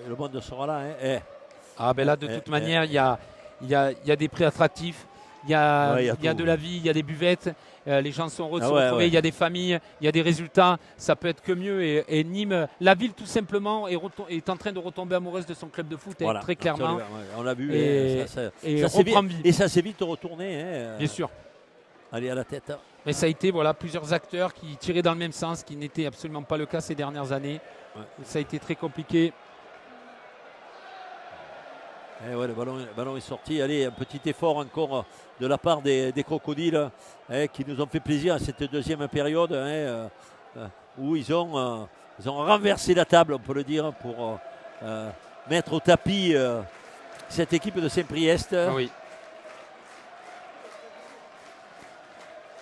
le monde sera là. Hein. Ah ben là, de toute manière, il y a des prix attractifs, il y a, Ouais, il y a il y a tout. de la vie, il y a des buvettes, les gens sont heureux de Ah se ouais, retrouver, ouais. il y a des familles, il y a des résultats, ça peut être que mieux. Et Nîmes, la ville tout simplement, est en train de retomber amoureuse de son club de foot, hein, Voilà, très clairement. absolument, ouais. On l'a vu. Et- et s'est reprend vite, vie. et ça s'est vite retourné. Hein. Bien sûr. Allez, à la tête. Mais ça a été plusieurs acteurs qui tiraient dans le même sens, qui n'était absolument pas le cas ces dernières années. Ouais. Ça a été très compliqué. Ouais, le ballon est sorti. Allez, un petit effort encore de la part des crocodiles qui nous ont fait plaisir à cette deuxième période où ils ont renversé la table, on peut le dire, pour mettre au tapis cette équipe de Saint-Priest. Ah oui.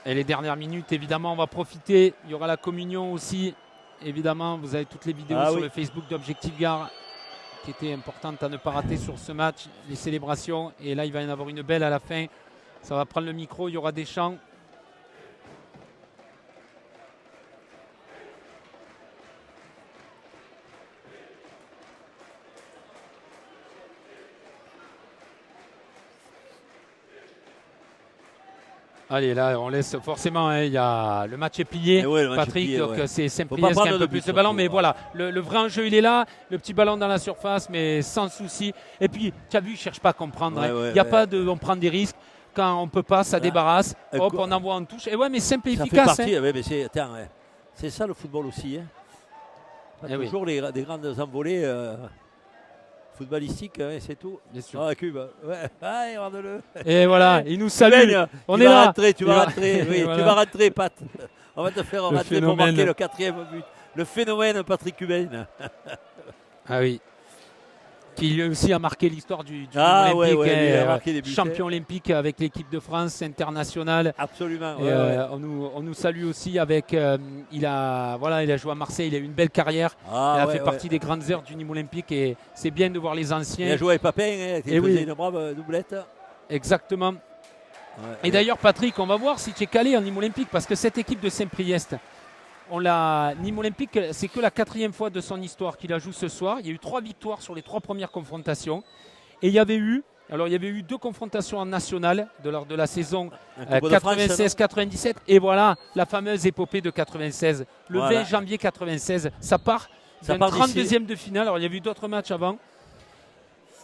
Et les dernières minutes, évidemment, on va profiter. Il y aura la communion aussi. Évidemment, vous avez toutes les vidéos Ah sur oui. le Facebook d'Objectif Gare qui étaient importantes à ne pas rater sur ce match. Les célébrations. Et là, il va y en avoir une belle à la fin. Ça va prendre le micro. Il y aura des chants. Allez, là, on laisse forcément. Hein, il y a le match est plié, Eh ouais, le match est Patrick. plié, Donc ouais. c'est Faut Saint-Priest pas qui a prendre un de peu plus but, de ballon, surtout, mais ouais. voilà, le vrai enjeu il est là. Le petit ballon dans la surface, mais sans souci. Et puis, tu as vu, je cherche pas à comprendre. Ouais, hein. ouais, Il n'y a ouais. pas de, on prend des risques. Quand on peut pas, ça débarrasse. Hop, on envoie en touche. Et ouais, mais simple et Ça fait efficace. partie, hein. ouais, mais c'est ça le football aussi. Hein. Pas Eh oui. toujours des grandes envolées footballistiques, hein, c'est tout. Bien sûr. Ah, Cube, ouais. Ah, regarde-le. Et voilà, il nous salue. Ben, On tu est vas là. rentrer, tu Il vas va- rentrer, oui, Voilà. tu vas rentrer, Pat. On va te faire Le rentrer pour phénomène. marquer le 4e but. Le phénomène Patrick Cubain. Ah oui. Qui lui aussi a marqué l'histoire du Ah, olympique, ouais, lui, il a hein, marqué des buts, champion olympique avec l'équipe de France internationale. Absolument. Et, Ouais, ouais. on nous salue aussi avec. Il a joué à Marseille, il a eu une belle carrière. Ah, il a ouais, fait ouais. partie des grandes heures du Nîmes olympique et c'est bien de voir les Il a anciens. joué avec Papin, hein, qui Eh faisait oui. une brave doublette. Exactement. Ouais, Et d'ailleurs, Patrick, on va voir si tu es calé en Nîmes olympique parce que cette équipe de Saint-Priest, Nîmes olympique, c'est que la 4e fois de son histoire qu'il la joue ce soir. Il y a eu 3 victoires sur les 3 premières confrontations. Et il y avait eu 2 confrontations en national lors de la saison Un Coupe de France, 96-97. Et voilà la fameuse épopée de 96. Le Voilà. 20 janvier 96, ça part Ça d'un part d'ici. 32e de finale. Alors il y a eu d'autres matchs avant.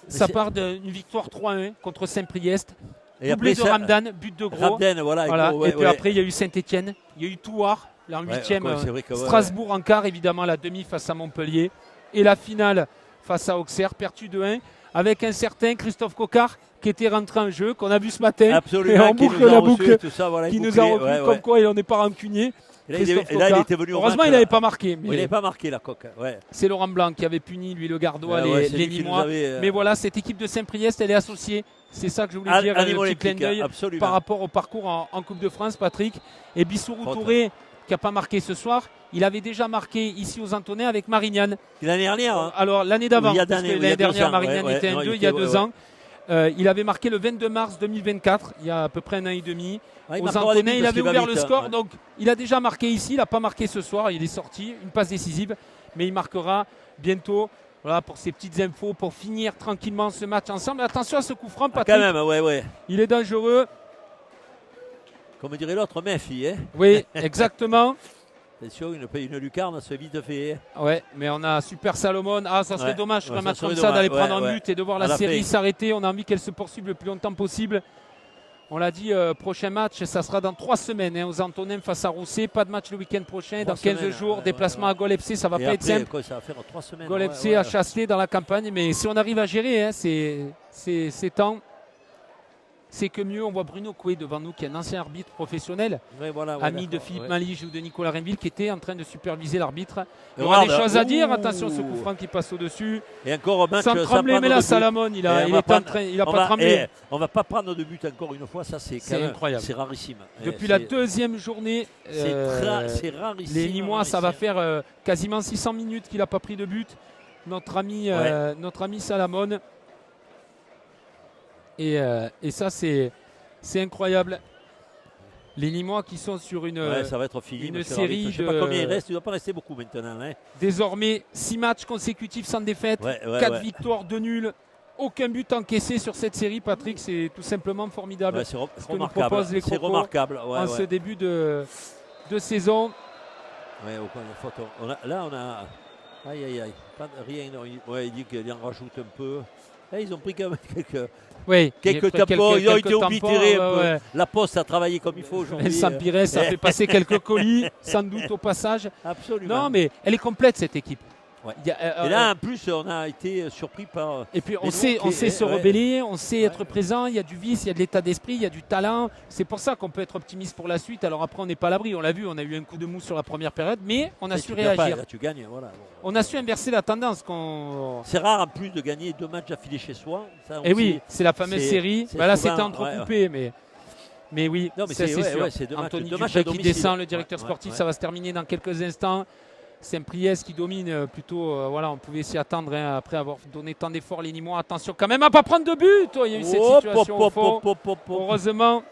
Ça part d'une victoire 3-1 contre Saint-Priest. Et Doublé après de ça, Ramdan, but de Gros. Ramden, voilà. Voilà. Gros, ouais, Et puis ouais. après, il y a eu Saint-Etienne, il y a eu Touar, là en Ouais, 8e, ouais, c'est vrai que, ouais, Strasbourg en quart, évidemment, la demi face à Montpellier. Et la finale face à Auxerre, perdu 2-1, avec un certain Christophe Cocard qui était rentré en jeu, qu'on a vu ce matin. Absolument. Et on qui boucle nous a la reçus, boucle, tout ça, voilà, qui nous bouclé, a revu ouais, comme ouais. quoi il n'en est pas rancunier. Et là, Christophe il Cocard. était venu au Heureusement, match, il là. n'avait pas marqué. Il Mais n'avait pas marqué la coque. Ouais. c'est Laurent Blanc qui avait puni, lui, le Gardois, Ouais, ouais, c'est les lui qui nous Nîmois. avait, Mais voilà, cette équipe de Saint-Priest, elle est associée. C'est ça que je voulais dire, à le Nîmes petit clin olympique, d'œil absolument. par rapport au parcours en Coupe de France, Patrick. Et Bissourou Faute. Touré, qui n'a pas marqué ce soir. Il avait déjà marqué ici aux Antonins avec Marignane. L'année dernière, hein. Alors l'année d'avant, Il y a parce que d'années, oui, il y l'année a 2 dernière ans, Marignane ouais, était non, 1-2, il il y a était- 2 ouais, ans. Il avait marqué le 22 mars 2024, il y a à peu près un an et demi. Ouais, il Aux marquera des Antonins, buts il parce avait qu'il va ouvert vite, le hein, score, ouais. donc il a déjà marqué ici, il n'a pas marqué ce soir, il est sorti, une passe décisive, mais il marquera bientôt. Voilà pour ces petites infos, pour finir tranquillement ce match ensemble. Attention à ce coup franc, Ah, Patrick, quand même, ouais. il est dangereux. Comme dirait l'autre, méfie. Hein. Oui, exactement. Attention, une lucarne, c'est vite fait. Hein. Ouais, mais on a Super Salomon. Ah, ça serait Ouais. dommage sur Ouais, un ça match serait comme ça dommage. d'aller Ouais, prendre un ouais. but et de voir À la la série fin. s'arrêter. On a envie qu'elle se poursuive le plus longtemps possible. On l'a dit, prochain match, ça sera dans 3 semaines aux Antonins face à Rousset. Pas de match le week-end prochain. 3 Dans 15 semaines, jours, ouais, déplacement ouais. à Gol FC. Ça va Et pas être après, simple. quoi, ça va faire 3 semaines. Gol ouais, FC ouais. à Chasselet dans la campagne. Mais si on arrive à gérer ces temps, c'est que mieux. On voit Bruno Coué devant nous, qui est un ancien arbitre professionnel, Ouais, voilà, ouais, ami de d'accord, Philippe ouais. Malige ou de Nicolas Rainville, qui était en train de superviser l'arbitre. Il y Et aura des regarde, choses à dire. ouh. Attention, ce coup franc qui passe au-dessus. Et encore un match Sans sans trembler, mais prendre là, de but. Salomon, il Et on est va en prendre- train, il n'a on pas va- tremblé. on va pas prendre de but encore une fois, ça c'est C'est quand même- incroyable. C'est rarissime. Depuis Et la c'est- deuxième journée, c'est rarissime. les Limois, ça va rarissime. faire quasiment 600 minutes qu'il n'a pas pris de but. Notre ami Salomon. Et ça, c'est incroyable. Les Limois qui sont sur une Ouais, ça va être fini. une monsieur série l'arbitre. Je sais de- pas combien il reste, il ne doit pas rester beaucoup maintenant. Hein. désormais 6 matchs consécutifs sans défaite, Ouais, 4 victoires, 2 nuls. Aucun but encaissé sur cette série, Patrick. C'est tout simplement formidable. Ouais, c'est ce que nous remarquable. proposent les C'est Crocos remarquable. Ouais, en ouais. ce début de saison. Ouais, au coin de photo. Là, on a. Aïe. Pas de- rien. Non, il dit qu'il en rajoute un peu. Là, ils ont pris quand même Oui, quelques il y a tampons. Ils ont quelques été tampons, oblitérer un ouais, peu. ouais. La poste a travaillé comme il faut aujourd'hui. Vincent Pires a fait passer quelques colis, sans doute au passage. Absolument. Non, mais elle est complète cette équipe. Ouais. Il y a, Et là, en plus, on a été surpris par. et puis on mais sait, donc, on sait se ouais. rebeller, on sait être présent. Il y a du vice, il y a de l'état d'esprit, il y a du talent. C'est pour ça qu'on peut être optimiste pour la suite. Alors après, on n'est pas à l'abri. On l'a vu, on a eu un coup de mou sur la première période, mais on a Et su tu perds pas, réagir. là, tu gagnes. Voilà. On a su inverser la tendance. C'est rare en plus de gagner 2 matchs affilés chez soi. Ça, Et aussi, oui, c'est la fameuse c'est- série. c'est Bah là, souvent- c'était entrecoupé, mais oui, Non, mais ça, c'est- c'est ouais, sûr. ouais, c'est deux matchs- Anthony deux matchs à Dupré qui domicile. descend, le directeur Ouais, sportif, ouais. ça va se terminer dans quelques instants. Saint-Priest qui domine plutôt, voilà, on pouvait s'y attendre après avoir donné tant d'efforts les Nîmois. Attention quand même à ne pas prendre de but. Oh, il y a eu cette Hop, situation au fond. hop. Heureusement,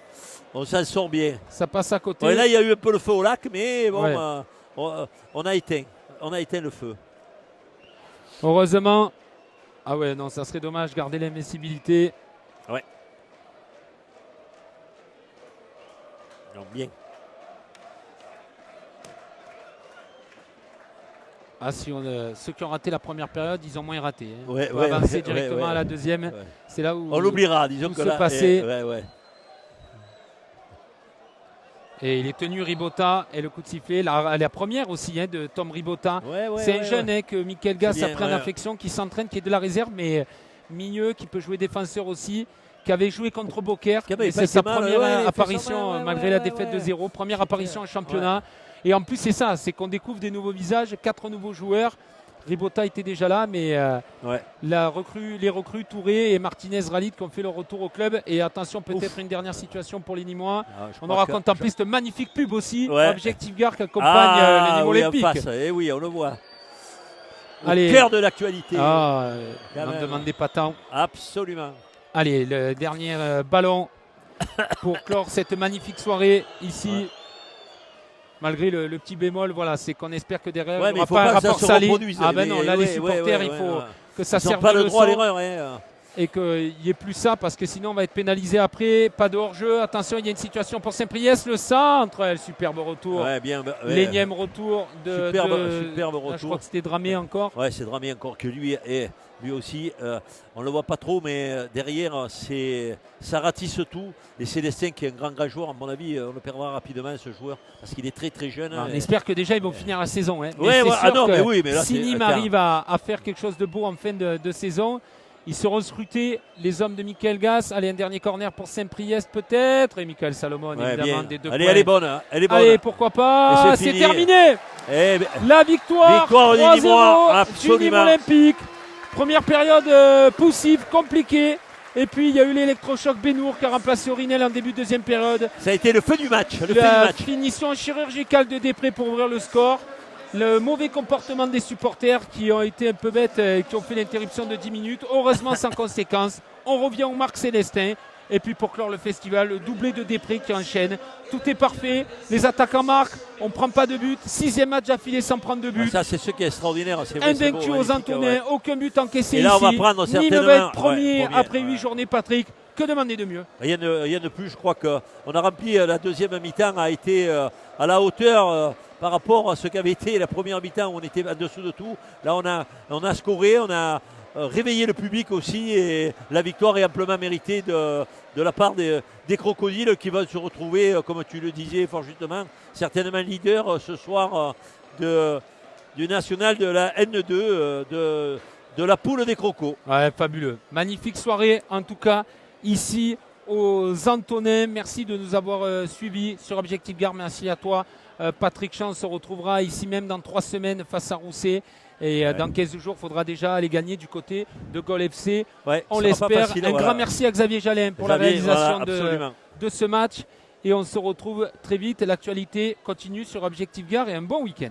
On s'en sort bien. ça passe à côté. Ouais, là, il y a eu un peu le feu au lac, mais bon, Ouais. on a éteint. On a éteint le feu. Heureusement. Ah ouais, non, ça serait dommage, garder l'invincibilité. Ouais. Non, bien. Ah, si ceux qui ont raté la première période, ils ont moins raté. Hein. Ouais, On va ouais, avancer ouais, directement ouais, à la ouais. deuxième. Ouais. C'est là où On l'oubliera, disons tout que se là. passait. Ouais. Et il est tenu Ribota et le coup de sifflet. La première aussi de Tom Ribota. Ouais, C'est un jeune que Michael Gass C'est a bien, pris en ouais. affection, qui s'entraîne, qui est de la réserve, mais milieu, qui peut jouer défenseur aussi, qui avait joué contre Beaucaire. Qui avait Mais pas c'est été sa mal, première ouais, il fait apparition ça mal, ouais, malgré ouais, la ouais, défaite ouais. de 0. Première C'est apparition clair. en championnat. Et en plus, c'est ça, c'est qu'on découvre des nouveaux visages, 4 nouveaux joueurs. Ribota était déjà là, mais Ouais. les recrues Touré et Martinez Ralid qui ont fait leur retour au club. Et attention, peut-être une dernière situation pour les Nîmois. Ah, je On crois aura que- contemplé cette magnifique pub aussi, Ouais. Objectif Gare qui accompagne les Nîmes oui, en Olympiques. face. Eh oui, on le voit. Au Allez. cœur de l'actualité. Ah, Quand n'en même. demandez pas tant. Absolument. Allez, le dernier ballon pour clore cette magnifique soirée ici. Ouais. Malgré le petit bémol, voilà, c'est qu'on espère que derrière, Ouais, il n'y mais aura il faut pas un pas que ça rapport se salé. reproduise. Ah ben non, Mais là les ouais, supporters, ouais, il faut ouais. que ça Ils n'ont serve pas de le droit à leçon l'erreur. Hein. et qu'il n'y ait plus ça parce que sinon on va être pénalisé après. Pas de hors-jeu. Attention, il y a une situation pour Saint-Priest, le centre, le superbe retour. Ouais, bien. Ouais. L'énième retour de. Superbe là, retour. je crois que c'était Dramé encore. Ouais, c'est Dramé encore que lui et lui aussi. On ne le voit pas trop, mais derrière, ça ratisse tout. Et Célestin, qui est un grand joueur, à mon avis, on le perdra rapidement, ce joueur, parce qu'il est très très jeune. On espère que déjà ils vont finir la saison. Hein. Mais Ouais, c'est ouais, sûr ah non, que mais oui, mais là, si c'est Nîmes clair. arrive à faire quelque chose de beau en fin de saison, ils seront scrutés, les hommes de Michael Gass. Allez, un dernier corner pour Saint-Priest peut-être. Et Michael Salomon, Ouais, évidemment, bien. des 2 Allez, points. elle est bonne. Hein. Elle est bonne. Allez, pourquoi pas. Et c'est C'est fini. terminé. Eh ben, La victoire, Victoire des 3-0 Nîmois, du Nîmes absolument. Olympique. Première période poussive, compliquée. Et puis il y a eu l'électrochoc Benour qui a remplacé Orinel en début de deuxième période. Ça a été le feu du match. Le feu du La match. finition chirurgicale de Després pour ouvrir le score. Le mauvais comportement des supporters qui ont été un peu bêtes, qui ont fait l'interruption de 10 minutes. Heureusement sans conséquence. On revient au Marc Célestin. Et puis pour clore le festival, le doublé de Després qui enchaîne. Tout est parfait. Les attaquants marquent. On ne prend pas de but. 6e match affilé sans prendre de but. Ça, c'est ce qui est extraordinaire. C'est vrai, c'est beau, Invaincu aux magnifique, Antonins. ouais. Aucun but encaissé Et là, on ici. va prendre Nîmes va certainement- être premier, ouais, premier, après 8 ouais. journées, Patrick. Que demander de mieux? Rien de plus, je crois qu'on a rempli la deuxième mi-temps, a été à la hauteur par rapport à ce qu'avait été la première mi-temps où on était en dessous de tout. Là, on a scoré, on a réveillé le public aussi et la victoire est amplement méritée de la part des crocodiles qui vont se retrouver, comme tu le disais fort justement, certainement leader ce soir du national de la N2, de la poule des crocos. Ouais, fabuleux. Magnifique soirée, en tout cas, ici aux Antonins. Merci de nous avoir suivis sur Objectif Gare. Merci à toi, Patrick Champ. On se retrouvera ici même dans 3 semaines face à Rousset. Et dans 15 jours, il faudra déjà aller gagner du côté de Gol FC. Ouais, On ça sera pas l'espère. facile, Un voilà. grand merci à Xavier Jalin pour la Xavier, réalisation voilà, absolument. de ce match. Et on se retrouve très vite. L'actualité continue sur Objectif Gare et un bon week-end.